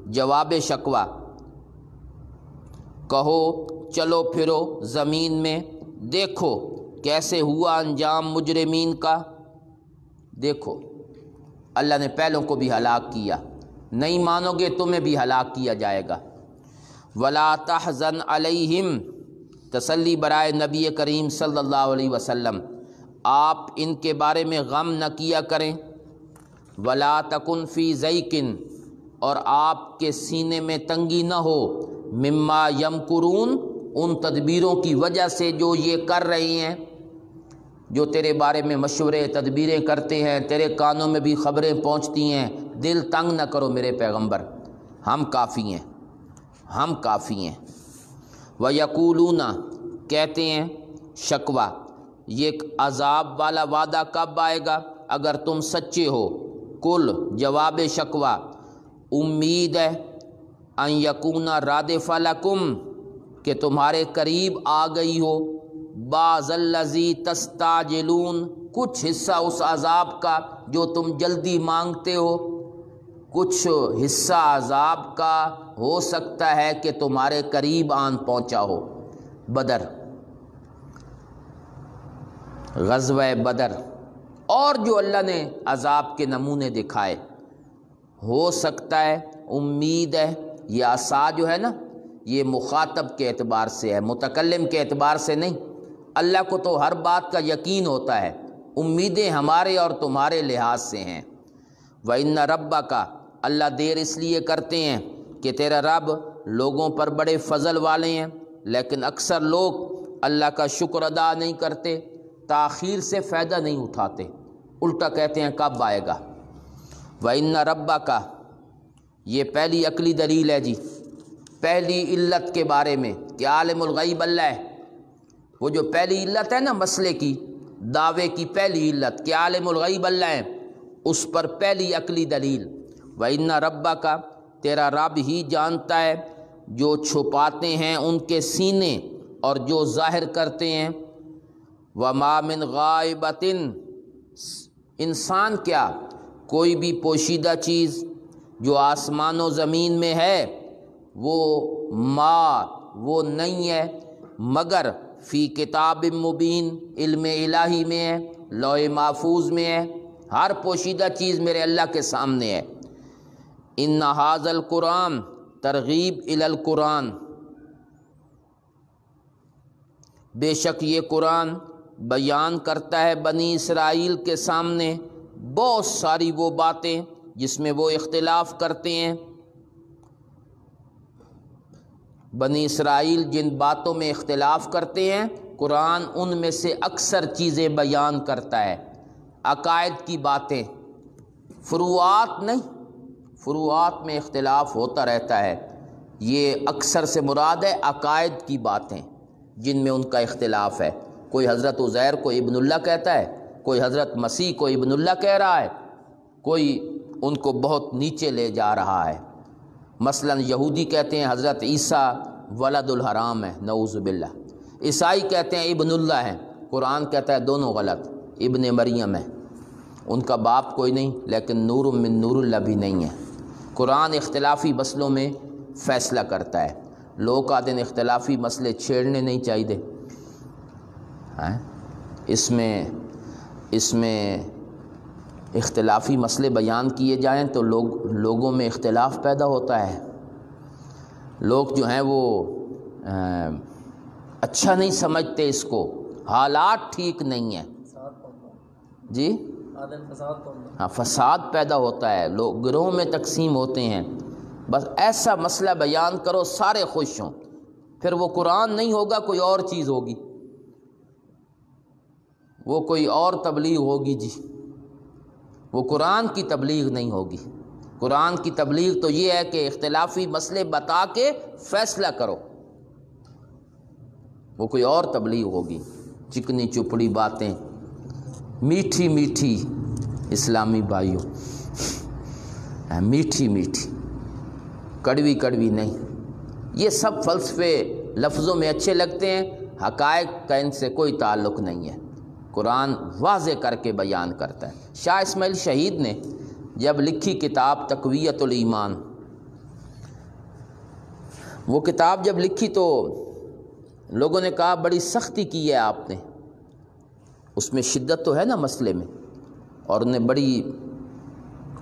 [SPEAKER 1] جواب شکوہ، کہو چلو پھرو زمین میں، دیکھو کیسے ہوا انجام مجرمین کا۔ دیکھو اللہ نے پہلوں کو بھی ہلاک کیا، نہیں مانو گے تمہیں بھی ہلاک کیا جائے گا۔ ولا تحزن علیہم، تسلی برائے نبی کریم صلی اللہ علیہ وسلم، آپ ان کے بارے میں غم نہ کیا کریں۔ ولا تکن فی ضیق، اور آپ کے سینے میں تنگی نہ ہو، مما یمکرون، ان تدبیروں کی وجہ سے جو یہ کر رہی ہیں، جو تیرے بارے میں مشورے تدبیریں کرتے ہیں، تیرے کانوں میں بھی خبریں پہنچتی ہیں، دل تنگ نہ کرو میرے پیغمبر، ہم کافی ہیں، ہم کافی ہیں۔ وَيَقُولُونَ، کہتے ہیں شکوہ، یہ عذاب والا وعدہ کب آئے گا اگر تم سچے ہو؟ کل، جواب شکوہ، امید ہے ان یکون رادف لکم، کہ تمہارے قریب آ گئی ہو، بعض الذی تستعجلون، کچھ حصہ اس عذاب کا جو تم جلدی مانگتے ہو، کچھ حصہ عذاب کا ہو سکتا ہے کہ تمہارے قریب آن پہنچا ہو۔ بدر، غزوہ بدر، اور جو اللہ نے عذاب کے نمونے دکھائے، ہو سکتا ہے، امید ہے۔ یہ عسا جو ہے نا، یہ مخاطب کے اعتبار سے ہے، متکلم کے اعتبار سے نہیں۔ اللہ کو تو ہر بات کا یقین ہوتا ہے، امیدیں ہمارے اور تمہارے لحاظ سے ہیں۔ وَإِنَّ رَبَّكَ، اللہ دیر اس لیے کرتے ہیں کہ تیرا رب لوگوں پر بڑے فضل والے ہیں، لیکن اکثر لوگ اللہ کا شکر ادا نہیں کرتے، تاخیر سے فائدہ نہیں اٹھاتے، الٹا کہتے ہیں کب آئے گا۔ وَإِنَّ رَبَّكَ، یہ پہلی عقلی دلیل ہے جی، پہلی علت کے بارے میں کہ عالم الغیب اللہ ہے۔ وہ جو پہلی علت ہے نا مسئلے کی، دعوے کی پہلی علت کہ عالم الغیب اللہ ہے، اس پر پہلی عقلی دلیل وَإِنَّ رَبَّكَ، تیرا رب ہی جانتا ہے جو چھپاتے ہیں ان کے سینے اور جو ظاہر کرتے ہیں۔ وَمَا مِنْ غَائِبَةٍ، انسان کیا، کوئی بھی پوشیدہ چیز جو آسمان و زمین میں ہے، وہ نہیں ہے مگر فی کتاب مبین، علم الہی میں ہے، لوح محفوظ میں ہے۔ ہر پوشیدہ چیز میرے اللہ کے سامنے ہے۔ ان ھذا القرآن، ترغیب الی القرآن، بے شک یہ قرآن بیان کرتا ہے بنی اسرائیل کے سامنے بہت ساری وہ باتیں جس میں وہ اختلاف کرتے ہیں۔ بنی اسرائیل جن باتوں میں اختلاف کرتے ہیں، قرآن ان میں سے اکثر چیزیں بیان کرتا ہے۔ عقائد کی باتیں، فروعات نہیں، فروعات میں اختلاف ہوتا رہتا ہے، یہ اکثر سے مراد ہے عقائد کی باتیں جن میں ان کا اختلاف ہے۔ کوئی حضرت عزیر کو ابن اللہ کہتا ہے، کوئی حضرت مسیح کو ابن اللہ کہہ رہا ہے، کوئی ان کو بہت نیچے لے جا رہا ہے۔ مثلا یہودی کہتے ہیں حضرت عیسیٰ ولد الحرام ہے، نعوذ باللہ۔ عیسائی کہتے ہیں ابن اللہ ہے، قرآن کہتا ہے دونوں غلط، ابن مریم ہے، ان کا باپ کوئی نہیں، لیکن نور من نور اللہ بھی نہیں ہے۔ قرآن اختلافی مسئلوں میں فیصلہ کرتا ہے۔ لوگ کا دن اختلافی مسئلے چھیڑنے نہیں چاہیے، اس میں اختلافی مسئلے بیان کیے جائیں تو لوگوں میں اختلاف پیدا ہوتا ہے۔ لوگ جو ہیں وہ اچھا نہیں سمجھتے اس کو، حالات ٹھیک نہیں ہیں جی، ہاں فساد پیدا ہوتا ہے، لوگ گروہوں میں تقسیم ہوتے ہیں۔ بس ایسا مسئلہ بیان کرو سارے خوش ہوں، پھر وہ قرآن نہیں ہوگا، کوئی اور چیز ہوگی، وہ کوئی اور تبلیغ ہوگی جی، وہ قرآن کی تبلیغ نہیں ہوگی۔ قرآن کی تبلیغ تو یہ ہے کہ اختلافی مسئلے بتا کے فیصلہ کرو، وہ کوئی اور تبلیغ ہوگی، چکنی چپڑی باتیں، میٹھی میٹھی اسلامی بھائیوں، میٹھی میٹھی، کڑوی کڑوی نہیں۔ یہ سب فلسفے لفظوں میں اچھے لگتے ہیں، حقائق کا ان سے کوئی تعلق نہیں ہے۔ قرآن واضح کر کے بیان کرتا ہے۔ شاہ اسماعیل شہید نے جب لکھی کتاب تقویت الایمان، وہ کتاب جب لکھی تو لوگوں نے کہا بڑی سختی کی ہے آپ نے، اس میں شدت تو ہے نا مسئلے میں، اور انہیں بڑی،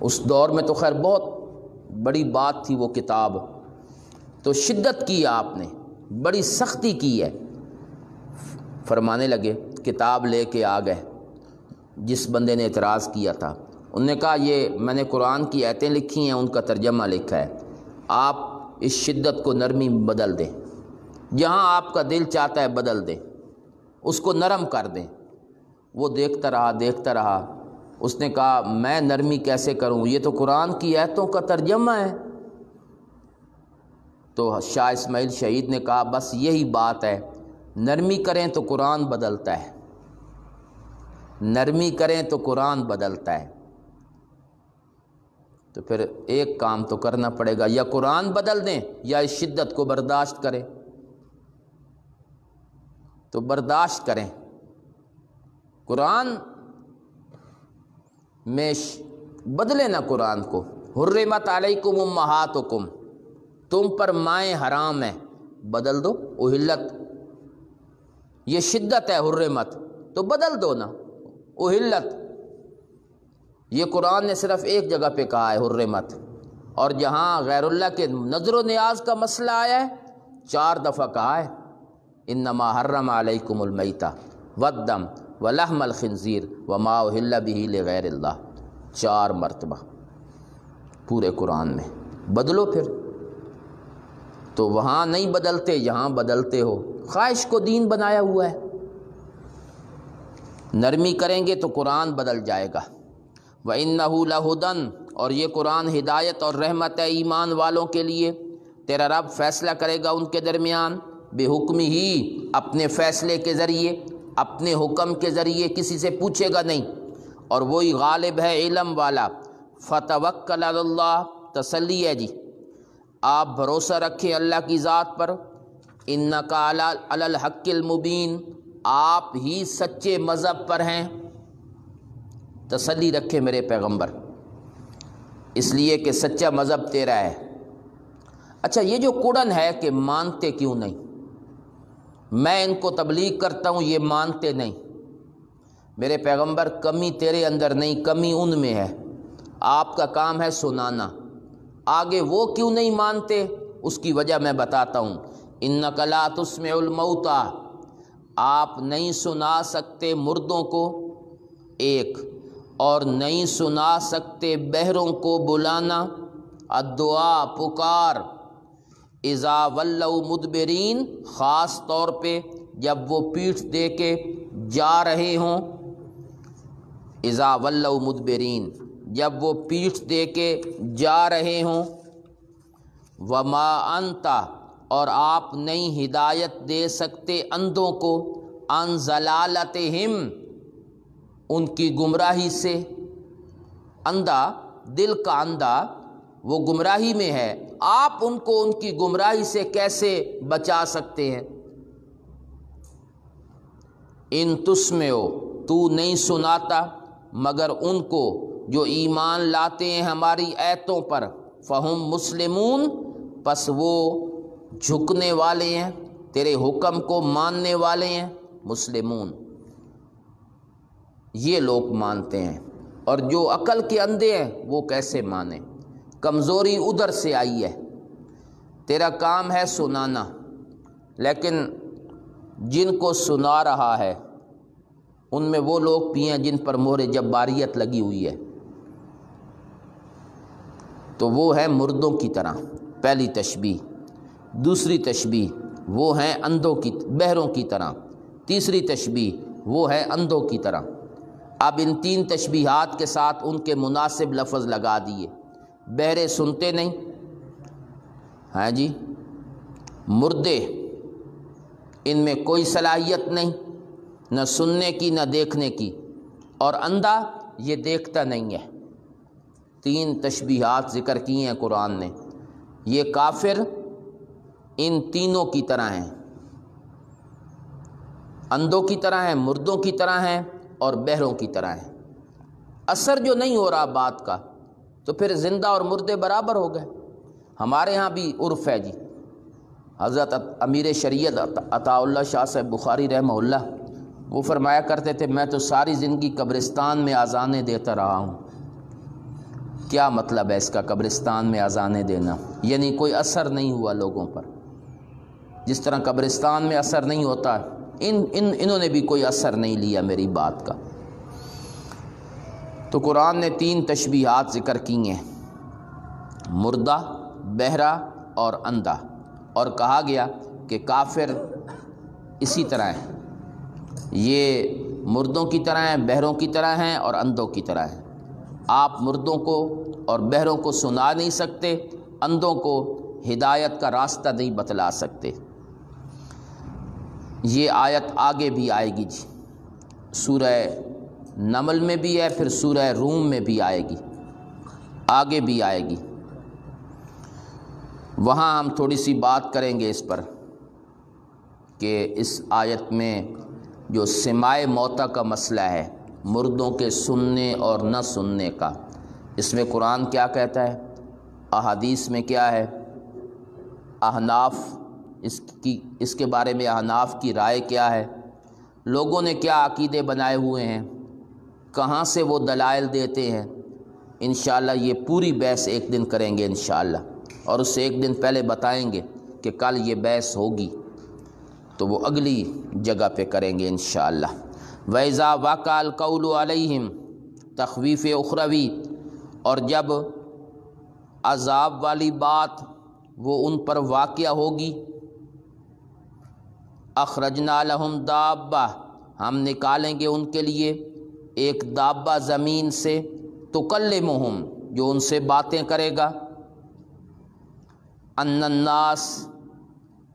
[SPEAKER 1] اس دور میں تو خیر بہت بڑی بات تھی وہ کتاب، تو شدت کی آپ نے، بڑی سختی کی ہے۔ فرمانے لگے، کتاب لے کے آ گئے جس بندے نے اعتراض کیا تھا، انہوں نے کہا یہ میں نے قرآن کی آیتیں لکھی ہیں، ان کا ترجمہ لکھا ہے، آپ اس شدت کو نرمی میں بدل دیں، جہاں آپ کا دل چاہتا ہے بدل دیں، اس کو نرم کر دیں۔ وہ دیکھتا رہا، اس نے کہا میں نرمی کیسے کروں، یہ تو قرآن کی آیتوں کا ترجمہ ہے۔ تو شاہ اسماعیل شہید نے کہا بس یہی بات ہے، نرمی کریں تو قرآن بدلتا ہے، نرمی کریں تو قرآن بدلتا ہے۔ تو پھر ایک کام تو کرنا پڑے گا، یا قرآن بدل دیں یا اس شدت کو برداشت کریں۔ تو برداشت کریں، قرآن میں بدلے نہ قرآن کو۔ حرمت علیکم امہاتکم، تم پر مائیں حرام ہیں، بدل دو احلت۔ یہ شدت ہے حرمت، تو بدل دو نا احلت۔ یہ قرآن نے صرف ایک جگہ پہ کہا ہے حرمت، اور جہاں غیر اللہ کے نظر و نیاز کا مسئلہ آیا ہے 4 دفعہ کہا ہے انما حرم علیکم المیتہ والدم ولحم الخنزیر وما اہل بہ لغیر اللہ، 4 مرتبہ پورے قرآن میں۔ بدلو پھر، تو وہاں نہیں بدلتے، یہاں بدلتے ہو، خواہش کو دین بنایا ہوا ہے۔ نرمی کریں گے تو قرآن بدل جائے گا۔ وَإِنَّهُ لَهُدًى، اور یہ قرآن ہدایت اور رحمت ہے ایمان والوں کے لیے۔ تیرا رب فیصلہ کرے گا ان کے درمیان بحکمہ ہی، اپنے فیصلے کے ذریعے، اپنے حکم کے ذریعے، کسی سے پوچھے گا نہیں، اور وہی غالب ہے علم والا۔ فَتَوَكَّلْ عَلَى اللَّهِ، تسلی ہے جی، آپ بھروسہ رکھیں اللہ کی ذات پر۔ اِنَّكَ عَلَى الْحَقِّ الْمُبِينِ، آپ ہی سچے مذہب پر ہیں۔ تسلی رکھے میرے پیغمبر، اس لیے کہ سچا مذہب تیرا ہے۔ اچھا، یہ جو کڑن ہے کہ مانتے کیوں نہیں، میں ان کو تبلیغ کرتا ہوں یہ مانتے نہیں۔ میرے پیغمبر، کمی تیرے اندر نہیں، کمی ان میں ہے، آپ کا کام ہے سنانا۔ آگے وہ کیوں نہیں مانتے اس کی وجہ میں بتاتا ہوں۔ اِنَّكَ لَا تُسْمِعُ الْمَوْتَىٰ، آپ نہیں سنا سکتے مردوں کو، ایک، اور نہیں سنا سکتے بہروں کو بلانا، الدعا، پکار، اذا ولوا مدبرین، خاص طور پہ جب وہ پیٹھ دے کے جا رہے ہوں، اذا ولوا مدبرین، جب وہ پیٹھ دے کے جا رہے ہوں۔ وما انت، اور آپ نہیں ہدایت دے سکتے اندھوں کو، عن ضلالتہم، ان کی گمراہی سے۔ اندھا، دل کا اندھا، وہ گمراہی میں ہے، آپ ان کو ان کی گمراہی سے کیسے بچا سکتے ہیں؟ ان تسمعو، تو نہیں سناتا مگر ان کو جو ایمان لاتے ہیں ہماری آیتوں پر، فہم مسلمون، پس وہ جھکنے والے ہیں، تیرے حکم کو ماننے والے ہیں، مسلمون، یہ لوگ مانتے ہیں۔ اور جو عقل کے اندھے ہیں وہ کیسے مانیں؟ کمزوری ادھر سے آئی ہے، تیرا کام ہے سنانا، لیکن جن کو سنا رہا ہے ان میں وہ لوگ بھی ہیں جن پر مہر جباریت لگی ہوئی ہے، تو وہ ہے مردوں کی طرح، پہلی تشبیہ۔ دوسری تشبیہ، وہ ہیں اندھوں کی، بہروں کی طرح۔ تیسری تشبیہ، وہ ہے اندھوں کی طرح۔ اب ان 3 تشبیہات کے ساتھ ان کے مناسب لفظ لگا دیے۔ بہرے سنتے نہیں، ہاں جی، مردے ان میں کوئی صلاحیت نہیں، نہ سننے کی نہ دیکھنے کی، اور اندھا یہ دیکھتا نہیں ہے۔ 3 تشبیہات ذکر کی ہیں قرآن نے۔ یہ کافر ان تینوں کی طرح ہیں، اندھوں کی طرح ہیں، مردوں کی طرح ہیں، اور بہروں کی طرح ہیں۔ اثر جو نہیں ہو رہا بات کا، تو پھر زندہ اور مردے برابر ہو گئے۔ ہمارے ہاں بھی عرف ہے جی، حضرت امیر شریعت عطا اللہ شاہ صاحب بخاری رحمہ اللہ، وہ فرمایا کرتے تھے میں تو ساری زندگی قبرستان میں اذانیں دیتا رہا ہوں۔ کیا مطلب ہے اس کا، قبرستان میں اذانیں دینا؟ یعنی کوئی اثر نہیں ہوا لوگوں پر، جس طرح قبرستان میں اثر نہیں ہوتا، انہوں نے بھی کوئی اثر نہیں لیا میری بات کا۔ تو قرآن نے 3 تشبیہات ذکر کی ہیں، مردہ، بہرا اور اندھا، اور کہا گیا کہ کافر اسی طرح ہیں، یہ مردوں کی طرح ہیں، بہروں کی طرح ہیں اور اندھوں کی طرح ہیں۔ آپ مردوں کو اور بہروں کو سنا نہیں سکتے، اندھوں کو ہدایت کا راستہ نہیں بتلا سکتے۔ یہ آیت آگے بھی آئے گی جی، سورہ نمل میں بھی ہے، پھر سورہ روم میں بھی آئے گی، آگے بھی آئے گی۔ وہاں ہم تھوڑی سی بات کریں گے اس پر کہ اس آیت میں جو سماع موتیٰ کا مسئلہ ہے مردوں کے سننے اور نہ سننے کا۔ اس میں قرآن کیا کہتا ہے، احادیث میں کیا ہے، احناف اس کے بارے میں احناف کی رائے کیا ہے، لوگوں نے کیا عقیدے بنائے ہوئے ہیں، کہاں سے وہ دلائل دیتے ہیں۔ انشاءاللہ یہ پوری بحث ایک دن کریں گے انشاءاللہ، اور اس سے ایک دن پہلے بتائیں گے کہ کل یہ بحث ہوگی، تو وہ اگلی جگہ پہ کریں گے انشاءاللہ۔ وَإِذَا وَقَعَ الْقَوْلُ عَلَيْهِمْ، تخویف اخروی، اور جب عذاب والی بات وہ ان پر واقع ہوگی، اخرجنا لہم دابہ، ہم نکالیں گے ان کے لیے ایک دابہ زمین سے، تکلمہم، جو ان سے باتیں کرے گا، ان الناس،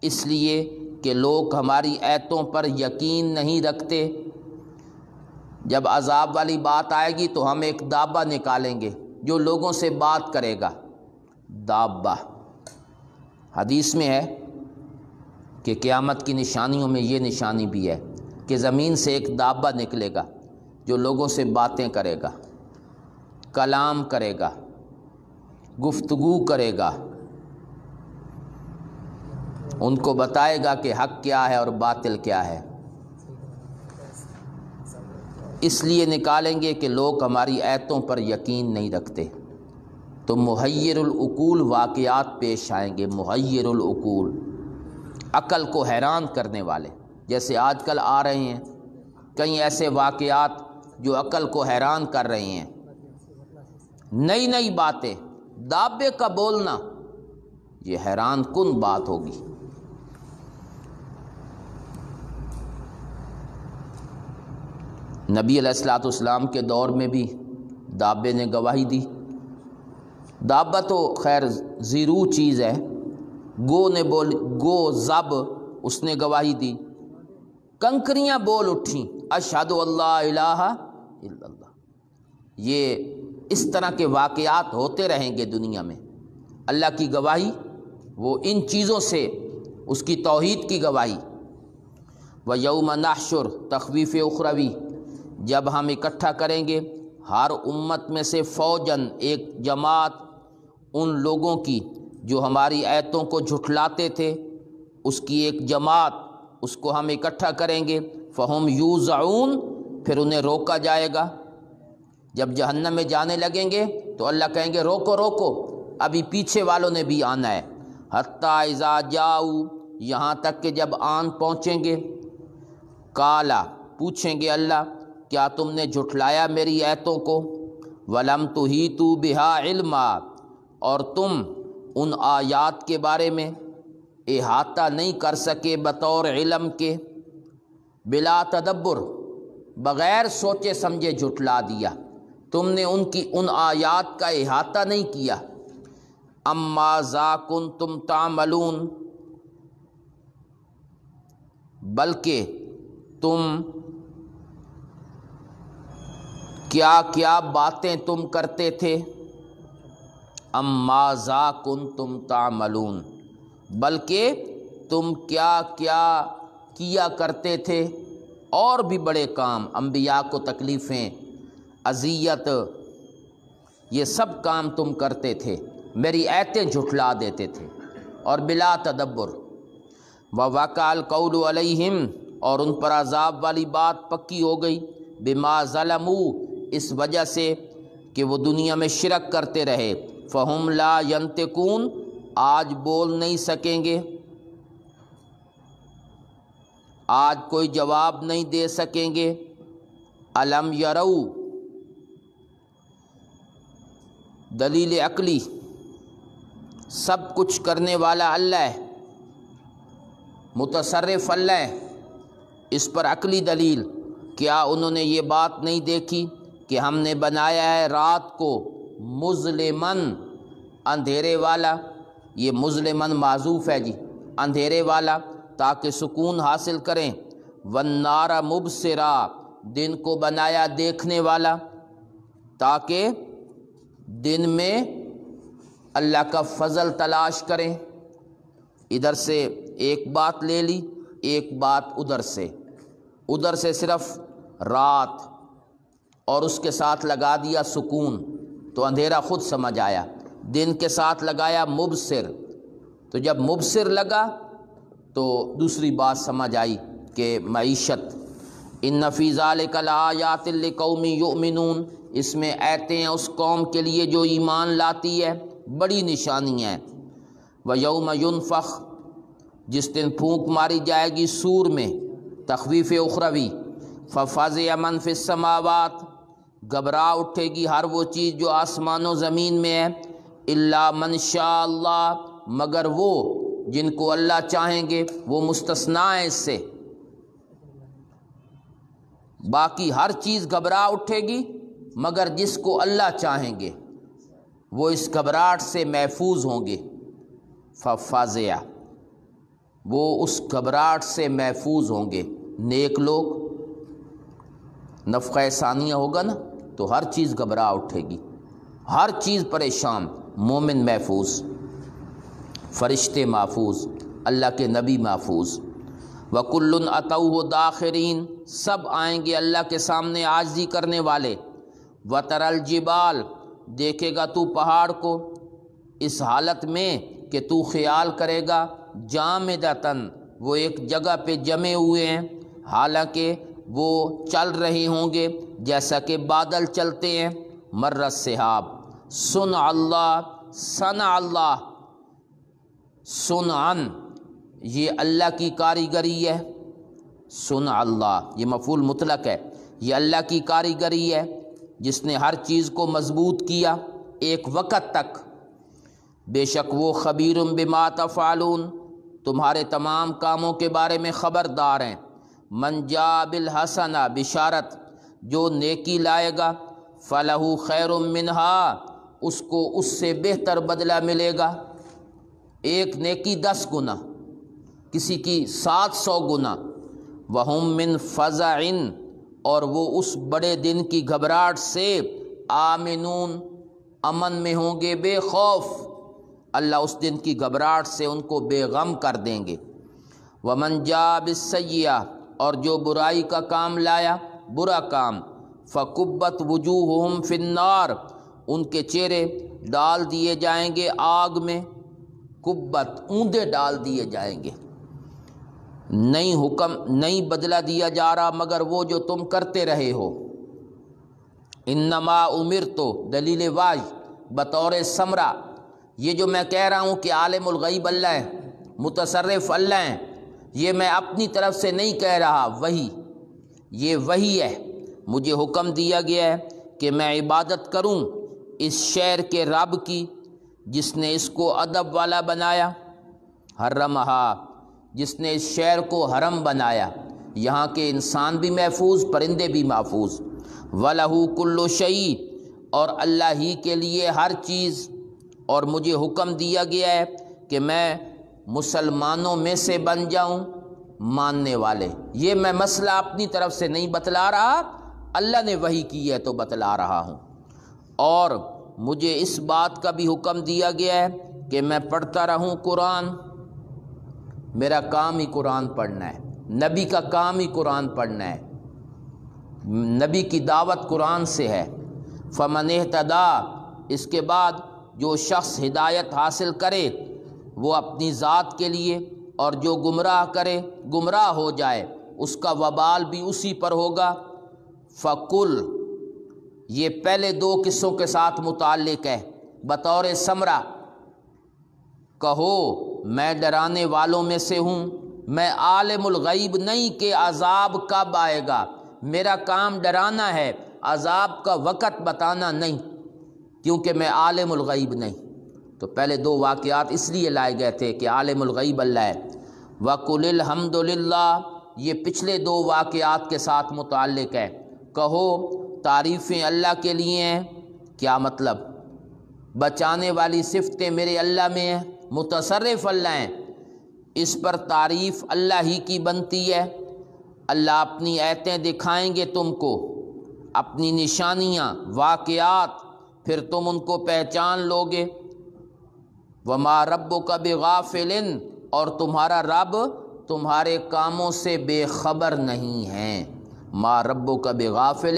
[SPEAKER 1] اس لیے کہ لوگ ہماری آیتوں پر یقین نہیں رکھتے۔ جب عذاب والی بات آئے گی تو ہم ایک دابہ نکالیں گے جو لوگوں سے بات کرے گا۔ دابہ حدیث میں ہے کہ قیامت کی نشانیوں میں یہ نشانی بھی ہے کہ زمین سے ایک دابہ نکلے گا جو لوگوں سے باتیں کرے گا، کلام کرے گا، گفتگو کرے گا، ان کو بتائے گا کہ حق کیا ہے اور باطل کیا ہے۔ اس لیے نکالیں گے کہ لوگ ہماری آیتوں پر یقین نہیں رکھتے۔ تو محیر العقول واقعات پیش آئیں گے، محیر العقول، عقل کو حیران کرنے والے، جیسے آج کل آ رہے ہیں کئی ایسے واقعات جو عقل کو حیران کر رہے ہیں، نئی نئی باتیں، دابے کا بولنا، یہ حیران کن بات ہوگی۔ نبی علیہ الصلوۃ والسلام کے دور میں بھی دابے نے گواہی دی۔ دابہ تو خیر زیرو چیز ہے، گو زب اس نے گواہی دی، کنکریاں بول اٹھیں، اشہد اللہ الہ الا اللہ۔ یہ اس طرح کے واقعات ہوتے رہیں گے دنیا میں۔ اللہ کی گواہی وہ ان چیزوں سے، اس کی توحید کی گواہی۔ وَيَوْمَ نَحْشُرُ، تخویف اخروی، جب ہم اکٹھا کریں گے ہر امت میں سے فوجن، ایک جماعت ان لوگوں کی جو ہماری آیتوں کو جھٹلاتے تھے، اس کی ایک جماعت، اس کو ہم اکٹھا کریں گے، فہم یوزعون، پھر انہیں روکا جائے گا۔ جب جہنم میں جانے لگیں گے تو اللہ کہیں گے روکو روکو، ابھی پیچھے والوں نے بھی آنا ہے۔ حتیٰ اذا جاؤ، یہاں تک کہ جب آن پہنچیں گے، کالا، پوچھیں گے اللہ کیا تم نے جھٹلایا میری آیتوں کو، ولم تحیطوا بہا علما، اور تم ان آیات کے بارے میں احاطہ نہیں کر سکے بطور علم کے، بلا تدبر، بغیر سوچے سمجھے جھٹلا دیا، تم نے ان آیات کا احاطہ نہیں کیا۔ اما ذا کنتم تعملون، بلکہ تم کیا کیا باتیں تم کرتے تھے، اما ذا کنتم تعملون، بلکہ تم کیا کیا کیا کرتے تھے، اور بھی بڑے کام، انبیاء کو تکلیفیں، اذیت، یہ سب کام تم کرتے تھے، میری آیتیں جھٹلا دیتے تھے، اور بلا تدبر۔ وَوَقَعَ الْقَوْلُ عَلَيْهِمْ، اور ان پر عذاب والی بات پکی ہو گئی، بِمَا ظَلَمُوا، اس وجہ سے کہ وہ دنیا میں شرک کرتے رہے، فَهُمْ لَا يَنْتِقُونَ، آج بول نہیں سکیں گے، آج کوئی جواب نہیں دے سکیں گے۔ الم یرو، دلیل عقلی، سب کچھ کرنے والا اللہ ہے، متصرف اللہ ہے، اس پر عقلی دلیل، کیا انہوں نے یہ بات نہیں دیکھی کہ ہم نے بنایا ہے رات کو مظلمن، اندھیرے والا، یہ مظلمن معذوف ہے جی، اندھیرے والا، تاکہ سکون حاصل کریں، والنار مبصرا، دن کو بنایا دیکھنے والا، تاکہ دن میں اللہ کا فضل تلاش کریں۔ ادھر سے ایک بات لے لی، ایک بات ادھر سے صرف رات، اور اس کے ساتھ لگا دیا سکون تو اندھیرا خود سمجھ آیا، دن کے ساتھ لگایا مبصر، تو جب مبصر لگا تو دوسری بات سمجھ آئی کہ معیشت۔ ان فی ذلک لآیات لقوم یؤمنون، اس میں آیتیں ہیں اس قوم کے لیے جو ایمان لاتی ہے، بڑی نشانیاں ہیں۔ ویوم ینفخ، جس دن پھونک ماری جائے گی سور میں، تخویف اخروی، ففزع من فی السماوات، گھبرا اٹھے گی ہر وہ چیز جو آسمان و زمین میں ہے، الا من شاء اللہ، مگر وہ جن کو اللہ چاہیں گے، وہ مستثنیٰ ہے اس سے۔ باقی ہر چیز گھبرا اٹھے گی مگر جس کو اللہ چاہیں گے وہ اس گھبراہٹ سے محفوظ ہوں گے۔ ففزع، وہ اس گھبراہٹ سے محفوظ ہوں گے۔ نیک لوگ، نفخہ ثانیہ ہوگا نا تو ہر چیز گھبرا اٹھے گی، ہر چیز پریشان، مومن محفوظ، فرشتے محفوظ، اللہ کے نبی محفوظ۔ وَكُلٌّ أَتَوْهُ دَاخِرِينَ، سب آئیں گے اللہ کے سامنے عاجزی کرنے والے۔ وَتَرَى الْجِبَالَ، دیکھے گا تو پہاڑ کو اس حالت میں کہ تو خیال کرے گا جامدتاً، وہ ایک جگہ پہ جمے ہوئے ہیں، حالانکہ وہ چل رہے ہوں گے جیسا کہ بادل چلتے ہیں۔ مر السحاب، صنع اللہ، صنع اللہ، صنعن، یہ اللہ کی کاریگری ہے۔ صنع اللہ، یہ مفعول مطلق ہے، یہ اللہ کی کاریگری ہے جس نے ہر چیز کو مضبوط کیا ایک وقت تک۔ بے شک وہ خبیر بما تفعلون، تمہارے تمام کاموں کے بارے میں خبردار ہیں۔ من جاء بالحسنہ، بشارت، جو نیکی لائے گا، فلہ خیر منہا، اس کو اس سے بہتر بدلہ ملے گا۔ ایک نیکی 10 گنا، کسی کی 700 گنا۔ وہم من فزع، اور وہ اس بڑے دن کی گھبراہٹ سے آمنون، امن میں ہوں گے، بے خوف۔ اللہ اس دن کی گھبراہٹ سے ان کو بے غم کر دیں گے۔ ومن جاء بالسیئہ، اور جو برائی کا کام لایا، برا کام، فکبت وجوہہم فی النار، ان کے چہرے ڈال دیے جائیں گے آگ میں۔ کبت، اوندے ڈال دیے جائیں گے۔ نہیں حکم، نہیں بدلہ دیا جا رہا مگر وہ جو تم کرتے رہے ہو۔ انما امرتو، دلیل واضح بطور ثمرہ، یہ جو میں کہہ رہا ہوں کہ عالم الغیب اللہ ہے، متصرف اللہ ہیں، یہ میں اپنی طرف سے نہیں کہہ رہا، وحی، یہ وحی ہے۔ مجھے حکم دیا گیا ہے کہ میں عبادت کروں اس شہر کے رب کی جس نے اس کو ادب والا بنایا، حرمہا، جس نے اس شہر کو حرم بنایا، یہاں کے انسان بھی محفوظ، پرندے بھی محفوظ۔ وَلَهُ كُلُّ شَيْءٍ، اور اللہ ہی کے لیے ہر چیز۔ اور مجھے حکم دیا گیا ہے کہ میں مسلمانوں میں سے بن جاؤں ماننے والے۔ یہ میں مسئلہ اپنی طرف سے نہیں بتلا رہا، اللہ نے وحی کی ہے تو بتلا رہا ہوں۔ اور مجھے اس بات کا بھی حکم دیا گیا ہے کہ میں پڑھتا رہوں قرآن، میرا کام ہی قرآن پڑھنا ہے، نبی کا کام ہی قرآن پڑھنا ہے، نبی کی دعوت قرآن سے ہے۔ فمن اہتدی، اس کے بعد جو شخص ہدایت حاصل کرے وہ اپنی ذات کے لیے، اور جو گمراہ کرے، گمراہ ہو جائے، اس کا وبال بھی اسی پر ہوگا۔ فقل، یہ پہلے 2 قصوں کے ساتھ متعلق ہے بطور ثمرہ، کہو میں ڈرانے والوں میں سے ہوں، میں عالم الغیب نہیں کہ عذاب کب آئے گا، میرا کام ڈرانا ہے، عذاب کا وقت بتانا نہیں، کیونکہ میں عالم الغیب نہیں۔ تو پہلے 2 واقعات اس لیے لائے گئے تھے کہ عالم الغیب اللہ ہے۔ وَقُلِ الْحَمْدُ لِلَّهِ، یہ پچھلے 2 واقعات کے ساتھ متعلق ہے، کہو تعریفیں اللہ کے لیے ہیں۔ کیا مطلب؟ بچانے والی صفتیں میرے اللہ میں ہیں، متصرف اللہ ہیں، اس پر تعریف اللہ ہی کی بنتی ہے۔ اللہ اپنی آیتیں دکھائیں گے تم کو، اپنی نشانیاں، واقعات، پھر تم ان کو پہچان لوگے۔ وما ربک بغافل، اور تمہارا رب تمہارے کاموں سے بے خبر نہیں ہے۔ ما ربک بغافل،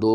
[SPEAKER 1] 2